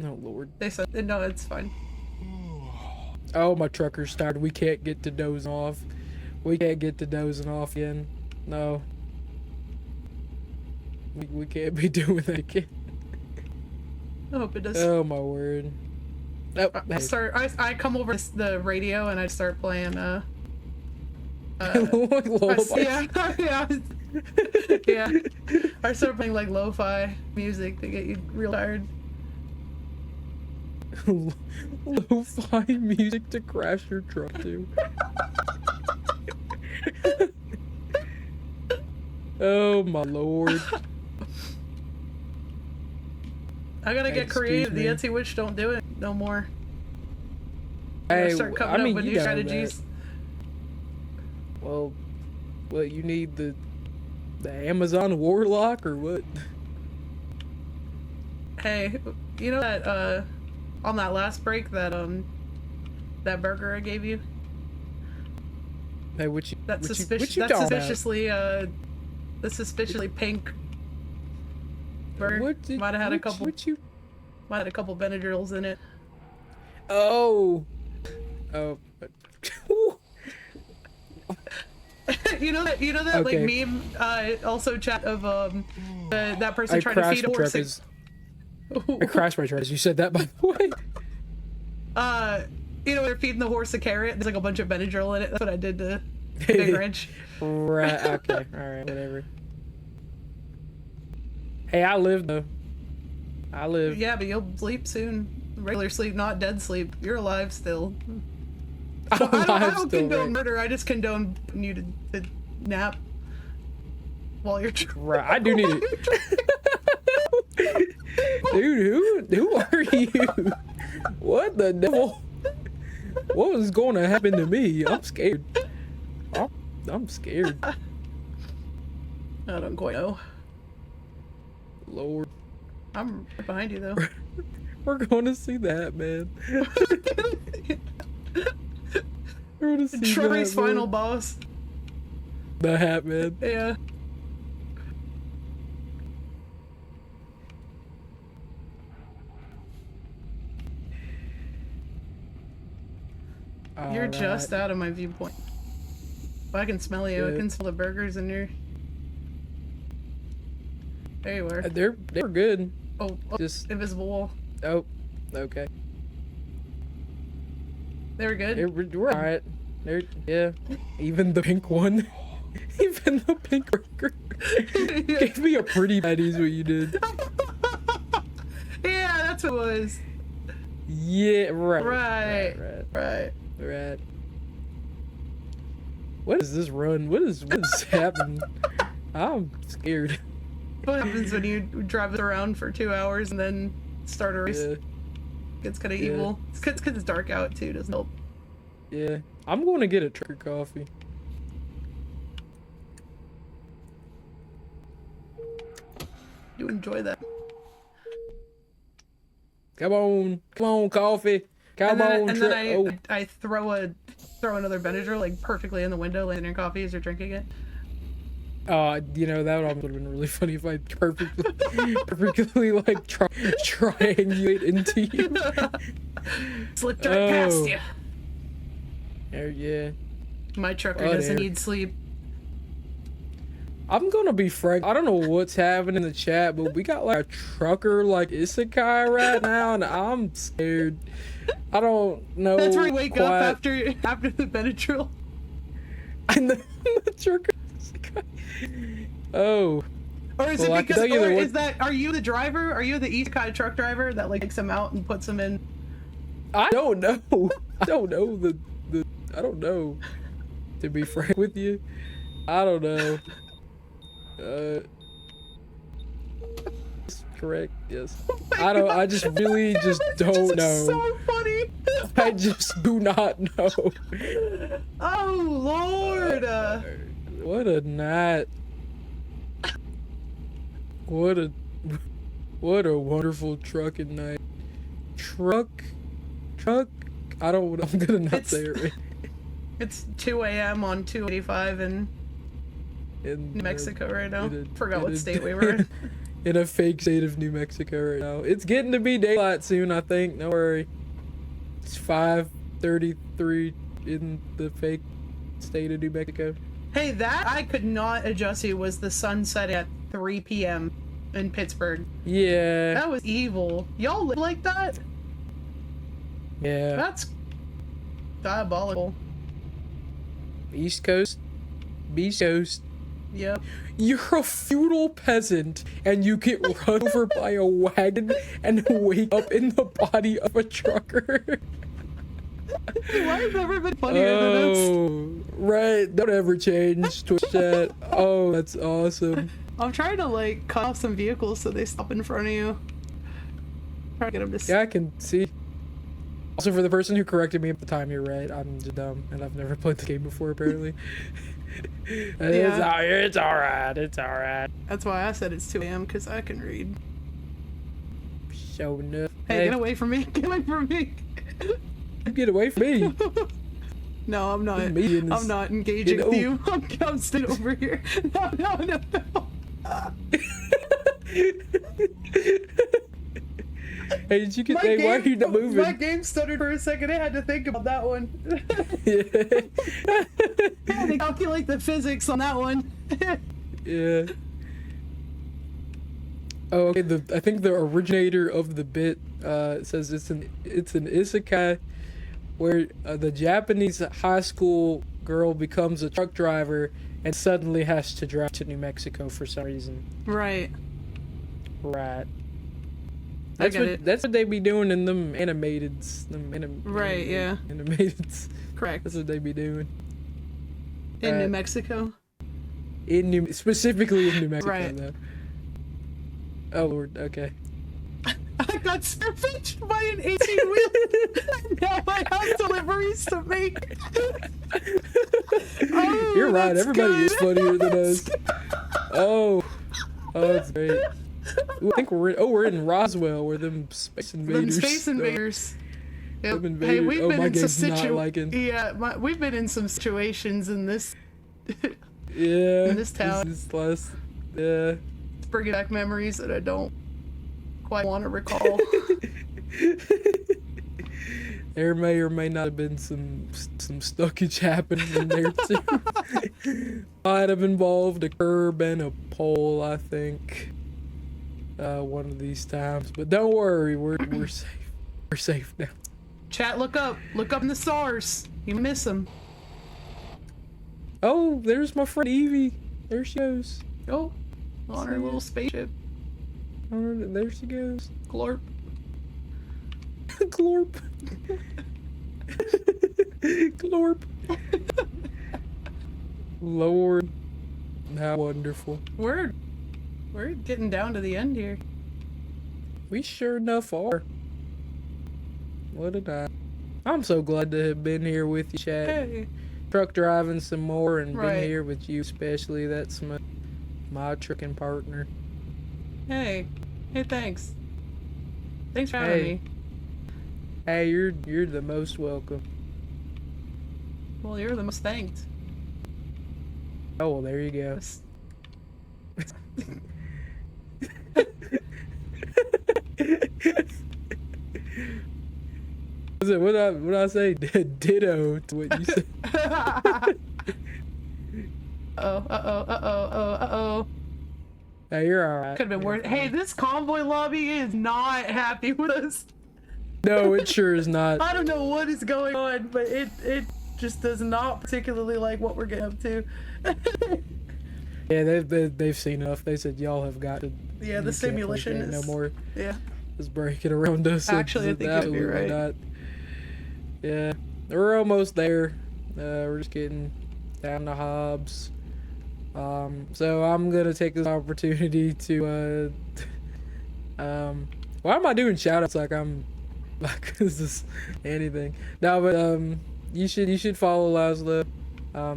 Oh, Lord. They said, no, it's fine. Oh, my trucker's tired. We can't get to dozing off. We can't get to dozing off again. No. We can't be doing that again. I hope it does. Oh, my word. Oh, hey. I come over the radio and I start playing, Lullabies. yeah. Yeah. I start playing, like, lo-fi music to get you real tired. Lo-fi music to crash your truck to. Oh my Lord. I gotta get creative. Me. The Etsy Witch don't do it no more. Hey, start coming up with new strategies. Well, what you need the Amazon Warlock or what? Hey, you know that on that last break that that burger I gave you? Hey, what you suspiciously the suspiciously pink burger might have had a couple Benadryls in it. Oh. you know that okay. like meme also chat of that person trying to feed a horse. I crashed my truck. You said that, by the way. You know, they're feeding the horse a carrot. There's like a bunch of Benadryl in it. That's what I did to Big Wrench. Right. Okay. All right. Whatever. Hey, I live though. I live. Yeah, but you'll sleep soon. Regular sleep, not dead sleep. You're alive still. I don't condone murder. I just condone you to nap while you're right. I do need it. Dude, who are you? What the devil? What was going to happen to me? I'm scared. I'm scared. I don't quite know. Lord. I'm right behind you though. We're going to see that, man. We're going to see Troy's that, final man. boss. The hat, man. Yeah. You're just out of my viewpoint. But I can smell you. I can smell the burgers in here. There you are. They're good. Oh, just invisible wall. Oh, okay. They were good. We're alright. Yeah. Even the pink one. Even the pink burger. Gave me a pretty baddies what you did. Yeah, that's what it was. Yeah, Right. What is this run? What is happening? I'm scared. What happens when you drive it around for 2 hours and then start a race? Yeah. It's kind of evil. It's because it's dark out too, doesn't help. Yeah. I'm going to get a trucker coffee. You enjoy that. Come on, coffee. I throw another Benadryl like perfectly in the window, laying in your coffee as you're drinking it. You know, that would have been really funny if I perfectly like triangulate into you. Slipped right past you. Yeah. My trucker doesn't need sleep. I'm gonna be frank. I don't know what's happening in the chat, but we got like a trucker like isekai right now, and I'm scared. I don't know. That's where you wake up after the Benadryl. And the trucker isekai. Oh. Or is it because? Are you the driver? Are you the isekai truck driver that like takes him out and puts him in? I don't know. I don't know I don't know. To be frank with you, I don't know. Correct. Yes. I just really just don't know. So funny. I just do not know. Oh Lord. What a night. What a wonderful trucking night. Truck. I'm gonna not say it right. It's 2 a.m. on 285 in New Mexico right now. Forgot what state we were in. In a fake state of New Mexico right now. It's getting to be daylight soon, I think. Don't worry. It's 5:33 in the fake state of New Mexico. Hey, that I could not adjust to was the sunset at 3 p.m. in Pittsburgh. Yeah. That was evil. Y'all live like that? Yeah. That's diabolical. East Coast. Beast Coast. Yep. You're a feudal peasant and you get run over by a wagon and wake up in the body of a trucker. Why have never been funnier than this? Right. Don't ever change Twitch chat. Oh, that's awesome. I'm trying to like cut off some vehicles so they stop in front of you. Try to get them to. Yeah, I can see. Also, for the person who corrected me at the time, you're right. I'm just dumb and I've never played the game before, apparently. Yeah. It's alright. It's alright. That's why I said it's 2 a.m. because I can read. Show enough. Hey, get away from me! Get away from me! Get away from me! No, I'm not. I'm not engaging with you. I'm staying over here. No. Hey, did you get? Hey, why are you not moving? My game stuttered for a second. I had to think about that one. I had to calculate the physics on that one. Yeah. Oh, okay. I think the originator of the bit says it's an isekai where the Japanese high school girl becomes a truck driver and suddenly has to drive to New Mexico for some reason. Right. Right. I get it. That's what they be doing in them animateds. Right, yeah. Animateds. Correct. That's what they be doing. In New Mexico? Specifically in New Mexico, right. though. Oh, Lord, okay. I got savaged by an 18-wheeler. Now I have deliveries to make. Oh, you're right. Everybody good. is funnier than us. Oh, that's great. Ooh, I think we're in Roswell, where them space invaders. Them space invaders. Yep. Hey, we've been my in some game's not liking. Yeah, we've been in some situations in this. Yeah. In this town. Yeah. It's bringing back memories that I don't quite want to recall. There may or may not have been some stuckage happening in there too. Might have involved a curb and a pole, I think. One of these times, but don't worry, we're safe. We're safe now. Chat, look up in the stars. You miss them. Oh, there's my friend Evie. There she goes. Oh, on her little spaceship. There she goes. Glorp. Glorp. Glorp. Lord, how wonderful. We're getting down to the end here. We sure enough are. What a night. I'm so glad to have been here with you, Chad. Hey. Truck driving some more and Right. been here with you especially. That's my trucking partner. Hey, thanks. Thanks for having me. Hey, you're the most welcome. Well, you're the most thanked. Oh, well, there you go. What did I say? Ditto to what you said. Uh-oh. Hey, you're alright. Could have been worse. Hey, this convoy lobby is not happy with us. No, it sure is not. I don't know what is going on, but it just does not particularly like what we're getting up to. Yeah, they've seen enough. They said y'all have got to. Yeah, the simulation is no more. Yeah. Just breaking around us. Actually, I think you'd be right. Not. Yeah, we're almost there. We're just getting down to Hobbs. So I'm gonna take this opportunity to why am I doing shoutouts like I'm like this is anything? No, but you should follow Laszlo.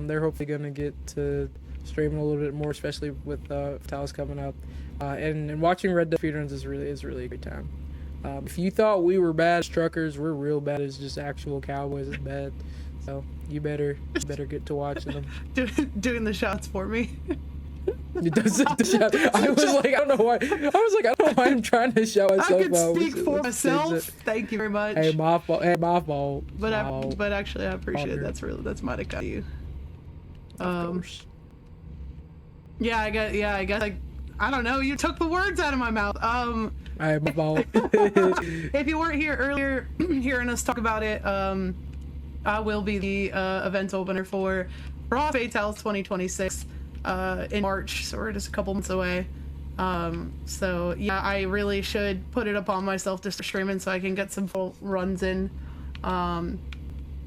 They're hopefully gonna get to streaming a little bit more, especially with Talos coming up. And watching Red Dead Speedruns is really a great time. If you thought we were bad as truckers, we're real bad as just actual cowboys. It's bad. So you better get to watching them. Doing the shots for me. It does the shout. I was like, I don't know why. I don't know why I'm trying to shout myself I can out. speak for myself. Thank you very much. Hey, my fault. Hey, my fault. But actually, I appreciate it. That's mighty kind of you. Of course. Yeah, I guess I don't know. You took the words out of my mouth. Hey, my fault. If you weren't here earlier hearing us talk about it, I will be the event opener for Raw Fatales 2026 in March, so we're just a couple months away. So yeah, I really should put it upon myself to start streaming so I can get some full runs in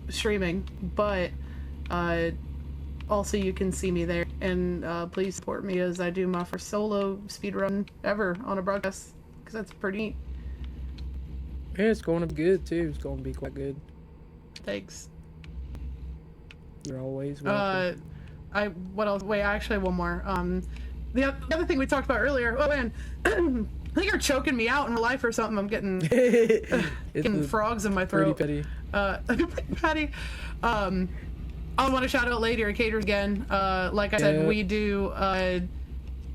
streaming. But also you can see me there, and please support me as I do my first solo speedrun ever on a broadcast, because that's pretty neat. Yeah, it's going to be good too. It's going to be quite good. Thanks. You're always welcome. What else? Wait, I actually have one more. The other thing we talked about earlier. Oh man, I think you're choking me out in real life or something. I'm getting getting frogs in my throat. Pretty Patty. I want to shout out Lady Arcaders again. Like I said, we do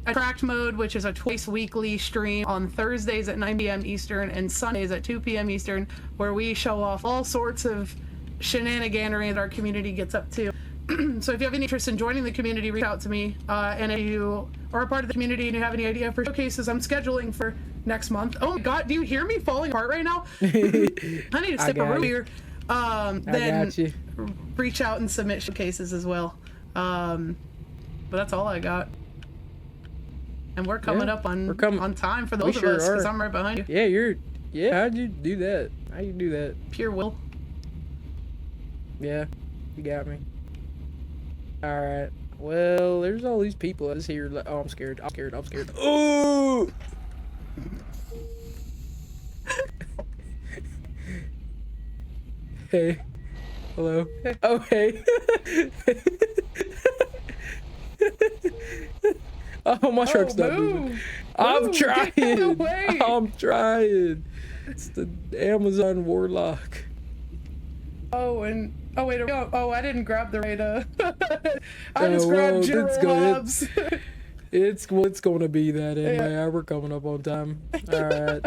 Attract Mode, which is a twice weekly stream on Thursdays at 9 p.m. Eastern and Sundays at 2 p.m. Eastern, where we show off all sorts of shenaniganery that our community gets up to. So if you have any interest in joining the community, reach out to me. And if you are a part of the community and you have any idea for showcases I'm scheduling for next month. Oh my god, do you hear me falling apart right now? I need to sip a root here. Then reach out and submit showcases as well. But that's all I got. And we're coming up on time for those of us, because I'm right behind you. Yeah, how'd you do that? How you do that? Pure will. Yeah, you got me. Alright. Well, there's all these people out here. Oh, I'm scared. Oh! Hey. Hello. Oh, hey. Oh, my truck's not moving. I'm trying. It's the Amazon Warlock. Oh, and wait. Oh, I didn't grab the right. I just grabbed General Hobbs. It's going to be that anyway. Yeah. We're coming up on time. All right.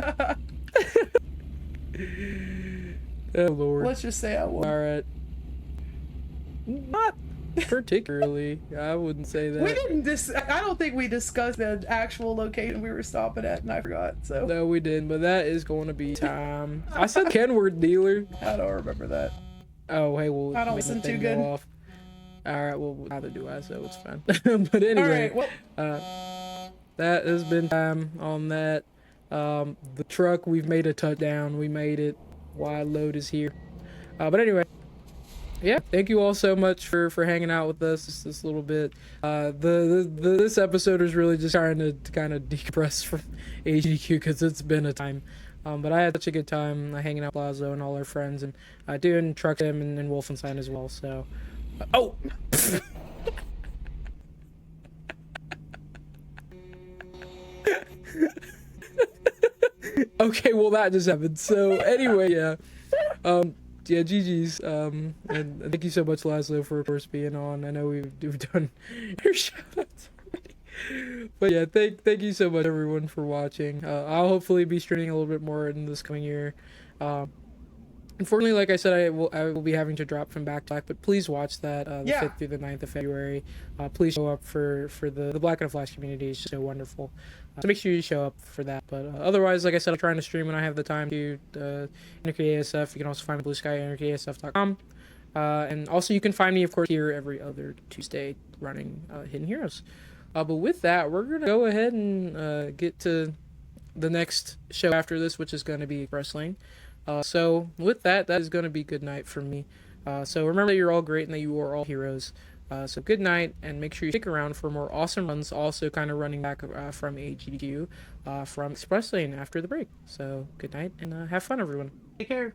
Oh Lord. Let's just say I won. All right. Not particularly. I wouldn't say that. We didn't. I don't think we discussed the actual location we were stopping at, and I forgot. So. No, we didn't. But that is going to be time. I said Ken-word dealer. I don't remember that. Oh, hey, well, I don't listen too good. All right, well, neither do I, so it's fine. But anyway, all right, well, that has been time on that. The truck, we've made a touchdown. We made it. Wide load is here. But anyway, yeah, thank you all so much for hanging out with us this little bit. This episode is really just trying to kind of decompress from GDQ because it's been a time. But I had such a good time hanging out with Lazo and all our friends, and doing Truck Sim and Wolfenstein as well. So, oh. Okay, well that just happened. So anyway, yeah, GG's. And thank you so much, Laszlo, for of course being on. I know we've done your shoutouts already, but yeah, thank you so much everyone for watching. I'll hopefully be streaming a little bit more in this coming year. Unfortunately, like I said, I will be having to drop from back to back, but please watch that the 5th through the 9th of February. Please show up for the Black and the Flash community. It's just so wonderful. So make sure you show up for that. But otherwise, like I said, I'm trying to stream when I have the time to Anarchy ASF. You can also find me Blue Sky AnarchyASF.com. And also you can find me, of course, here every other Tuesday running Hidden Heroes. But with that, we're going to go ahead and get to the next show after this, which is going to be wrestling. So with that is going to be good night for me. So remember that you're all great and that you are all heroes. So good night, and make sure you stick around for more awesome runs, also kind of running back from a GDQ from Express Lane after the break. So good night, and have fun, everyone. Take care.